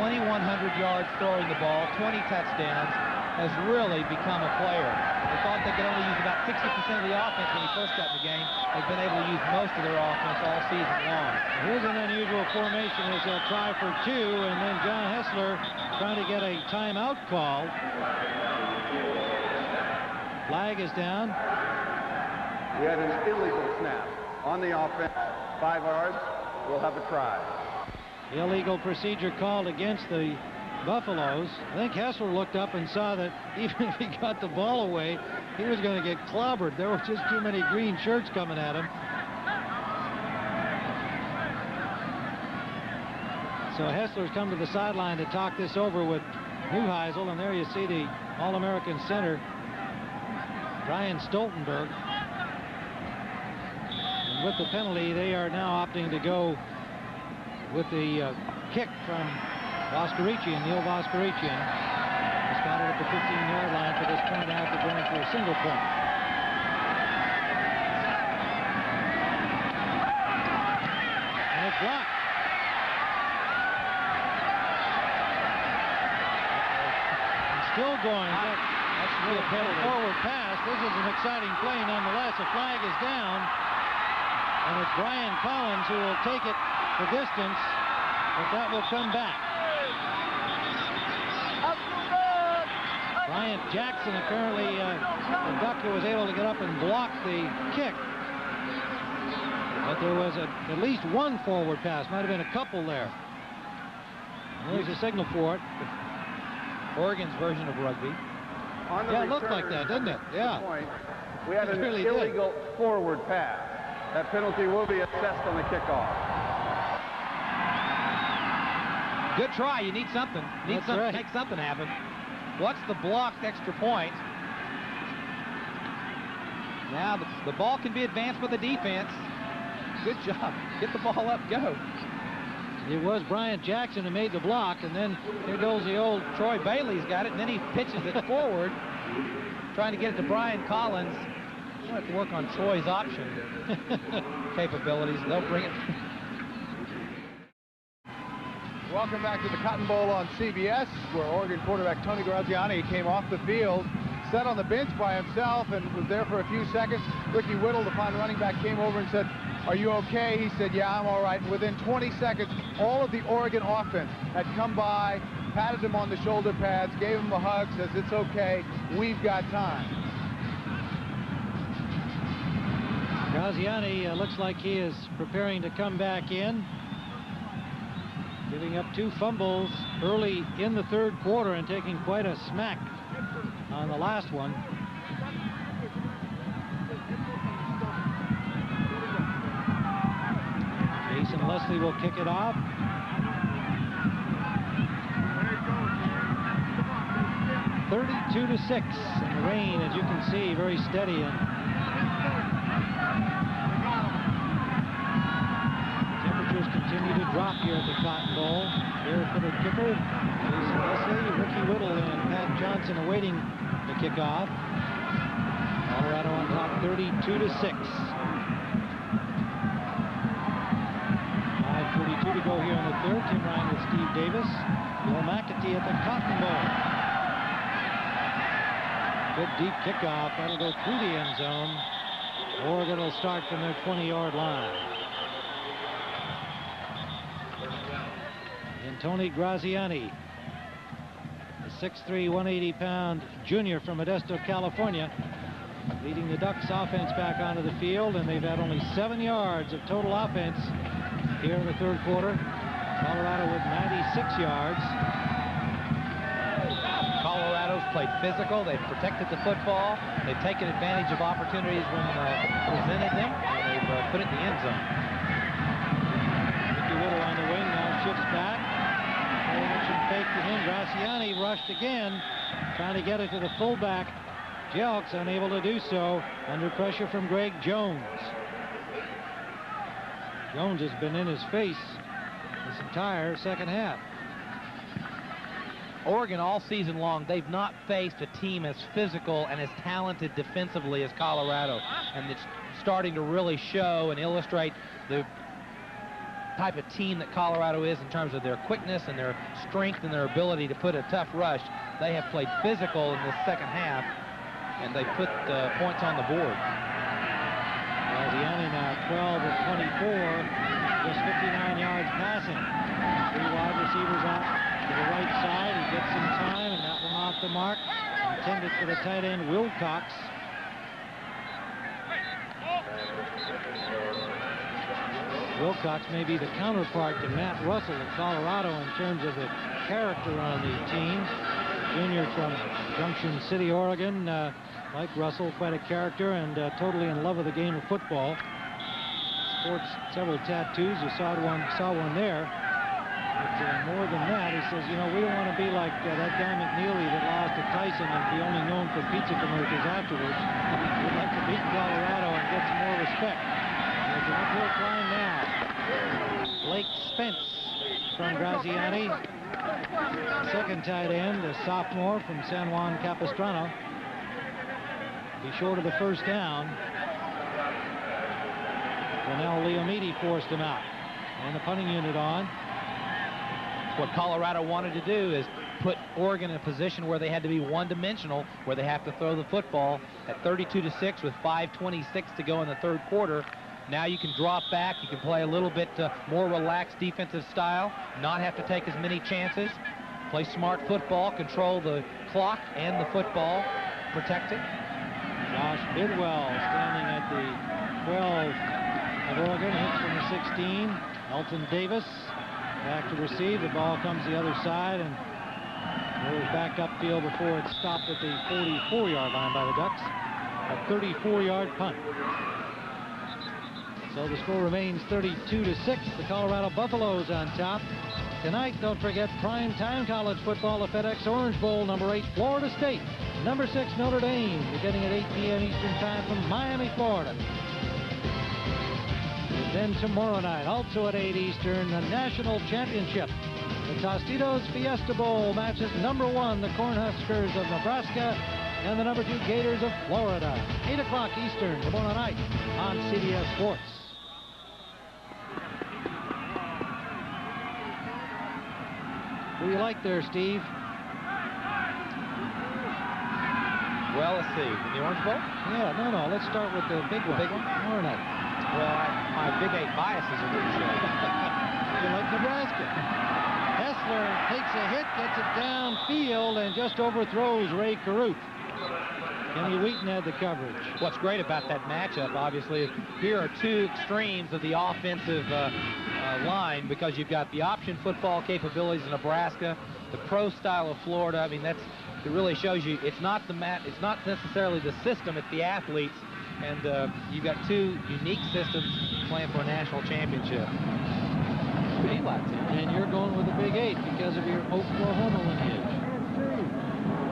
2,100 yards throwing the ball, 20 touchdowns, has really become a player. They thought they could only use about 60% of the offense when he first got in the game. They've been able to use most of their offense all season long. Here's an unusual formation as they'll try for 2, and then John Hessler trying to get a timeout call. Flag is down. We had an illegal snap on the offense. 5 yards. We'll have a try. Illegal procedure called against the Buffaloes. I think Hessler looked up and saw that even if he got the ball away, he was going to get clobbered. There were just too many green shirts coming at him. So Hessler's come to the sideline to talk this over with Neuheisel, and there you see the All-American center, Brian Stoltenberg. And with the penalty, they are now opting to go with the kick from Voskerichian, Neil Voskerichian. He's got it at the 15-yard line for this point after going for a single point. And it's blocked. And still going. That's with a forward pass. This is an exciting play nonetheless. The flag is down. And it's Brian Collins who will take it the distance. but that will come back. Bryant Jackson, apparently the Ducker was able to get up and block the kick. But there was at least one forward pass. Might have been a couple there. There's a signal for it. Oregon's version of rugby. Yeah, it looked like that, didn't it? Yeah. We had an really illegal forward pass. That penalty will be assessed on the kickoff. Good try. You need something. Need something to make something happen. What's the blocked extra point? Now the ball can be advanced with the defense. Good job. Get the ball up. Go. It was Bryant Jackson who made the block, and then here goes the old Troy Bailey's got it, and then he pitches it forward, trying to get it to Brian Collins. We'll have to work on Troy's option capabilities. They'll bring it. Welcome back to the Cotton Bowl on CBS, where Oregon quarterback Tony Graziani came off the field, sat on the bench by himself, and was there for a few seconds. Ricky Whittle, the fine running back, came over and said, "Are you okay?" He said, "Yeah, I'm all right." And within 20 seconds, all of the Oregon offense had come by, patted him on the shoulder pads, gave him a hug, says, "It's okay, we've got time." Graziani looks like he is preparing to come back in, giving up 2 fumbles early in the third quarter and taking quite a smack on the last one. Jason Leslie will kick it off. (32-6), and the rain, as you can see, very steady, and temperatures continue to drop here at the Cotton Bowl. Barefooted kicker Jason Leslie, Ricky Whittle, and Pat Johnson awaiting the kickoff. Colorado on top, 32-6. 5:32 to go here in the third. Tim Ryan with Steve Davis. Bill McAtee at the Cotton Bowl. Good deep kickoff. That'll go through the end zone. Oregon will start from their 20-yard line. And Tony Graziani, the 6'3", 180-pound junior from Modesto, California, leading the Ducks offense back onto the field, and they've had only 7 yards of total offense here in the third quarter. Colorado with 96 yards. Colorado's played physical. They've protected the football. They've taken advantage of opportunities when presented them, and they've put it in the end zone. Ricky Whittle on the wing now shifts back. Play action fake to him. Graziani rushed again, trying to get it to the fullback. Jelks unable to do so under pressure from Greg Jones. Jones has been in his face this entire second half. Oregon all season long, they've not faced a team as physical and as talented defensively as Colorado, and it's starting to really show and illustrate the type of team that Colorado is in terms of their quickness and their strength and their ability to put a tough rush. They have played physical in this second half, and they put points on the board. Graziani now 12 of 24, just 59 yards passing. 3 wide receivers out to the right side. He gets some time, and that one off the mark. Intended for the tight end, Wilcox. Wilcox may be the counterpart to Matt Russell of Colorado in terms of the character on the team. Junior from Junction City, Oregon. Like Russell, quite a character and totally in love with the game of football. Sports several tattoos. You saw one there. But more than that, he says, you know, we don't want to be like that guy McNeely that lost to Tyson and be only known for pizza commercials afterwards. We'd like to beat Colorado and get some more respect. There's an uphill climb now. Blake Spence from Graziani. Second tight end, a sophomore from San Juan Capistrano. Be short of the first down. Donnell Leomidi forced him out. And the punting unit on. What Colorado wanted to do is put Oregon in a position where they had to be one-dimensional, where they have to throw the football at 32-6 with 5:26 to go in the third quarter. Now you can drop back. You can play a little bit more relaxed defensive style, not have to take as many chances. Play smart football, control the clock and the football, protect it. Josh Bidwell standing at the 12 of Oregon, hits from the 16. Elton Davis back to receive. The ball comes the other side and goes back upfield before it's stopped at the 44-yard line by the Ducks. A 34-yard punt. So the score remains 32-6. The Colorado Buffaloes on top. Tonight, don't forget primetime college football, the FedEx Orange Bowl, number 8, Florida State. Number 6, Notre Dame, beginning at 8 p.m. Eastern Time from Miami, Florida. And then tomorrow night, also at 8 Eastern, the National Championship. The Tostitos Fiesta Bowl matches number 1, the Cornhuskers of Nebraska, and the number 2 Gators of Florida. 8 o'clock Eastern tomorrow night on CBS Sports. Who do you like there, Steve? Well, let's see. In the Orange Bowl? Yeah, no. Let's start with the big one. Big one? Tomorrow night. Well, my Big 8 biases are really showing. You like Nebraska. Hessler takes a hit, gets it downfield, and just overthrows Ray Caruth. Kenny Wheaton had the coverage. What's great about that matchup, obviously, is here are two extremes of the offensive line, because you've got the option football capabilities of Nebraska, the pro style of Florida. I mean, it really shows you it's not it's not necessarily the system, it's the athletes, and you've got two unique systems playing for a national championship. And you're going with the Big 8 because of your Oklahoma lineage.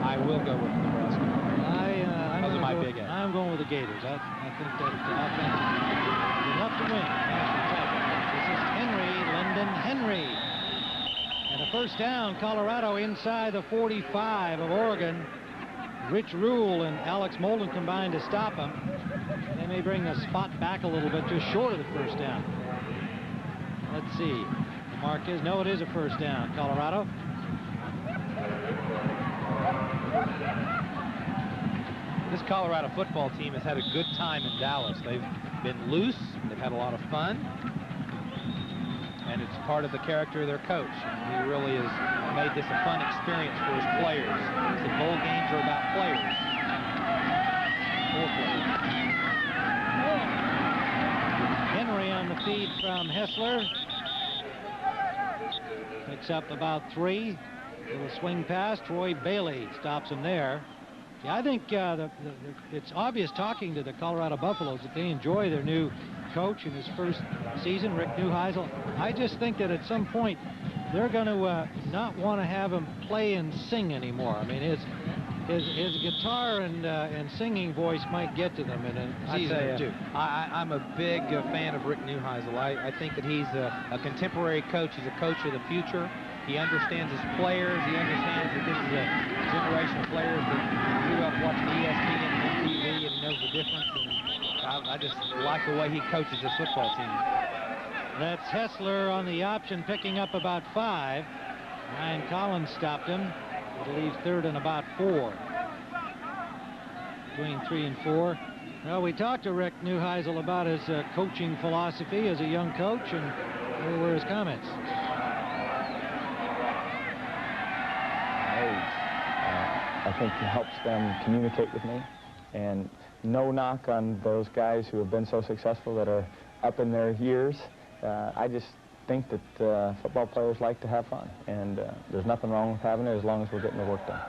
I will go with Nebraska. Those are my Big 8. I'm going with the Gators. I think that the offense is enough to win. This is Henry, Lyndon Henry. And a first down, Colorado inside the 45 of Oregon. Rich Rule and Alex Molden combined to stop him. They may bring the spot back a little bit, just short of the first down. Let's see. The mark is, no, it is a first down, Colorado. This Colorado football team has had a good time in Dallas. They've been loose, they've had a lot of fun, and it's part of the character of their coach. He really has made this a fun experience for his players. The bowl games are about players. Henry on the feed from Hessler. Picks up about 3. Little swing pass. Troy Bailey stops him there. Yeah, I think it's obvious talking to the Colorado Buffaloes that they enjoy their new coach in his first season, Rick Neuheisel. I just think that at some point they're going to not want to have him play and sing anymore. I mean, his guitar and singing voice might get to them in a season or two. I'm a big fan of Rick Neuheisel. I think that he's a contemporary coach. He's a coach of the future. He understands his players. He understands that this is a generation of players that grew up watching ESPN and MTV, and he knows the difference. And I just like the way he coaches this football team. That's Hessler on the option, picking up about 5. Ryan Collins stopped him. It leaves 3rd and about 4. Between 3 and 4. Well, we talked to Rick Neuheisel about his coaching philosophy as a young coach, and here were his comments. I think it helps them communicate with me, and no knock on those guys who have been so successful that are up in their years. I just think that football players like to have fun, and there's nothing wrong with having it as long as we're getting the work done.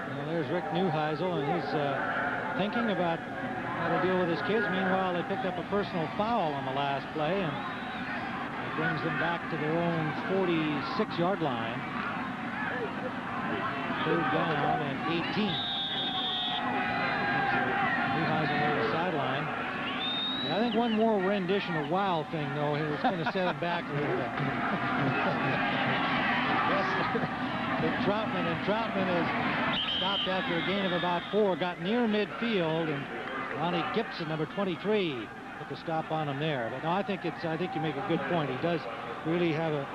Well, there's Rick Neuheisel, and he's thinking about how to deal with his kids. Meanwhile, they picked up a personal foul on the last play, and it brings them back to their own 46-yard line. 3rd down and 18. Neuheisel near the sideline. Yeah, I think one more rendition of Wild Thing, though, he was going to set it back a little bit. Troutman has stopped after a gain of about 4, got near midfield, and Ronnie Gibson, number 23, put the stop on him there. But no, I think you make a good point. He does really have a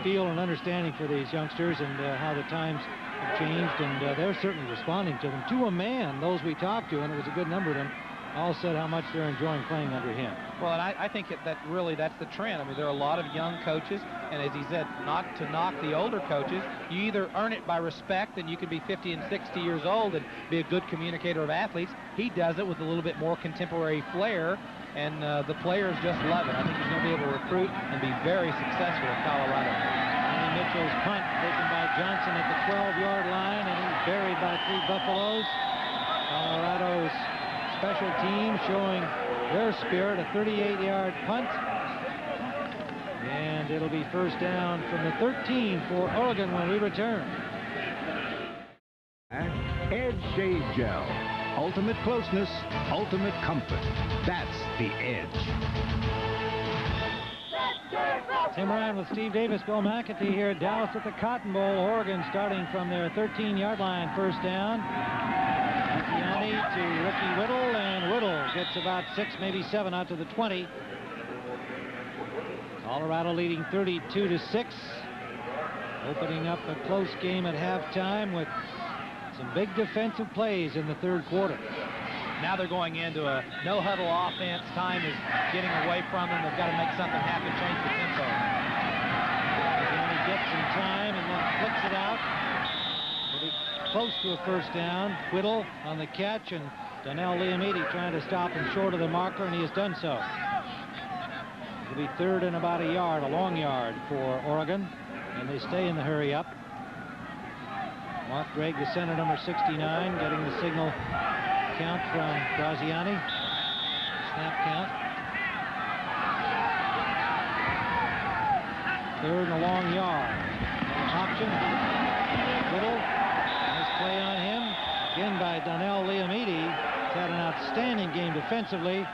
feel and understanding for these youngsters and how the times have changed, and they're certainly responding to them. To a man, those we talked to, and it was a good number of them, all said how much they're enjoying playing under him. Well, and I think that's the trend. I mean, there are a lot of young coaches, and as he said, not to knock the older coaches, you either earn it by respect, and you can be 50 and 60 years old and be a good communicator of athletes. He does it with a little bit more contemporary flair, and the players just love it. I think he's going to be able to recruit and be very successful in Colorado. Johnny Mitchell's punt taken by Johnson at the 12-yard line, and he's buried by 3 Buffaloes. Colorado's special team showing their spirit, a 38-yard punt. And it'll be first down from the 13 for Oregon when we return. Edge Shave Gel. Ultimate closeness, ultimate comfort. That's the Edge. Tim Ryan with Steve Davis, Bill McAtee here at Dallas at the Cotton Bowl. Oregon starting from their 13-yard line, first down. Gianni to Ricky Whittle, and Whittle gets about 6, maybe 7 out to the 20. Colorado leading 32-6. Opening up a close game at halftime with some big defensive plays in the third quarter. Now they're going into a no-huddle offense. Time is getting away from them. They've got to make something happen, change the tempo. Gianni gets some time and then flicks it out. Pretty close to a first down. Whittle on the catch, and Donnell Liamidi trying to stop him short of the marker, and he has done so. It'll be third and about a yard, a long yard for Oregon, and they stay in the hurry up. Mark Gregg, the center, number 69, getting the signal count from Graziani. Snap count. Third and a long yard. Option. Whittle. Nice play on him. Again by Donnell Liamidi. He's had an outstanding game defensively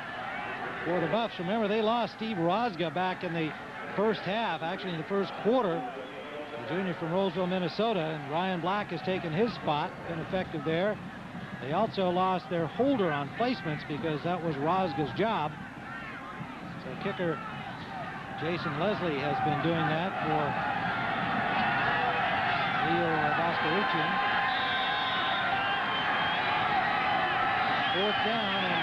for the Buffs. Remember, they lost Steve Rosga back in the first half, actually in the first quarter. The junior from Roseville, Minnesota, and Ryan Black has taken his spot, been effective there. They also lost their holder on placements because that was Rosga's job. So kicker Jason Leslie has been doing that for Leo Voskerichian. Fourth down, and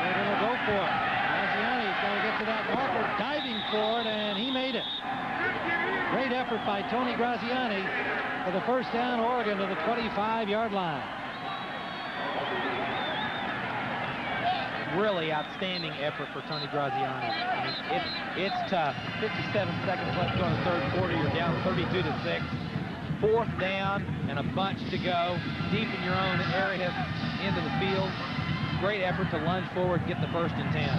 they're going to go for it. Graziani's going to get to that marker, diving for it, and he made it. Great effort by Tony Graziani for the first down, Oregon to the 25-yard line. Really outstanding effort for Tony Graziani. I mean, it's tough. 57 seconds left to go in the third quarter. You're down 32-6. Fourth down and a bunch to go. Deep in your own area into the field. Great effort to lunge forward and get the first and 10.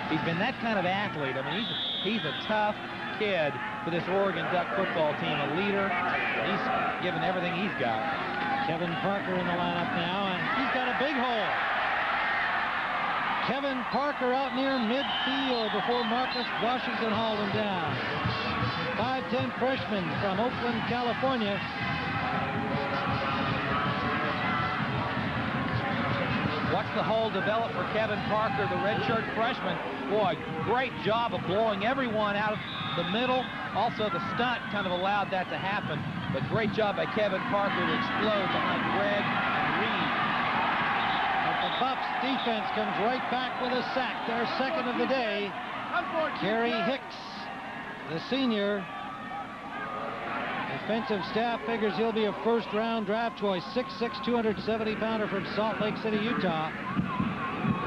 He's been that kind of athlete. I mean, he's a tough kid for this Oregon Duck football team, a leader. He's given everything he's got. Kevin Parker in the lineup now, and he's got a big hole. Kevin Parker out near midfield before Marcus Washington hauled him down. 5'10" freshman from Oakland, California. Watch the hole develop for Kevin Parker, the redshirt freshman. Boy, great job of blowing everyone out of the middle. Also, the stunt kind of allowed that to happen. But great job by Kevin Parker to explode behind Gregg and Reed. The Buffs defense comes right back with a sack. Their second of the day. Kerry Hicks, the senior. Defensive staff figures he'll be a first-round draft choice. 6'6", 270-pounder from Salt Lake City, Utah.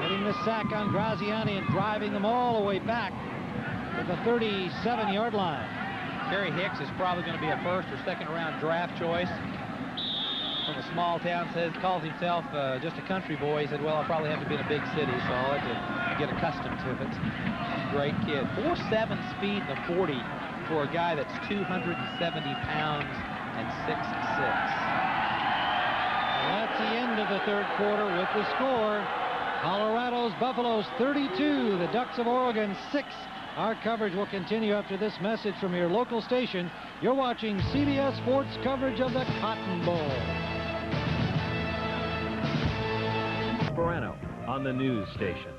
Getting the sack on Graziani and driving them all the way back to the 37-yard line. Kerry Hicks is probably going to be a first or second-round draft choice. From a small town, calls himself just a country boy. He said, well, I'll probably have to be in a big city, so I'll have to get accustomed to it. Great kid. 4.7 speed in the 40 for a guy that's 270 pounds and 6'6". And that's the end of the third quarter with the score. Colorado's Buffaloes 32, the Ducks of Oregon 6. Our coverage will continue after this message from your local station. You're watching CBS Sports coverage of the Cotton Bowl. Sperano on the news station.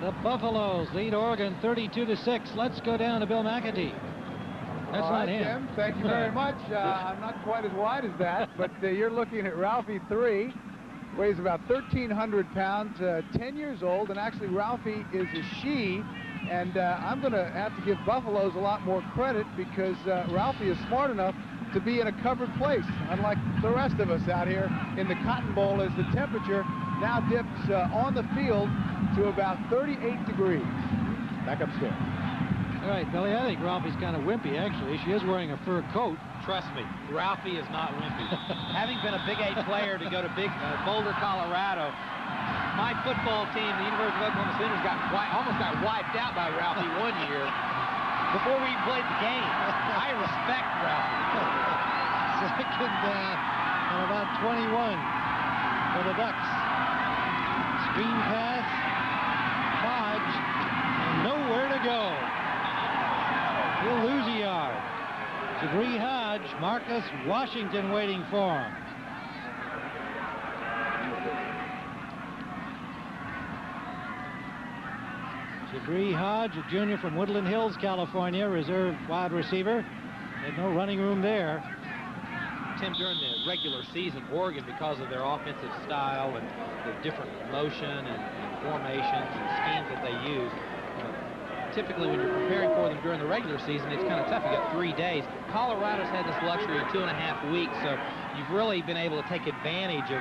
The Buffaloes lead Oregon 32-6. Let's go down to Bill McAtee. That's all not right, him. Jim, thank you very much. I'm not quite as wide as that, but you're looking at Ralphie 3. weighs about 1,300 pounds, 10 years old, and actually Ralphie is a she. And I'm going to have to give Buffaloes a lot more credit because Ralphie is smart enough to be in a covered place, unlike the rest of us out here in the Cotton Bowl, as the temperature now dips on the field to about 38 degrees. Back upstairs. All right, Billy, I think Ralphie's kind of wimpy, actually. She is wearing a fur coat. Trust me, Ralphie is not wimpy. Having been a Big 8 player to go to Boulder, Colorado, my football team, the University of Oklahoma Sooners, almost got wiped out by Ralphie one year before we played the game. I respect Ralphie. Second down and about 21 for the Ducks. Screen pass, Hodge, and nowhere to go. He'll lose a yard. Jabree Hodge, Marcus Washington waiting for him. Jabree Hodge, a junior from Woodland Hills, California, reserve wide receiver. Had no running room there. Tim, during the regular season, Oregon, because of their offensive style and the different motion and formations and schemes that they use, typically when you're preparing for them during the regular season, it's kind of tough. You got 3 days. Colorado's had this luxury of 2.5 weeks, so you've really been able to take advantage of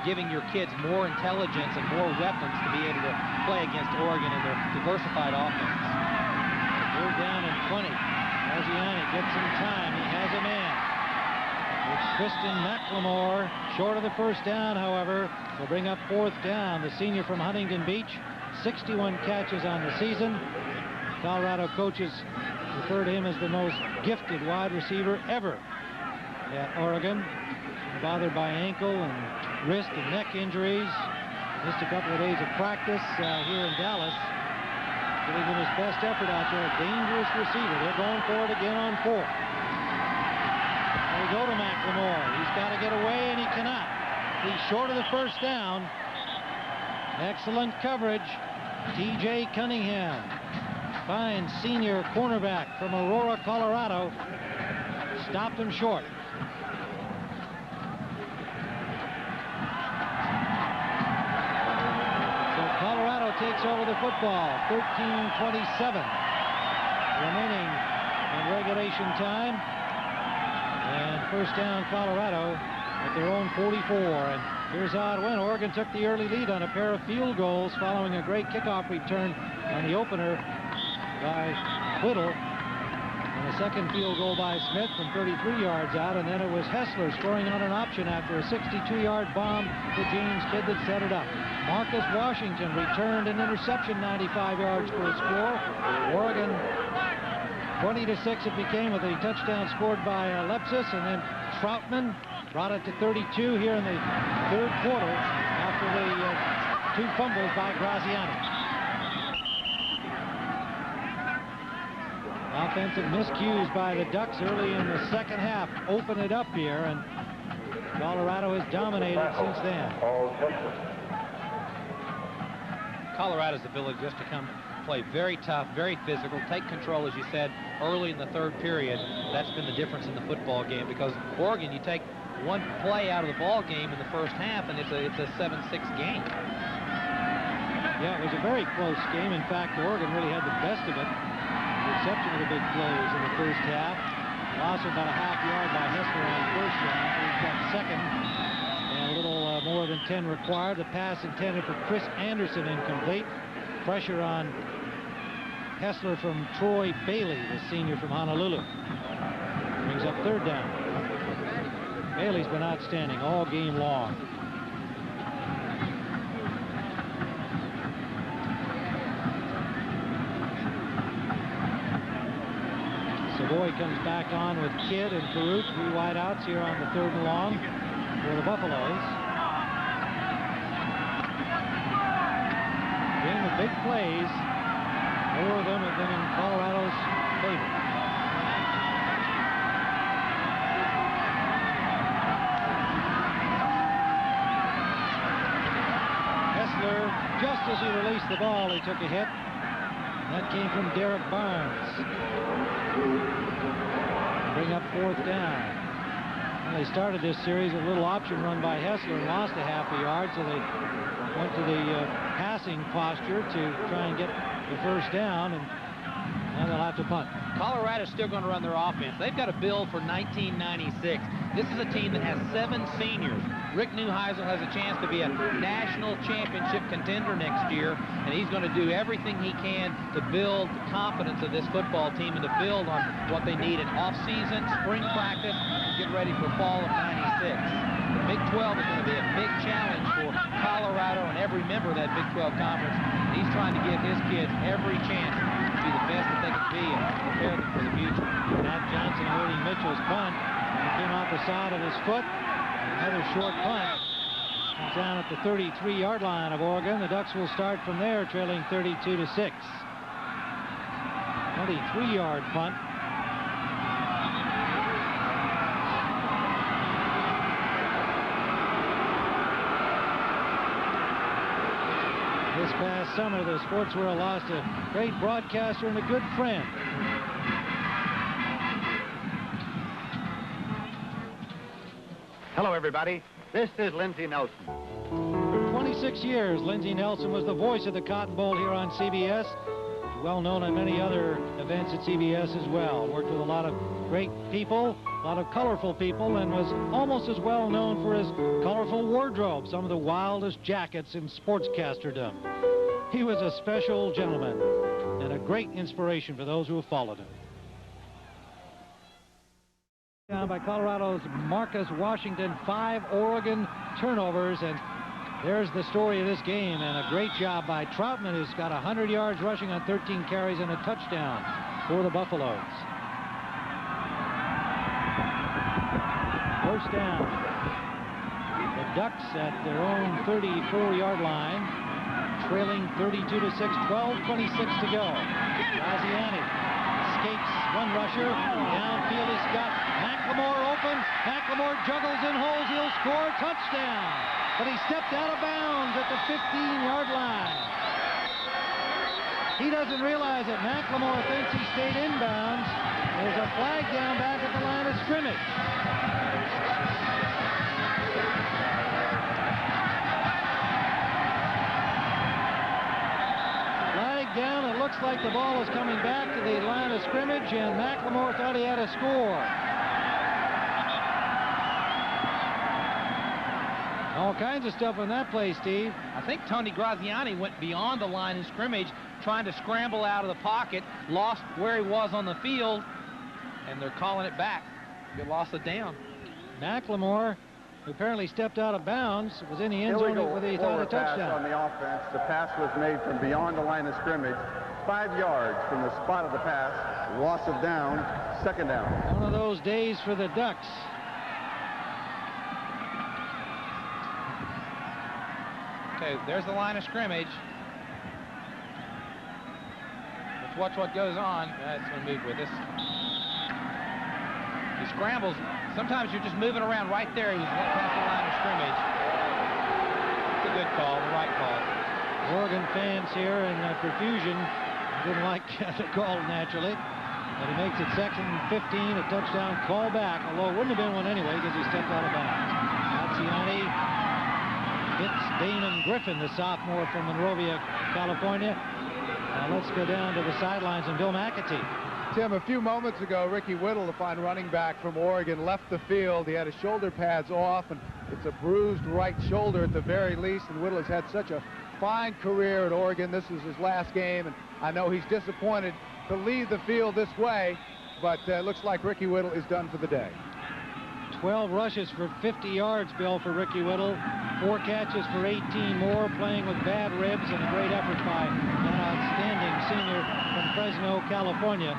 giving your kids more intelligence and more weapons to be able to play against Oregon and their diversified offense. Third down and 20. Graziani gets some time. He has a man. It's Tristan McLemore, short of the first down, however. Will bring up fourth down. The senior from Huntington Beach, 61 catches on the season. Colorado coaches refer to him as the most gifted wide receiver ever at Oregon. Bothered by ankle and wrist and neck injuries. Missed a couple of days of practice here in Dallas. Giving him his best effort out there. Dangerous receiver. They're going for it again on fourth. They go to McLemore. He's got to get away, and he cannot. He's short of the first down. Excellent coverage. T.J. Cunningham, fine senior cornerback from Aurora, Colorado, stopped him short. So Colorado takes over the football. 13:27 remaining in regulation time. And first down, Colorado at their own 44. And here's how it went. Oregon took the early lead on a pair of field goals following a great kickoff return on the opener by Whittle, and a second field goal by Smith from 33 yards out, and then it was Hessler scoring on an option after a 62-yard bomb to James Kidd that set it up. Marcus Washington returned an interception 95 yards for a score. Oregon 20-6 it became with a touchdown scored by Lepsis, and then Troutman brought it to 32 here in the third quarter after the two fumbles by Graziani. Offensive miscues by the Ducks early in the second half open it up here, and Colorado has dominated since then. Colorado's ability just to come play very tough, very physical, take control, as you said, early in the third period. That's been the difference in the football game, because Oregon, you take one play out of the ball game in the first half, and it's a 7-6 game. Yeah, it was a very close game. In fact, Oregon really had the best of it, with the exception of the big plays in the first half. Loss of about a half yard by Hessler on first down. He's got second, and a little more than 10 required. The pass intended for Chris Anderson incomplete. Pressure on Hessler from Troy Bailey, the senior from Honolulu. Brings up third down. Bailey's been outstanding all game long. Savoy comes back on with Kidd and Carruth, three wideouts here on the third and long for the Buffaloes. Game of big plays. More of them have been in Colorado's favor. Hessler, just as he released the ball, he took a hit. That came from Derek Barnes. Bring up fourth down. They started this series with a little option run by Hessler and lost a half a yard, so they went to the passing posture to try and get the first down, and now they'll have to punt. Colorado's still going to run their offense. They've got a bill for 1996. This is a team that has 7 seniors. Rick Neuheisel has a chance to be a national championship contender next year, and he's going to do everything he can to build the confidence of this football team and to build on what they need in off-season, spring practice, and get ready for fall of 96. The Big 12 is going to be a big challenge for Colorado and every member of that Big 12 conference. And he's trying to give his kids every chance to be the best that they can be and prepare them for the future. Matt Johnson awaiting Mitchell's punt. He came off the side of his foot. Another short punt. Comes down at the 33-yard line of Oregon. The Ducks will start from there, trailing 32-6. 23-yard punt. This past summer, the sports world lost a great broadcaster and a good friend. Hello, everybody. This is Lindsey Nelson. For 26 years, Lindsey Nelson was the voice of the Cotton Bowl here on CBS. He's well known on many other events at CBS as well. Worked with a lot of great people, a lot of colorful people, and was almost as well known for his colorful wardrobe, some of the wildest jackets in sportscasterdom. He was a special gentleman and a great inspiration for those who have followed him. Down by Colorado's Marcus Washington, 5 Oregon turnovers, and there's the story of this game, and a great job by Troutman, who's got 100 yards rushing on 13 carries and a touchdown for the Buffaloes. First down. The Ducks at their own 34-yard line, trailing 32-6, 12:26 to go. Graziani escapes one rusher. Downfield is got McLemore open. McLemore juggles and holds. He'll score. Touchdown. But he stepped out of bounds at the 15-yard line. He doesn't realize that McLemore thinks he stayed inbounds. There's a flag down back at the line of scrimmage. Down, it looks like the ball is coming back to the line of scrimmage, and McLemore thought he had a score. All kinds of stuff on that play, Steve. I think Tony Graziani went beyond the line of scrimmage, trying to scramble out of the pocket, lost where he was on the field, and they're calling it back. Good loss of down. McLemore, who apparently stepped out of bounds, was in the end zone with a touchdown. On the offense, the pass was made from beyond the line of scrimmage, 5 yards from the spot of the pass, loss of down, second down. One of those days for the Ducks. Okay, there's the line of scrimmage. Let's watch what goes on. That's going to move with us. He scrambles. Sometimes you're just moving around right there. He was past the line of scrimmage. It's a good call, the right call. Oregon fans here in profusion didn't like the call naturally. But he makes it second and 15, a touchdown call back, although it wouldn't have been one anyway because he stepped out of bounds. Graziani hits Damon Griffin, the sophomore from Monrovia, California. Now let's go down to the sidelines and Bill McAtee. Tim, a few moments ago, Ricky Whittle, the fine running back from Oregon, left the field. He had his shoulder pads off, and it's a bruised right shoulder at the very least, and Whittle has had such a fine career at Oregon. This is his last game, and I know he's disappointed to leave the field this way, but it looks like Ricky Whittle is done for the day. 12 rushes for 50 yards, Bill, for Ricky Whittle. 4 catches for 18 more, playing with bad ribs, and a great effort by an outstanding senior from Fresno, California.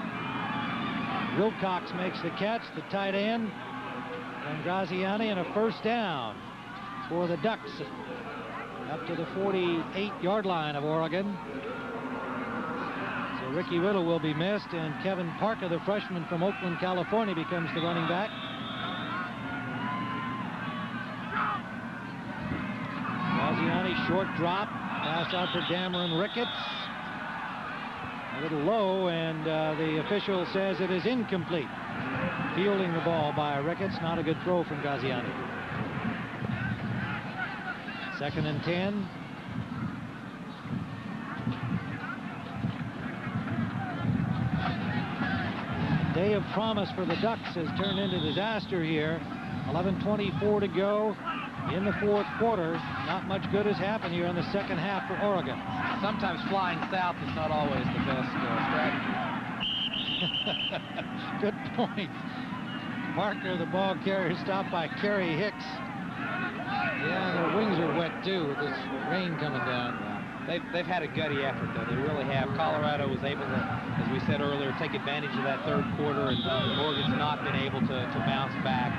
Wilcox makes the catch, the tight end, and Graziani, and a first down for the Ducks up to the 48-yard line of Oregon. So Ricky Whittle will be missed, and Kevin Parker, the freshman from Oakland, California, becomes the running back. Graziani, short drop, pass out for Dameron Ricketts. A little low, and the official says it is incomplete. fielding the ball by Ricketts. Not a good throw from Gaziani. 2nd and 10. Day of promise for the Ducks has turned into disaster here. 11:24 to go in the 4th quarter. Not much good has happened here in the 2nd half for Oregon. Sometimes flying south is not always the best strategy. Good point. Parker, the ball carrier, stopped by Kerry Hicks. Yeah, their wings are wet too with this rain coming down. They've had a gutty effort, though. They really have. Colorado was able to, as we said earlier, take advantage of that 3rd quarter, and Oregon's not been able to bounce back.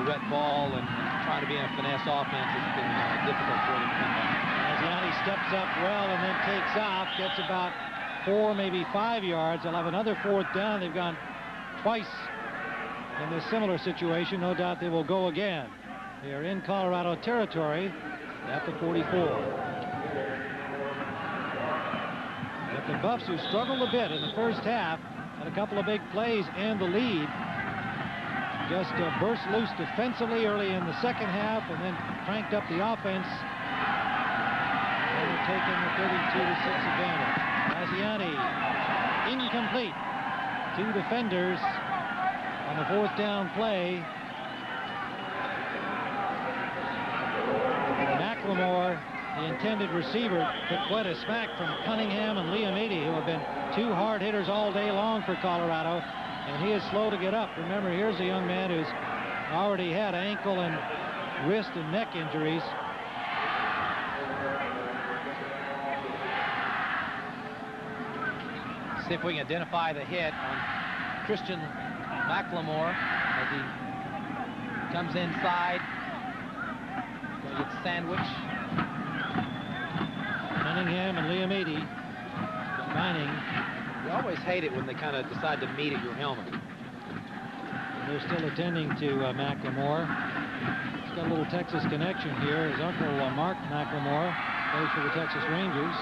The wet ball and trying to be in a finesse offense has been difficult for them to come back. Gaziani steps up well and then takes off, gets about 4, maybe 5 yards. They'll have another 4th down. They've gone twice in this similar situation. No doubt they will go again. They are in Colorado territory at the 44. But the Buffs, who struggled a bit in the 1st half, had a couple of big plays and the lead, just burst loose defensively early in the 2nd half and then cranked up the offense. They were taking the 32-6 advantage. Gaziani incomplete. 2 defenders on the 4th down play. McLemore, the intended receiver, took quite a smack from Cunningham and Liam Eady, who have been 2 hard hitters all day long for Colorado, and he is slow to get up. Remember, here's a young man who's already had ankle and wrist and neck injuries. See if we can identify the hit on Christian McLemore as he comes inside. Going to get sandwiched. Cunningham and Liam Eady combining. You always hate it when they kind of decide to meet at your helmet. They're still attending to McLemore. He's got a little Texas connection here. His uncle, Mark McLemore, plays for the Texas Rangers.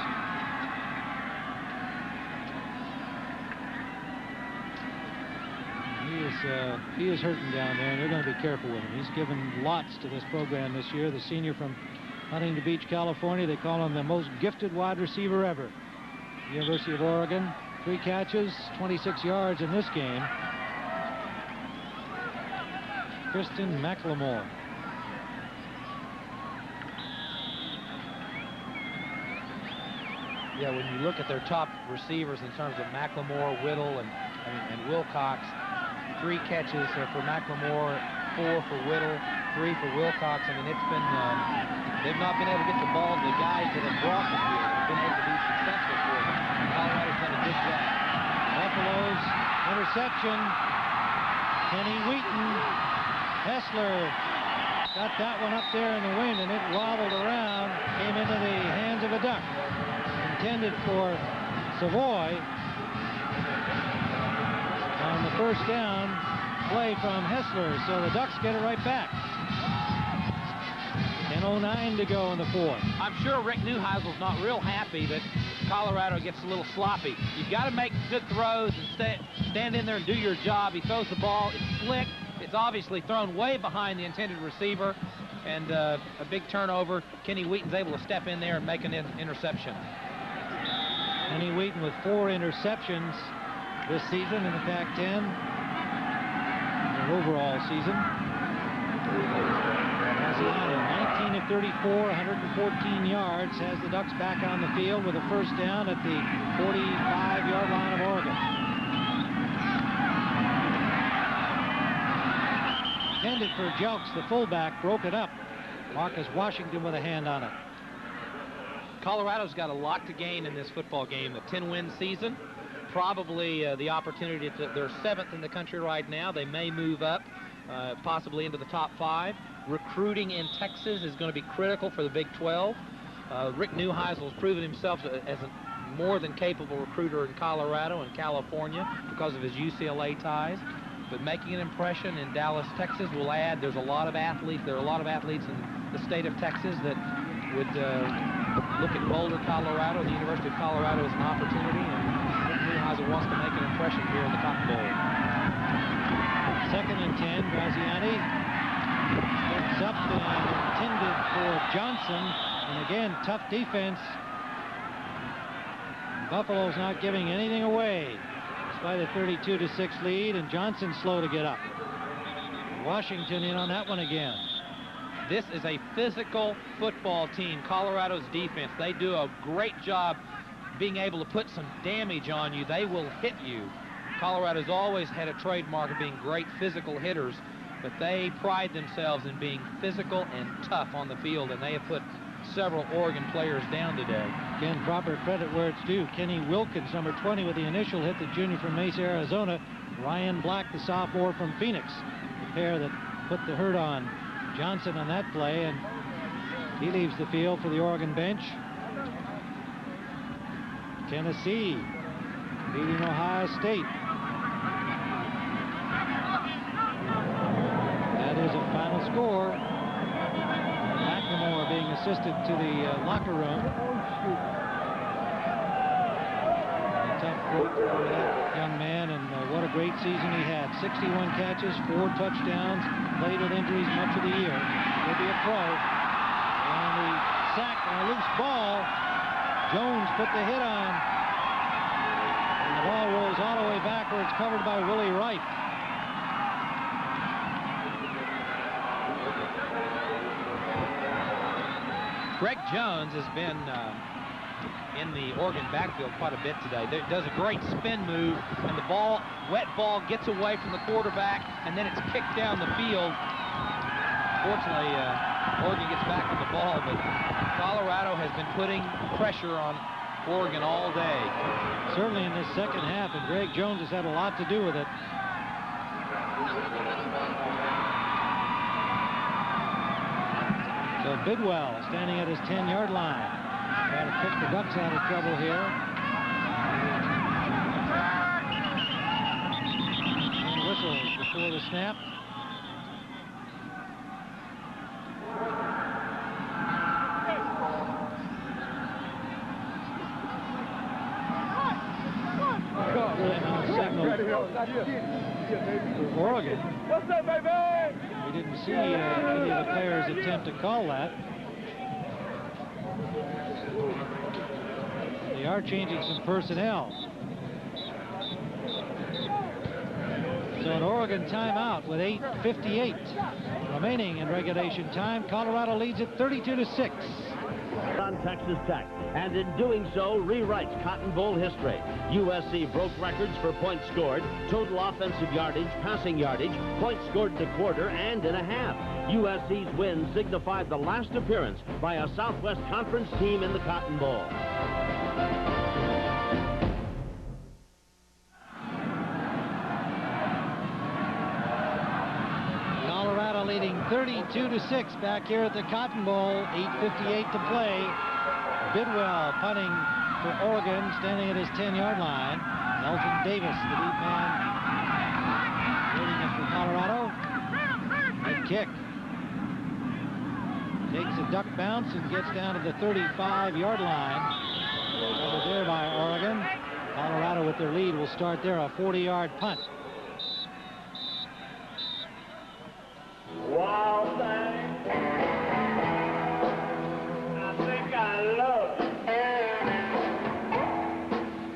He is hurting down there, and they're going to be careful with him. He's given lots to this program this year. The senior from Huntington Beach, California. They call him the most gifted wide receiver ever. University of Oregon, 3 catches, 26 yards in this game. Christian McLemore. Yeah, when you look at their top receivers in terms of McLemore, Whittle, and Wilcox, 3 catches for McLemore, 4 for Whittle, 3 for Wilcox. I mean, it's been, they've not been able to get the ball to the guys that have brought them here. They've been able to be successful for them. Colorado's done a good job. Buffalo's interception. Kenny Wheaton. Hessler got that one up there in the wind, and it wobbled around, came into the hands of a Duck. Intended for Savoy. On the 1st down play from Hessler, so the Ducks get it right back. 10:09 to go in the 4th. I'm sure Rick Neuheisel's not real happy that Colorado gets a little sloppy. You've got to make good throws and stand in there and do your job. He throws the ball. It's slick. It's obviously thrown way behind the intended receiver, and a big turnover. Kenny Wheaton's able to step in there and make an interception. Kenny Wheaton with 4 interceptions this season in the Pac-10, the overall season. 19 of 34, 114 yards, has the Ducks back on the field with a 1st down at the 45-yard line of Oregon. Intended for Jelks, the fullback, broke it up. Marcus Washington with a hand on it. Colorado's got a lot to gain in this football game. A 10-win season. Probably the opportunity to, they're 7th in the country right now. They may move up, possibly into the top 5. Recruiting in Texas is going to be critical for the Big 12. Rick Neuheisel has proven himself as a more than capable recruiter in Colorado and California because of his UCLA ties. But making an impression in Dallas, Texas will add. There's a lot of athletes. There are a lot of athletes in the state of Texas that would look at Boulder, Colorado, the University of Colorado as an opportunity. And Rick Neuheisel wants to make an impression here in the Cotton Bowl. 2nd and 10. Graziani steps up and intended for Johnson. And again, tough defense. Buffalo's not giving anything away, despite a 32-6 lead, and Johnson slow to get up. Washington in on that one again. This is a physical football team, Colorado's defense. They do a great job being able to put some damage on you. They will hit you. Colorado's always had a trademark of being great physical hitters, but they pride themselves in being physical and tough on the field, and they have put several Oregon players down today. Again, proper credit where it's due. Kenny Wilkins, number 20, with the initial hit, the junior from Mesa, Arizona. Ryan Black, the sophomore from Phoenix, the pair that put the hurt on Johnson on that play, and he leaves the field for the Oregon bench. Tennessee beating Ohio State. That is a final score. McNamara being assisted to the locker room. A tough break for that young man, and what a great season he had. 61 catches, 4 touchdowns, played with injuries much of the year. He'll be a pro. And the sack on a loose ball. Jones put the hit on. And the ball rolls all the way backwards, covered by Willie Wright. Greg Jones has been in the Oregon backfield quite a bit today. Does a great spin move, and the wet ball gets away from the quarterback, and then it's kicked down the field. Fortunately, Oregon gets back on the ball, but Colorado has been putting pressure on Oregon all day. Certainly in this second half, and Greg Jones has had a lot to do with it. So Bidwell standing at his 10-yard line. Trying to pick the Ducks out of trouble here. And whistles before the snap. For Oregon. What's up, baby? We didn't see any of the players attempt to call that. They are changing some personnel. So an Oregon timeout with 8:58 remaining in regulation time. Colorado leads it 32-6. On Texas Tech, and in doing so rewrites Cotton Bowl history. USC broke records for points scored, total offensive yardage, passing yardage, points scored in a quarter and in a half. USC's win signified the last appearance by a Southwest Conference team in the Cotton Bowl. Colorado leading 32-6 back here at the Cotton Bowl. 8:58 to play. Bidwell punting for Oregon, standing at his 10-yard line. Elton Davis, the deep man, waiting it for Colorado. Good kick. Takes a duck bounce and gets down to the 35-yard line. Over there by Oregon. Colorado with their lead will start there, a 40-yard punt. Wild thing. I think I love you.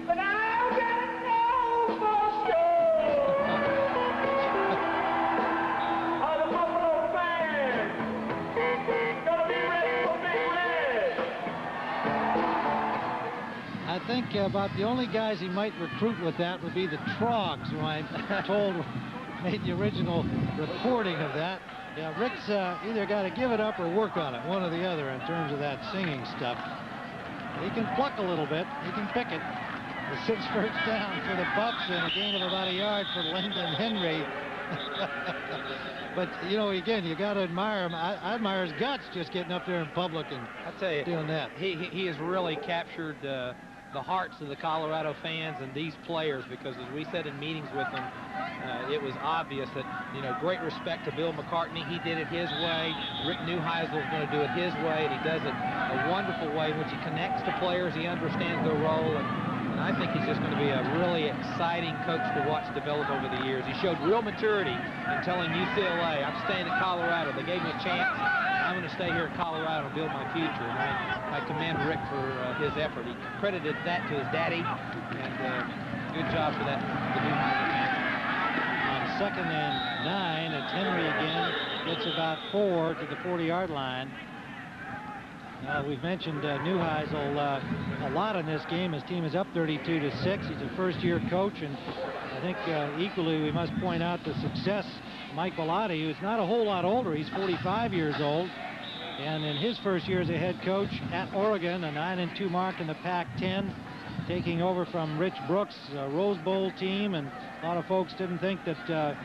But I gotta know for sure. Are the Buffalo fans gonna be ready for Big Red? I think about the only guys he might recruit with that would be the Trogs, who I'm told made the original recording of that. Yeah, Rick's either got to give it up or work on it, one or the other, in terms of that singing stuff. He can pluck a little bit. He can pick it. The 6 first down for the Buffs and a gain of about a yard for Lyndon Henry. But, you know, again, you got to admire him. I admire his guts just getting up there in public and doing that. He has really captured the hearts of the Colorado fans and these players, because as we said in meetings with them, it was obvious that, you know, great respect to Bill McCartney. He did it his way. Rick Neuheisel is going to do it his way, and he does it a wonderful way in which he connects to players. He understands their role, and And I think he's just going to be a really exciting coach to watch develop over the years. He showed real maturity in telling UCLA, I'm staying at Colorado. They gave me a chance. I'm going to stay here at Colorado and build my future. And I commend Rick for his effort. He credited that to his daddy, and good job for that. On 2nd and 9, it's Henry again. Gets about 4 to the 40-yard line. We've mentioned Neuheisel a lot in this game. His team is up 32-6. He's a first-year coach, and I think equally we must point out the success Mike Bellotti, who's not a whole lot older. He's 45 years old, and in his first year as a head coach at Oregon, a 9-2 mark in the Pac-10, taking over from Rich Brooks, a Rose Bowl team, and a lot of folks didn't think that the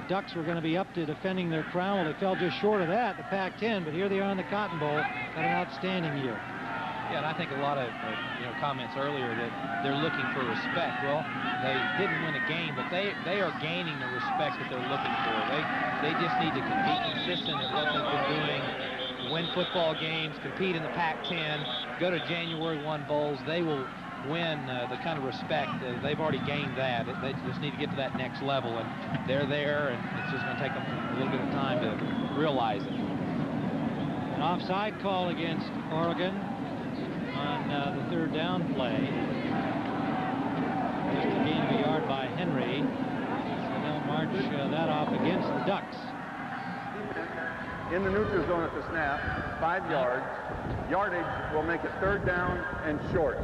Ducks were going to be up to defending their crown. Well, they fell just short of that, the Pac-10, but here they are in the Cotton Bowl, got an outstanding year. Yeah, and I think a lot of comments earlier that they're looking for respect. Well, they didn't win a game, but they are gaining the respect that they're looking for. They just need to be consistent at what they've been doing, win football games, compete in the Pac-10, go to January 1 bowls. They will win the kind of respect. They've already gained that. They just need to get to that next level, and they're there, and it's just going to take them a little bit of time to realize it. An offside call against Oregon on the 3rd down play. Just a gain of a yard by Henry. So they'll march that off against the Ducks. In the neutral zone at the snap, 5 yards. Yardage will make it 3rd down and short.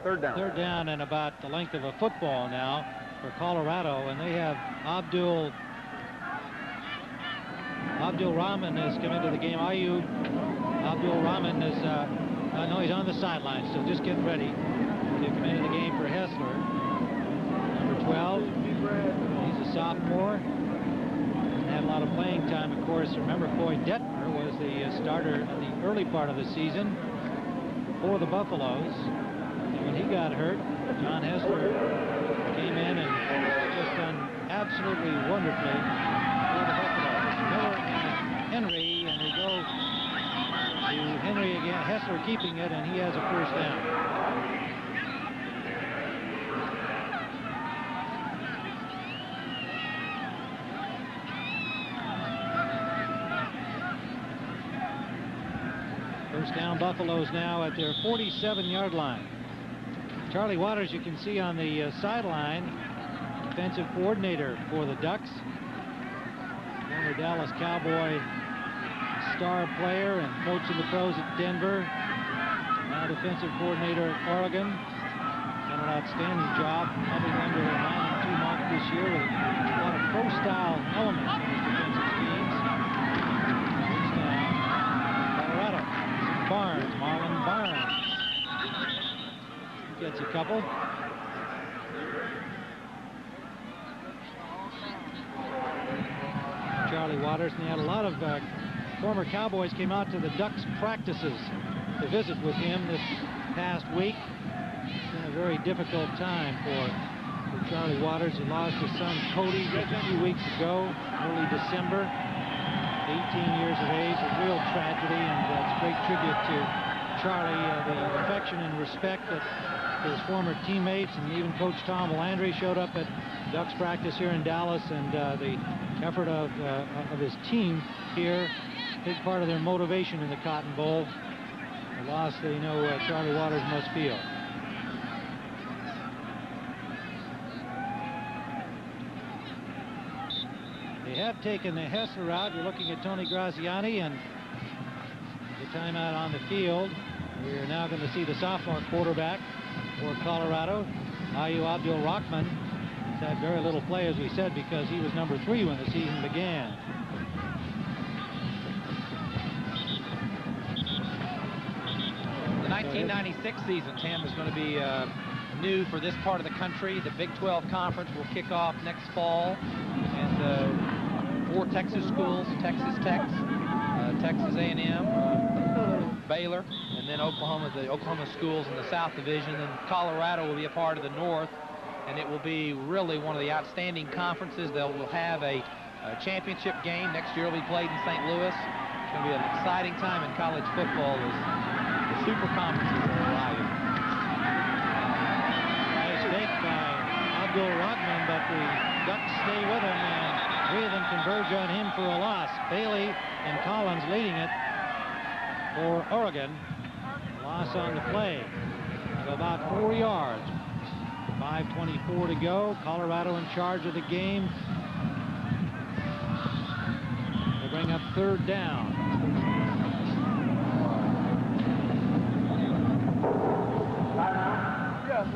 3rd down. 3rd down and about the length of a football now for Colorado, and they have Abdul Rahman has come into the game. Abdul Rahman is, no, he's on the sideline, so just getting ready to come into the game for Hessler. Number 12, he's a sophomore. Had a lot of playing time, of course. Remember, Floyd Detmer was the starter in the early part of the season for the Buffaloes. And when he got hurt, John Hessler came in and just done absolutely wonderfully for the Buffaloes. Miller and Henry, and they go to Henry again. Hessler keeping it, and he has a 1st down. First down, Buffaloes now at their 47-yard line. Charlie Waters, you can see on the sideline, defensive coordinator for the Ducks. Former Dallas Cowboy star player and coach of the pros at Denver. Now defensive coordinator at Oregon. Done an outstanding job, helping them to their 9-2 mark this year with a lot of pro-style elements in his defensive schemes. First down, Colorado. Barnes, Marlon Barnes. Gets a couple. Charlie Waters, and he had a lot of former Cowboys came out to the Ducks practices to visit with him this past week. It's been a very difficult time for Charlie Waters. He lost his son Cody just a few weeks ago, early December. 18 years of age, a real tragedy, and it's a great tribute to Charlie, the affection and respect that his former teammates and even Coach Tom Landry showed up at Ducks practice here in Dallas, and the effort of his team here, big part of their motivation in the Cotton Bowl. The loss they know Charlie Waters must feel. They have taken the Hessler out. You're looking at Tony Graziani, and the timeout on the field. We're now going to see the sophomore quarterback for Colorado, Ayu Abdul-Rahman. He's had very little play, as we said, because he was number 3 when the season began. The 1996 season, Tim, is going to be new for this part of the country. The Big 12 Conference will kick off next fall, and 4 Texas schools, Texas Tech, Texas A&M, Baylor, and then the Oklahoma schools in the South Division, and Colorado will be a part of the North, and it will be really one of the outstanding conferences. They will have a championship game. Next year will be played in St. Louis. It's going to be an exciting time in college football as the super conferences are arriving. the Ducks stay with him, and 3 of them converge on him for a loss. Bailey and Collins leading it for Oregon. Loss on the play of about 4 yards. 5:24 to go. Colorado in charge of the game. They bring up 3rd down.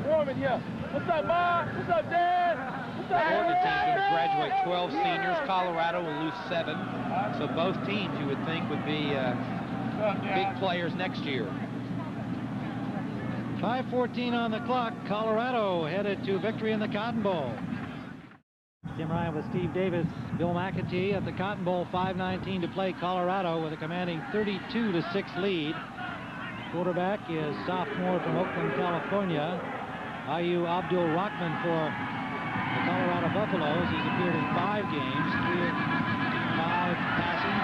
Mormon, yeah. What's up, Mom? What's up, Dad? What's up, Oregon team's going to graduate 12 seniors. Colorado will lose 7. So both teams, you would think, would be big players next year. 5:14 on the clock. Colorado headed to victory in the Cotton Bowl. Tim Ryan with Steve Davis, Bill McAtee at the Cotton Bowl. 5:19 to play. Colorado with a commanding 32-6 lead. Quarterback is sophomore from Oakland, California, Ayu Abdul Rahman for the Colorado Buffaloes. He's appeared in 5 games, 3 of 5 passing,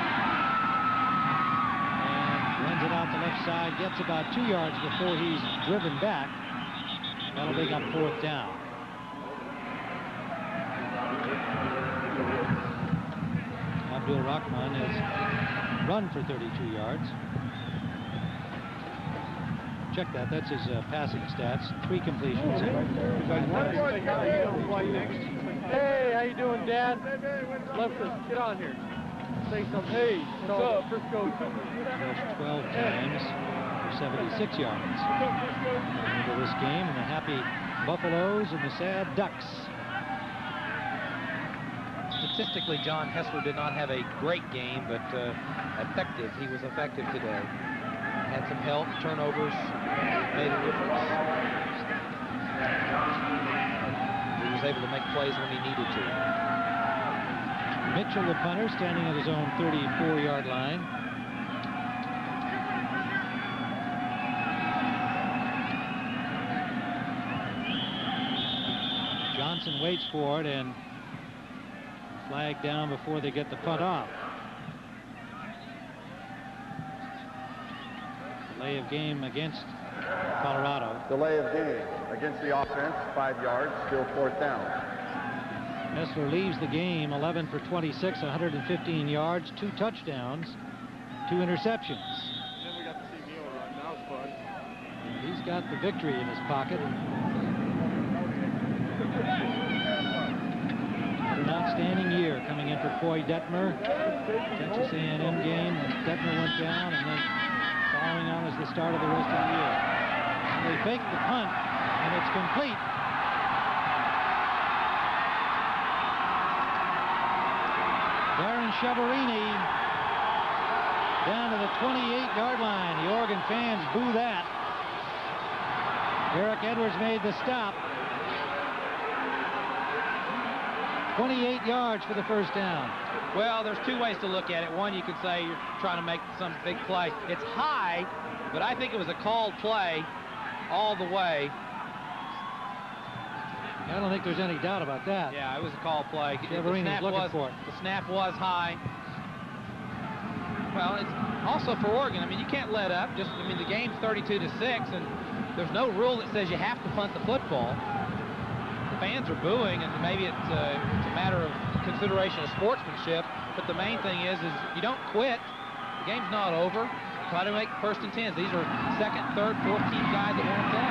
and runs it out the left side, gets about 2 yards before he's driven back. That'll make up 4th down. Abdul Rahman has run for 32 yards. Check that. That's his passing stats. 3 completions. Hey, how you doing, Dad? Leftus, get on here. Say something. Hey, what's up? Frisco. Rushed 12 times for 76 yards. Into this game, and the happy Buffaloes and the sad Ducks. Statistically, John Hessler did not have a great game, but effective. He was effective today. Had some help, turnovers, made a difference. He was able to make plays when he needed to. Mitchell, the punter, standing at his own 34-yard line. Johnson waits for it and flag down before they get the punt off. Delay of game against Colorado. Delay of game against the offense, 5 yards, still 4th down. Hessler leaves the game 11 for 26, 115 yards, 2 touchdowns, 2 interceptions. Then we got to see Neil run. That was fun. And he's got the victory in his pocket. An outstanding year coming in for Coy Detmer. Texas A&M game, Detmer went down, and then following on is the start of the rest of the year. And they fake the punt, and it's complete. Darren Chiaverini down to the 28-yard line. The Oregon fans boo that. Derek Edwards made the stop. 28 yards for the first down. Well, there's 2 ways to look at it. One, you could say you're trying to make some big play. It's high, but I think it was a called play all the way. I don't think there's any doubt about that. Yeah, it was a called play. Chiaverini's looking for it. The snap was high. Well, it's also for Oregon. I mean, you can't let up. I mean, the game's 32-6, and there's no rule that says you have to punt the football. The fans are booing, and maybe it's a matter of consideration of sportsmanship, but the main thing is you don't quit. The game's not over. Try to make 1st and 10s. These are 2nd, 3rd, 4th team guys that want to play.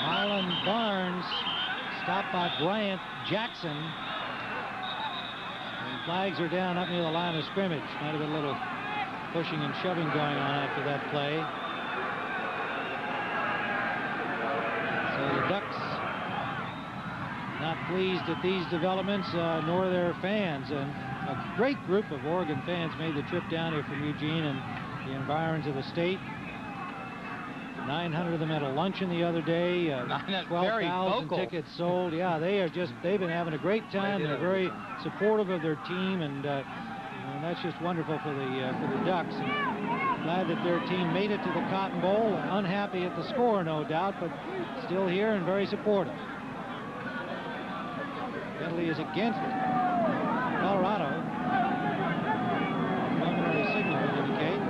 Marlon Barnes stopped by Bryant Jackson. And flags are down up near the line of scrimmage. Might have been a little pushing and shoving going on after that play. So the Ducks not pleased at these developments, nor their fans. And a great group of Oregon fans made the trip down here from Eugene and the environs of the state. 900 of them at a luncheon the other day. 12,000 tickets sold. Yeah, they've been having a great time. They're very supportive of their team, and that's just wonderful for the Ducks. And glad that their team made it to the Cotton Bowl. Unhappy at the score, no doubt, but still here and very supportive. Penalty is against Colorado. Preliminary signal will indicate.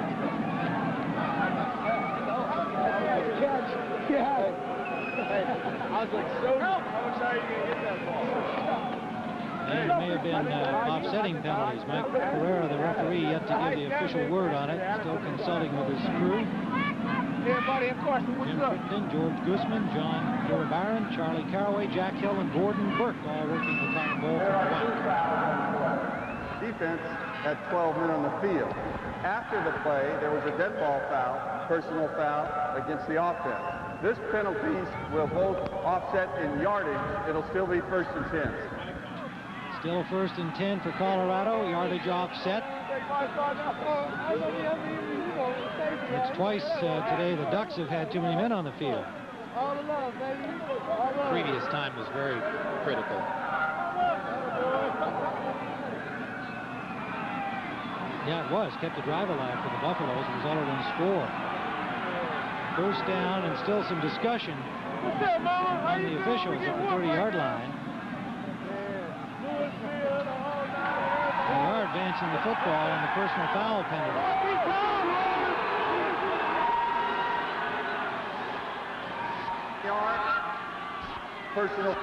Yeah. Hey, I was like, so I wish I There may have been offsetting penalties. Mike Pereira, the referee, yet to give the official word on it. Still consulting with his crew. Jim Crittenden, George Guzman, John Barron, Charlie Caraway, Jack Hill, and Gordon Burke all working the Cotton Bowl for the White. Defense had 12 men on the field. After the play, there was a dead ball foul, personal foul against the offense. This penalties will both offset in yardage. It'll still be 1st and 10. Still 1st and 10 for Colorado. Yardage offset. It's twice today the Ducks have had too many men on the field. Previous time was very critical. Yeah, it was. Kept the drive alive for the Buffaloes. It resulted in a score. 1st down and still some discussion on the officials at the 30-yard line. They are advancing the football on the personal foul penalty. Personal.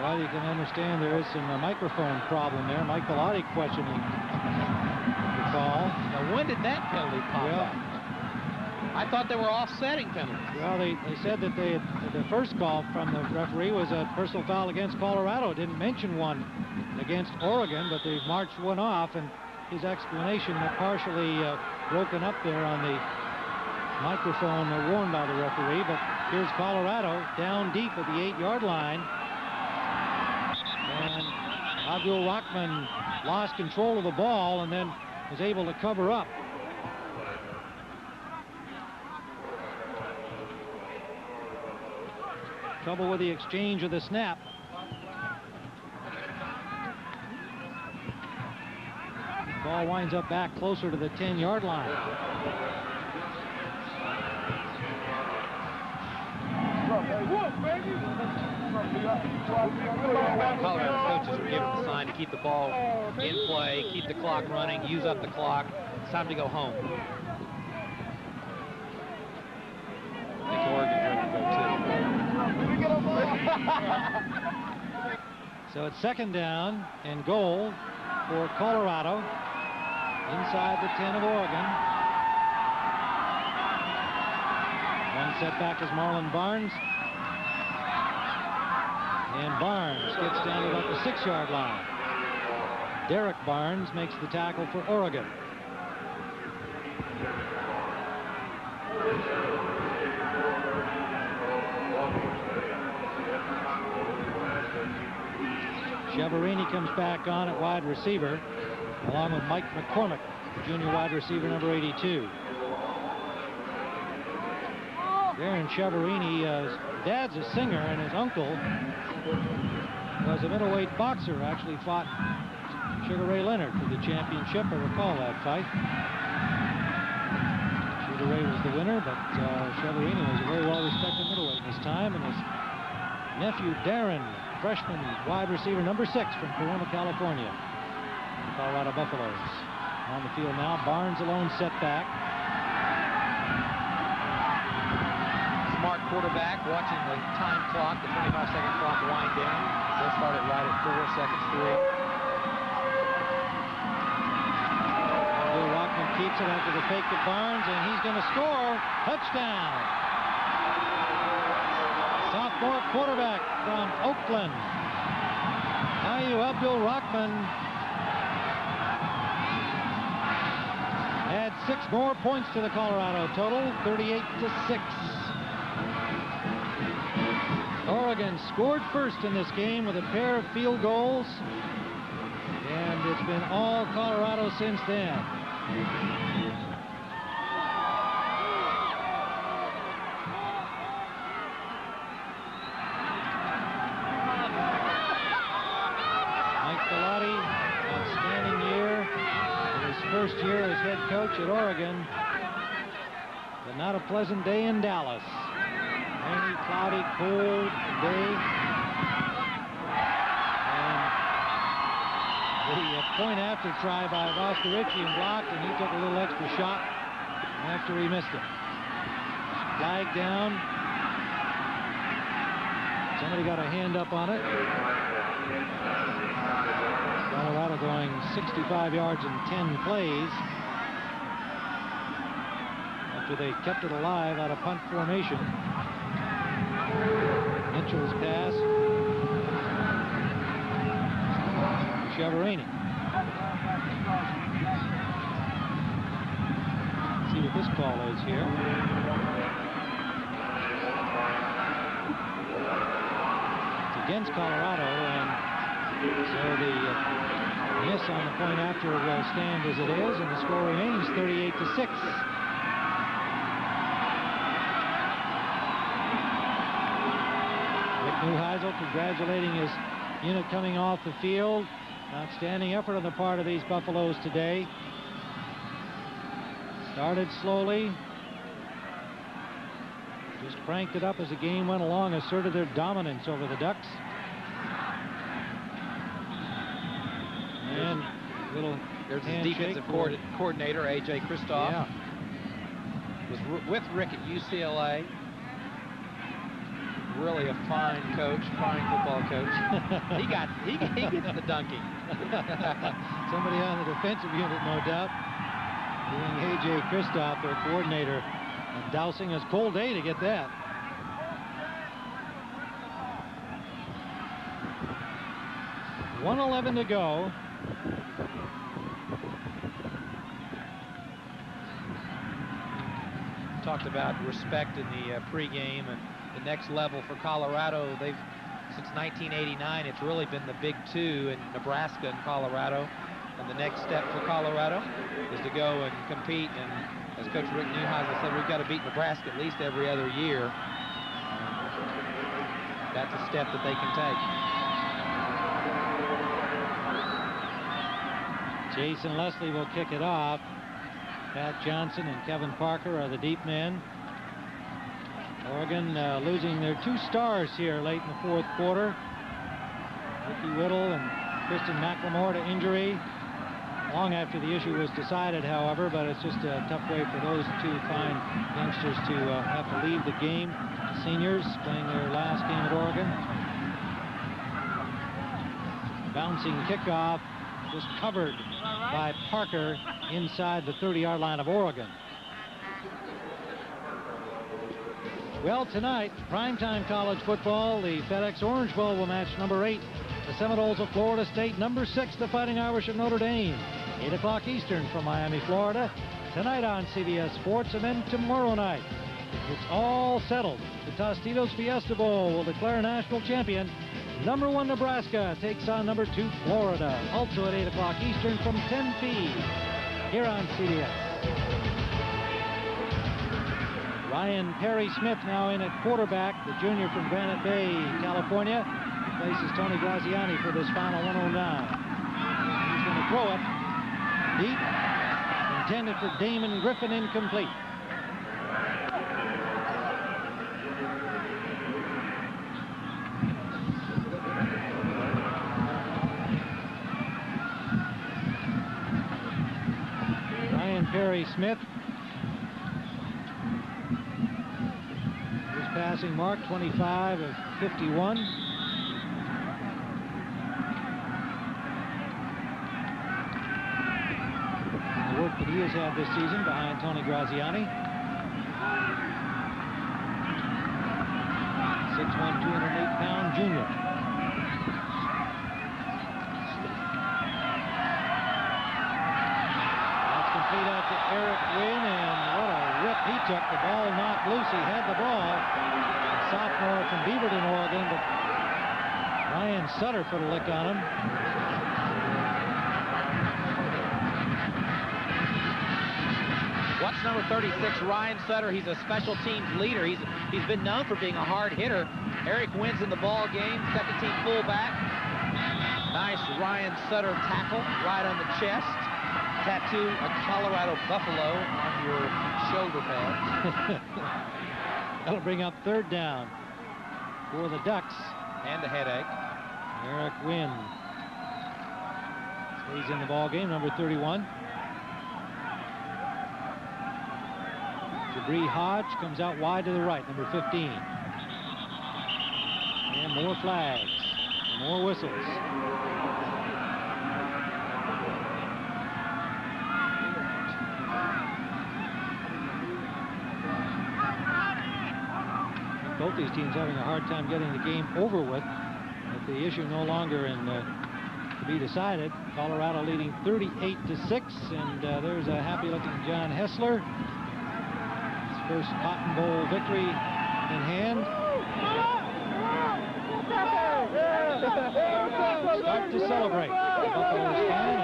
Well, you can understand there is some microphone problem there. Mike Bellotti questioning the call. Now, when did that penalty pop up? I thought they were offsetting penalties. Well, they said that the first call from the referee was a personal foul against Colorado. Didn't mention one against Oregon, but they've marched one off, and his explanation partially broken up there on the microphone warned by the referee. But here's Colorado down deep at the 8-yard line. And Abdul Rahman lost control of the ball and then was able to cover up. Trouble with the exchange of the snap. The ball winds up back closer to the 10-yard line. Colorado coaches are given the sign to keep the ball in play, keep the clock running, use up the clock. It's time to go home. I think Oregon's ready to go too. So it's 2nd down and goal for Colorado inside the 10 of Oregon. One setback is Marlon Barnes. And Barnes gets down to about the 6-yard line. Derek Barnes makes the tackle for Oregon. Chiaverini comes back on at wide receiver, along with Mike McCormick, junior wide receiver number 82. Darren Chiaverini, dad's a singer, and his uncle was a middleweight boxer. Actually fought Sugar Ray Leonard for the championship. I recall that fight. Sugar Ray was the winner, but Chiaverini was a very well-respected middleweight in his time, and his nephew Darren, freshman wide receiver number 6 from Corona, California. The Colorado Buffaloes. On the field now, Barnes alone set back. Smart quarterback watching the time clock, the 25-second clock wind down. They'll start it right at 4 seconds, 3. Bill Rockman keeps it after the fake to Barnes, and he's going to score. Touchdown. Sophomore quarterback from Oakland, Ayu Abdul Rahman, had 6 more points to the Colorado total, 38-6. Oregon scored first in this game with a pair of field goals, and it's been all Colorado since then. Mike Bellotti, outstanding year in his first year as head coach at Oregon, but not a pleasant day in Dallas. Rainy, cloudy, cold day. And the point after try by Voskerichian blocked, and he took a little extra shot after he missed it. Flag down. Somebody got a hand up on it. Colorado going 65 yards in 10 plays after they kept it alive out of punt formation. Mitchell's pass. Chiaverini. See what this call is here. It's against Colorado, and so the miss on the point after will stand as it is, and the score remains 38-6. Rick Neuheisel congratulating his unit coming off the field. Outstanding effort on the part of these Buffaloes today. Started slowly. Just cranked it up as the game went along, asserted their dominance over the Ducks. And there's his defensive coordinator, A.J. Kristoff. Yeah. Was with Rick at UCLA. Really a fine coach, fine football coach. he gets the dunking. Somebody on the defensive unit, no doubt. Being A.J. Kristoff, their coordinator, and dousing a cold day to get that. $1:11 to go. Talked about respect in the pregame and the next level for Colorado. They've, since 1989, it's really been the big two in Nebraska and Colorado. And the next step for Colorado is to go and compete. And as Coach Rick Neuheisel said, we've got to beat Nebraska at least every other year. That's a step that they can take. Jason Leslie will kick it off. Pat Johnson and Kevin Parker are the deep men. Oregon losing their two stars here late in the fourth quarter. Ricky Whittle and Kristen McLemore to injury. Long after the issue was decided, however, but it's just a tough way for those two fine youngsters to have to leave the game. Seniors playing their last game at Oregon. Bouncing kickoff, just covered by Parker inside the 30-yard line of Oregon. Well, tonight, primetime college football, the FedEx Orange Bowl will match number 8. The Seminoles of Florida State, number 6, the Fighting Irish of Notre Dame. 8 o'clock Eastern from Miami, Florida. Tonight on CBS Sports, and then tomorrow night. It's all settled. The Tostitos Fiesta Bowl will declare national champion. Number 1 Nebraska takes on number 2 Florida. Also at 8 o'clock Eastern from Tempe. Here on CBS. Ryan Perry Smith now in at quarterback, the junior from Granite Bay, California. Faces Tony Graziani for this final 109. He's going to throw it deep, intended for Damon Griffin, incomplete. Ryan Perry Smith. His passing mark, 25 of 51. Work that he has had this season behind Tony Graziani. 6'1", 208-pound junior. That's complete out to Eric Wynn, and what a rip he took. The ball knocked loose. He had the ball. A sophomore from Beaverton, Oregon, but Ryan Sutter put a lick on him. Watch number 36, Ryan Sutter. He's a special teams leader. He's been known for being a hard hitter. Eric Wynn's in the ball game, second team fullback. Nice Ryan Sutter tackle right on the chest. Tattoo a Colorado buffalo on your shoulder pad. That'll bring up third down for the Ducks. And a headache. Eric Wynn stays in the ball game, number 31. Jabri Hodge comes out wide to the right, number 15. And more flags, more whistles. Both these teams having a hard time getting the game over with, but the issue no longer to be decided. Colorado leading 38-6, and there's a happy-looking John Hessler. His first Cotton Bowl victory in hand. Start to celebrate. The Buffaloes fan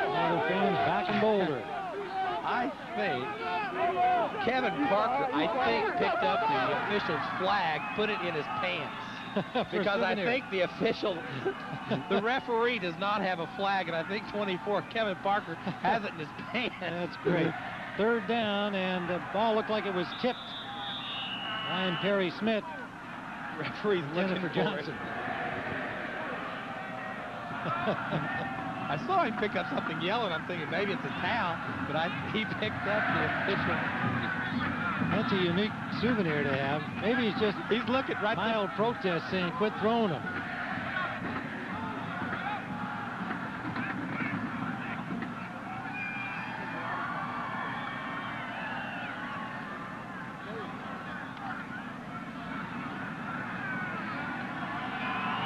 and other fans back in Boulder. I think Kevin Parker, picked up the official's flag, put it in his pants. Because I think the official, the referee does not have a flag, and I think 24, Kevin Parker, has it in his pants. That's great. Third down, and the ball looked like it was tipped. Ryan Perry Smith. Referee's looking for Johnson. I saw him pick up something yellow, and I'm thinking maybe it's a towel, but he picked up the official. That's a unique souvenir to have. Maybe he's looking right mild protest saying quit throwing them.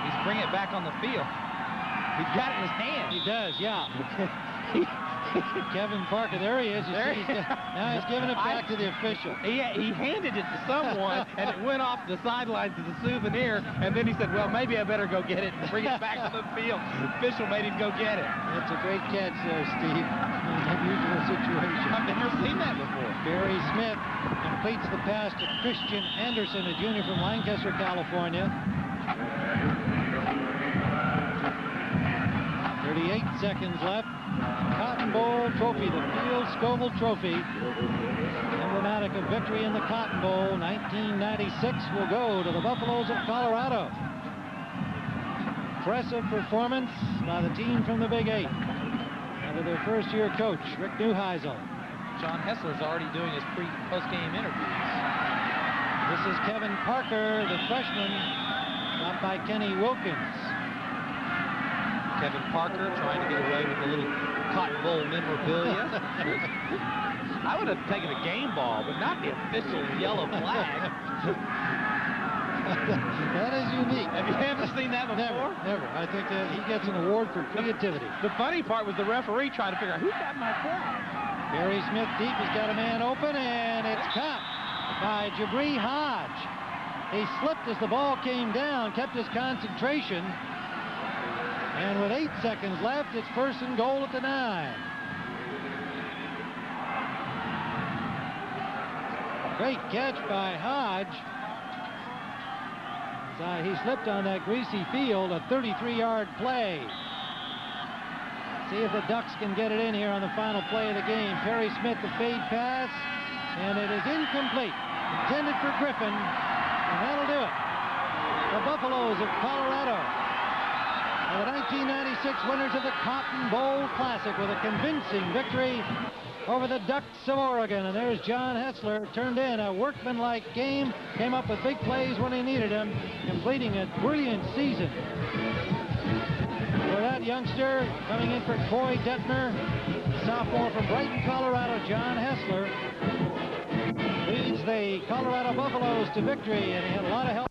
He's bringing it back on the field. He's got it in his hand. He does, yeah. Kevin Parker, there he is. Now he's giving it back to the official. He handed it to someone, and it went off the sidelines as a souvenir, and then he said, well, maybe I better go get it and bring it back on the field. The official made him go get it. That's a great catch there, Steve. An unusual situation. I've never seen that before. Barry Smith completes the pass to Christian Anderson, a junior from Lancaster, California. 38 seconds left. Cotton Bowl trophy, the Field Scoville Trophy, emblematic of victory in the Cotton Bowl 1996, will go to the Buffaloes of Colorado. Impressive performance by the team from the Big Eight under their first-year coach, Rick Neuheisel. John Hessler's already doing his post-game interviews. This is Kevin Parker, the freshman, stopped by Kenny Wilkins. Kevin Parker trying to get away with a little Cotton Bowl memorabilia. I would have taken a game ball, but not the official yellow flag. That is unique. Have you ever seen that before? Never. I think that he gets an award for creativity. The funny part was the referee trying to figure out who got my flag. Barry Smith deep has got a man open, and it's caught by Jabri Hodge. He slipped as the ball came down, kept his concentration. And with 8 seconds left, it's first and goal at the 9. Great catch by Hodge. He slipped on that greasy field, a 33-yard play. See if the Ducks can get it in here on the final play of the game. Perry Smith, the fade pass, and it is incomplete. Intended for Griffin, and that'll do it. The Buffaloes of Colorado are the 1996 winners of the Cotton Bowl Classic with a convincing victory over the Ducks of Oregon. And there's John Hessler, turned in a workmanlike game, came up with big plays when he needed them, completing a brilliant season. For that youngster, coming in for Coy Detmer, sophomore from Brighton, Colorado, John Hessler, leads the Colorado Buffaloes to victory, and he had a lot of help.